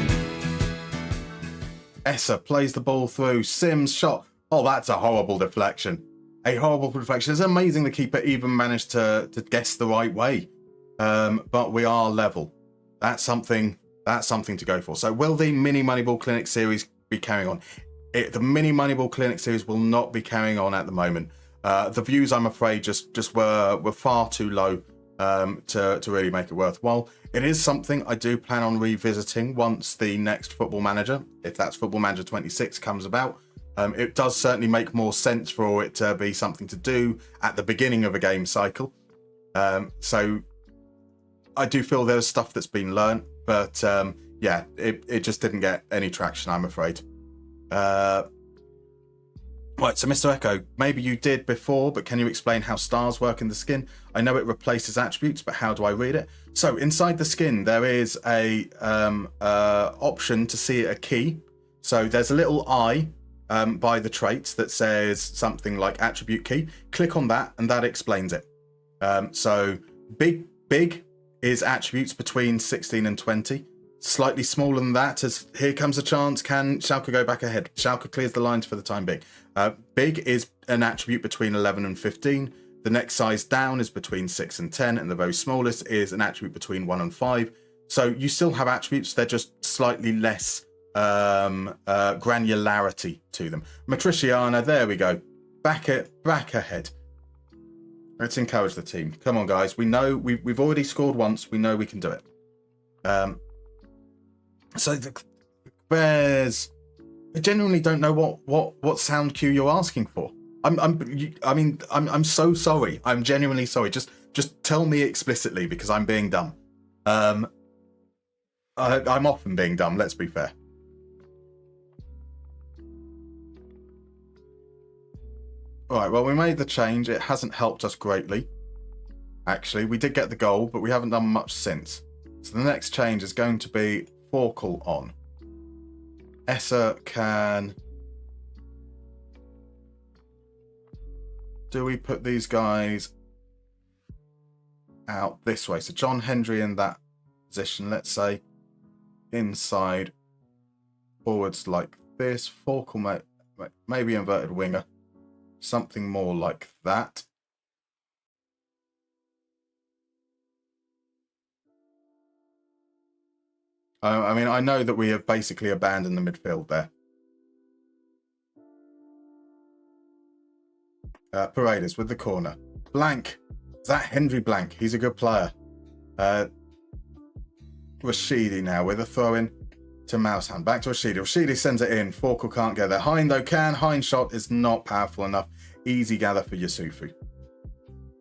Speaker 1: Essa plays the ball through. Sims shot. Oh, that's a horrible deflection. A horrible deflection. It's amazing the keeper even managed to guess the right way. But we are level. That's something to go for. So will the mini Moneyball Clinic series be carrying on? The mini Moneyball Clinic series will not be carrying on at the moment. The views, I'm afraid, just were far too low to really make it worthwhile. It is something I do plan on revisiting once the next Football Manager, if that's Football Manager 26, comes about. It does certainly make more sense for it to be something to do at the beginning of a game cycle. So I do feel there's stuff that's been learned, but yeah, it just didn't get any traction, I'm afraid. Right, so Mr. Echo, maybe you did before, but can you explain how stars work in the skin? I know it replaces attributes, but how do I read it? So inside the skin, there is a option to see a key. So there's a little eye by the traits that says something like attribute key. Click on that, and that explains it. So big is attributes between 16 and 20. Slightly smaller than that, as here comes a chance. Can Schalke go back ahead? Schalke clears the lines for the time being. Big is an attribute between 11 and 15. The next size down is between 6 and 10, and the very smallest is an attribute between 1 and 5. So you still have attributes, they're just slightly less granularity to them. Matriciana, there we go. Back ahead. Let's encourage the team. Come on, guys. We know we've already scored once. We know we can do it. So the Bears, I genuinely don't know what sound cue you're asking for. I'm so sorry. I'm genuinely sorry. Just tell me explicitly, because I'm being dumb. I'm often being dumb. Let's be fair. All right. Well, we made the change. It hasn't helped us greatly. Actually, we did get the goal, but we haven't done much since. So the next change is going to be Forkel on. Essa can. Do we put these guys out this way? So John Hendry in that position, let's say inside forwards like this. Forkel maybe inverted winger, something more like that. I mean, I know that we have basically abandoned the midfield there. Paredes with the corner. Blank. Is that Hendry Blank? He's a good player. Rashidi now with a throw-in to Mousehand. Back to Rashidi. Rashidi sends it in. Forkel can't get there. Hein, though, can. Hein's shot is not powerful enough. Easy gather for Yusufu.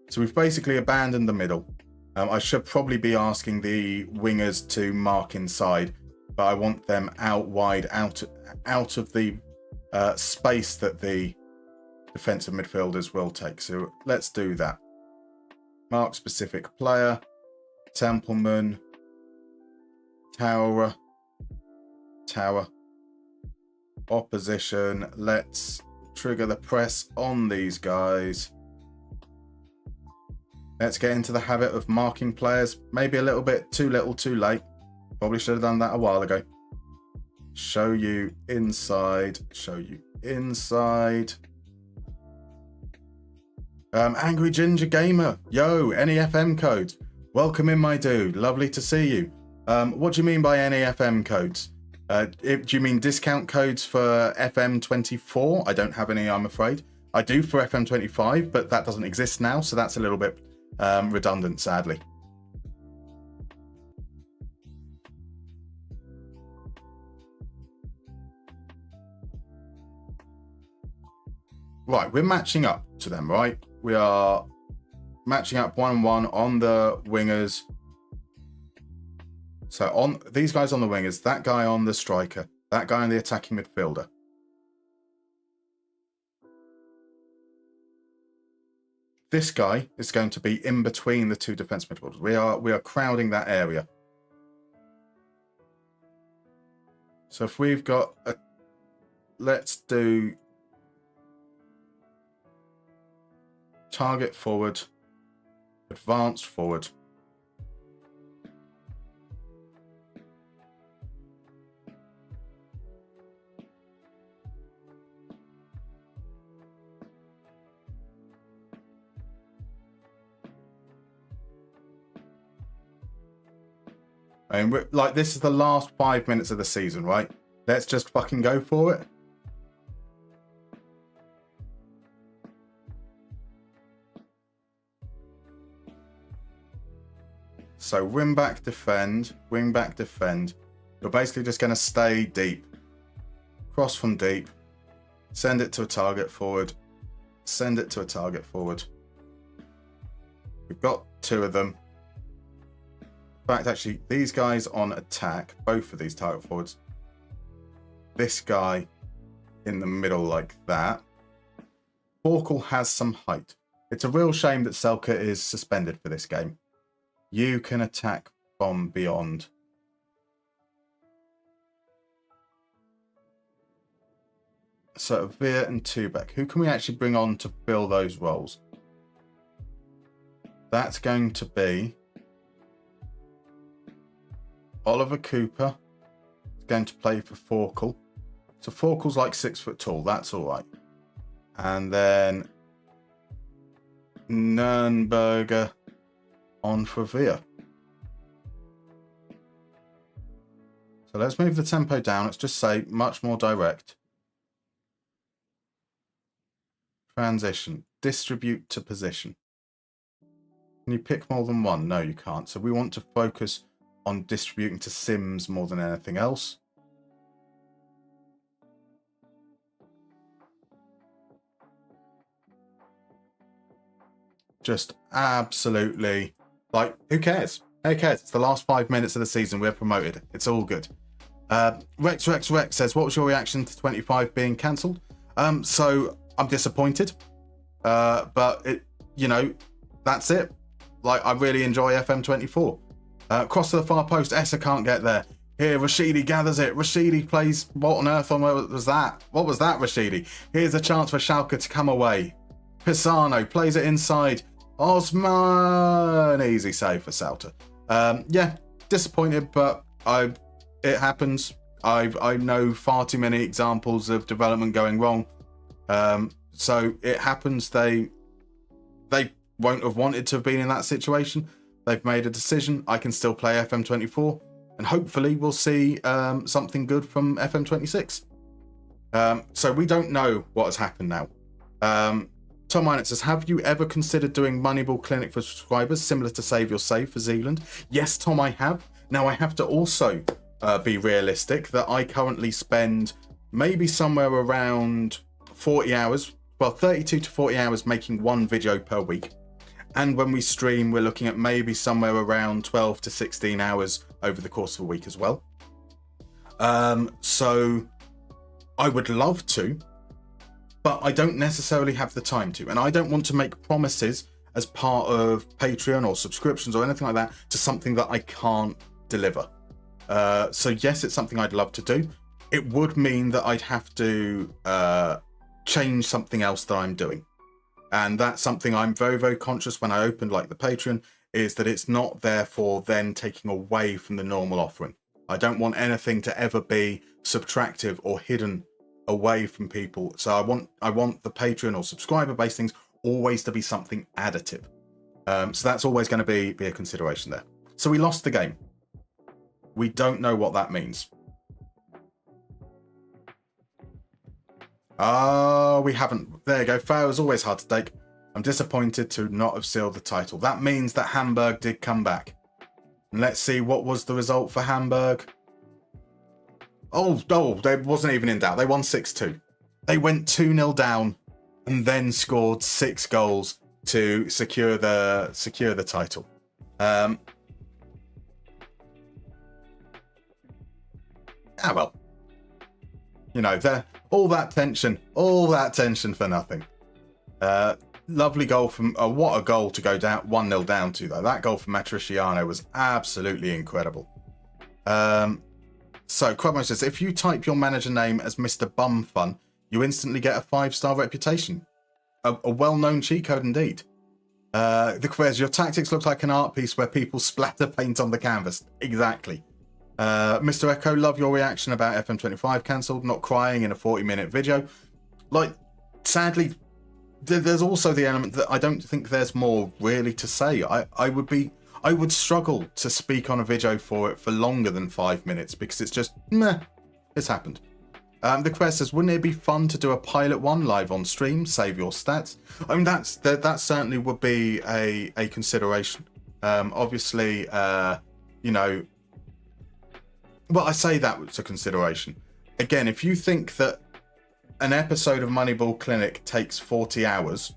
Speaker 1: So we've basically abandoned the middle. I should probably be asking the wingers to mark inside, but I want them out wide, out of the space that the defensive midfielders will take. So let's do that. Mark specific player, Templeman, Tower, opposition. Let's trigger the press on these guys. Let's get into the habit of marking players. Maybe a little bit too little, too late. Probably should have done that a while ago. Show you inside. Angry Ginger Gamer. Yo, any FM codes? Welcome in, my dude. Lovely to see you. What do you mean by any FM codes? Do you mean discount codes for FM24? I don't have any, I'm afraid. I do for FM25, but that doesn't exist now, so that's a little bit redundant, sadly. Right, we're matching up to them, right? We are matching up 1-1 on the wingers. So on these guys on the wingers, that guy on the striker, that guy on the attacking midfielder. This guy is going to be in between the two defense midfielders. We are crowding that area. So if we've got a, let's do target forward, advanced forward. I mean, like, this is the last 5 minutes of the season, right? Let's just fucking go for it. So wing back, defend. You're basically just going to stay deep. Cross from deep. Send it to a target forward. We've got two of them. In fact, actually, these guys on attack, both of these target forwards. This guy in the middle like that. Forkel has some height. It's a real shame that Selke is suspended for this game. You can attack from beyond. So Veer and Tubeck. Who can we actually bring on to fill those roles? That's going to be Oliver Cooper is going to play for Forkel. So Forkel's like 6 foot tall. That's all right. And then Nürnberger on for Villa. So let's move the tempo down. Let's just say much more direct. Transition. Distribute to position. Can you pick more than one? No, you can't. So we want to focus on distributing to Sims more than anything else. Just absolutely, like, who cares? Who cares? It's the last 5 minutes of the season. We're promoted. It's all good. Rex says, what was your reaction to 25 being cancelled? So I'm disappointed. But it, you know, that's it. Like, I really enjoy FM24. Cross to the far post. Essa can't get there. Here, Rashidi gathers it. Rashidi plays. What on earth was that? What was that, Rashidi? Here's a chance for Schalke to come away. Pisano plays it inside. Osman. Easy save for Salter. Yeah, disappointed, but it happens. I know far too many examples of development going wrong. So it happens. They won't have wanted to have been in that situation. They've made a decision. I can still play FM24, and hopefully we'll see something good from FM26. So we don't know what has happened now. Tom Minot says, have you ever considered doing Moneyball Clinic for subscribers, similar to Save Your Save for Zealand? Yes, Tom, I have. Now, I have to also be realistic that I currently spend maybe somewhere around 40 hours, well, 32 to 40 hours making one video per week. And when we stream, we're looking at maybe somewhere around 12 to 16 hours over the course of a week as well. So I would love to, but I don't necessarily have the time to. And I don't want to make promises as part of Patreon or subscriptions or anything like that to something that I can't deliver. So yes, it's something I'd love to do. It would mean that I'd have to change something else that I'm doing. And that's something I'm very, very conscious when I opened like the Patreon, is that it's not therefore then taking away from the normal offering. I don't want anything to ever be subtractive or hidden away from people. So I want the Patreon or subscriber-based things always to be something additive. So that's always going to be a consideration there. So we lost the game. We don't know what that means. Oh, we haven't. There you go. Fail is always hard to take. I'm disappointed to not have sealed the title. That means that Hamburg did come back. And let's see what was the result for Hamburg. Oh, they wasn't even in doubt. They won 6-2. They went 2-0 down and then scored 6 goals to secure the title. Well, you know, all that tension for nothing. Lovely goal from what a goal to go down 1-0 down to, though. That goal from Matriciano was absolutely incredible. So Quadmo says, if you type your manager name as Mr. Bumfun, you instantly get a 5-star reputation. A well-known cheat code indeed. The quiz, your tactics look like an art piece where people splatter paint on the canvas. Exactly. Mr. Echo, love your reaction about FM25 cancelled, not crying in a 40-minute video. Like, sadly, there's also the element that I don't think there's more really to say. I would struggle to speak on a video for it for longer than 5 minutes because it's just, meh, it's happened. The quest says, wouldn't it be fun to do a pilot one live on stream, save your stats? I mean, that certainly would be a consideration. Obviously, you know, well, I say that was a consideration. Again, if you think that an episode of Moneyball Clinic takes 40 hours,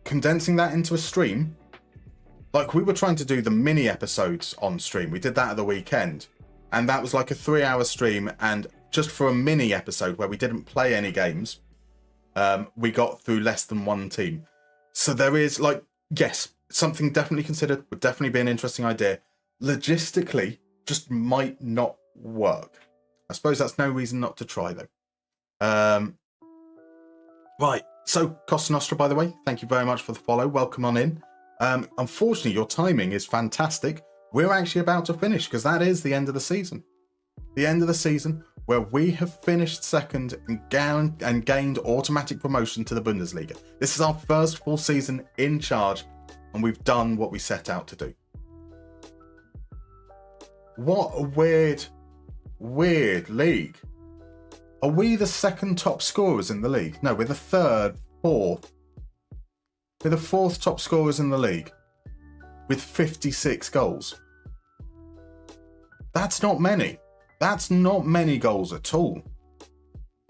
Speaker 1: condensing that into a stream, like we were trying to do the mini episodes on stream. We did that at the weekend, and that was like a 3-hour stream, and just for a mini episode where we didn't play any games, we got through less than one team. So there is, like, yes, something definitely considered, would definitely be an interesting idea. Logistically, just might not work. I suppose that's no reason not to try, though. Right, So, Costa Nostra, by the way, thank you very much for the follow. Welcome on in. Unfortunately, your timing is fantastic. We're actually about to finish because that is the end of the season. The end of the season where we have finished second and gained automatic promotion to the Bundesliga. This is our first full season in charge, and we've done what we set out to do. What a weird league. Are we the second top scorers in the league? No, we're the third, fourth. We're the fourth top scorers in the league with 56 goals. That's not many. That's not many goals at all.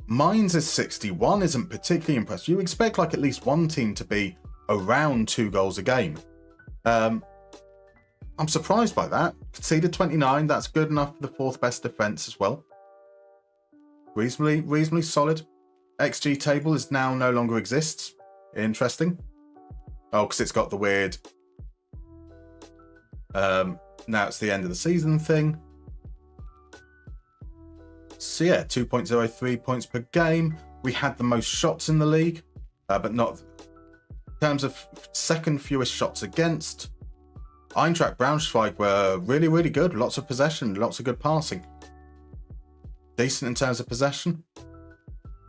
Speaker 1: Mainz is 61, isn't particularly impressive. You expect like at least one team to be around 2 goals a game. I'm surprised by that. Conceded 29, that's good enough for the 4th best defence as well. Reasonably solid. XG table is now no longer exists. Interesting. Oh, because it's got the weird now it's the end of the season thing. So yeah, 2.03 points per game. We had the most shots in the league, but not in terms of second fewest shots against. Eintracht Braunschweig were really good. Lots of possession, lots of good passing. Decent in terms of possession.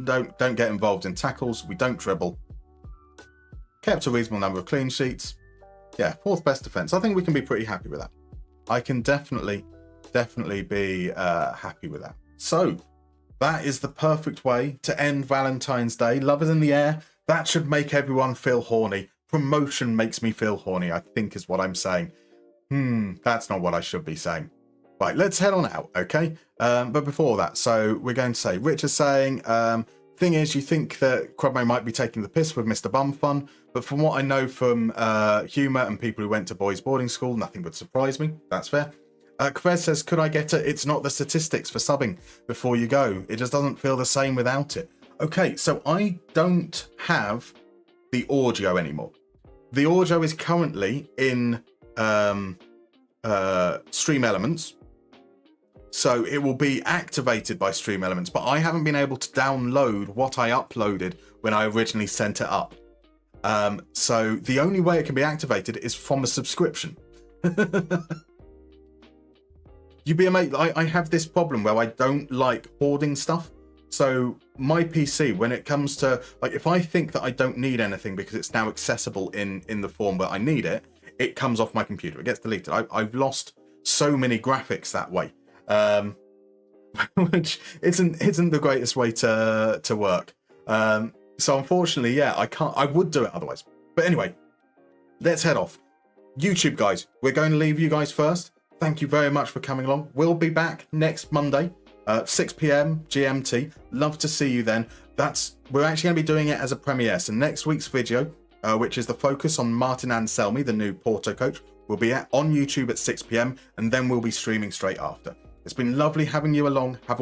Speaker 1: Don't get involved in tackles. We don't dribble. Kept a reasonable number of clean sheets. Yeah, 4th best defence. I think we can be pretty happy with that. I can definitely be happy with that. So, that is the perfect way to end Valentine's Day. Love is in the air. That should make everyone feel horny. Promotion makes me feel horny, I think is what I'm saying. That's not what I should be saying. Right, let's head on out, okay? But before that, so we're going to say, Rich is saying, thing is, you think that Crobmo might be taking the piss with Mr. Bumfun, but from what I know from humour and people who went to boys' boarding school, nothing would surprise me. That's fair. Kvez says, could I get it? It's not the statistics for subbing before you go. It just doesn't feel the same without it. Okay, so I don't have the audio anymore. The audio is currently in Stream Elements. So it will be activated by Stream Elements, but I haven't been able to download what I uploaded when I originally sent it up. So the only way it can be activated is from a subscription. You'd be amazed. I have this problem where I don't like hoarding stuff. So my PC, when it comes to, like, if I think that I don't need anything because it's now accessible in the form that I need it, it comes off my computer. It gets deleted. I've lost so many graphics that way, which isn't the greatest way to work. So unfortunately, yeah, I can't. I would do it otherwise. But anyway, let's head off. YouTube guys, we're going to leave you guys first. Thank you very much for coming along. We'll be back next Monday, 6 p.m. GMT. Love to see you then. We're actually going to be doing it as a premiere. So next week's video, which is the focus on Martin Anselmi, the new Porto coach, will be on YouTube at 6 p.m. and then we'll be streaming straight after. It's been lovely having you along. Have a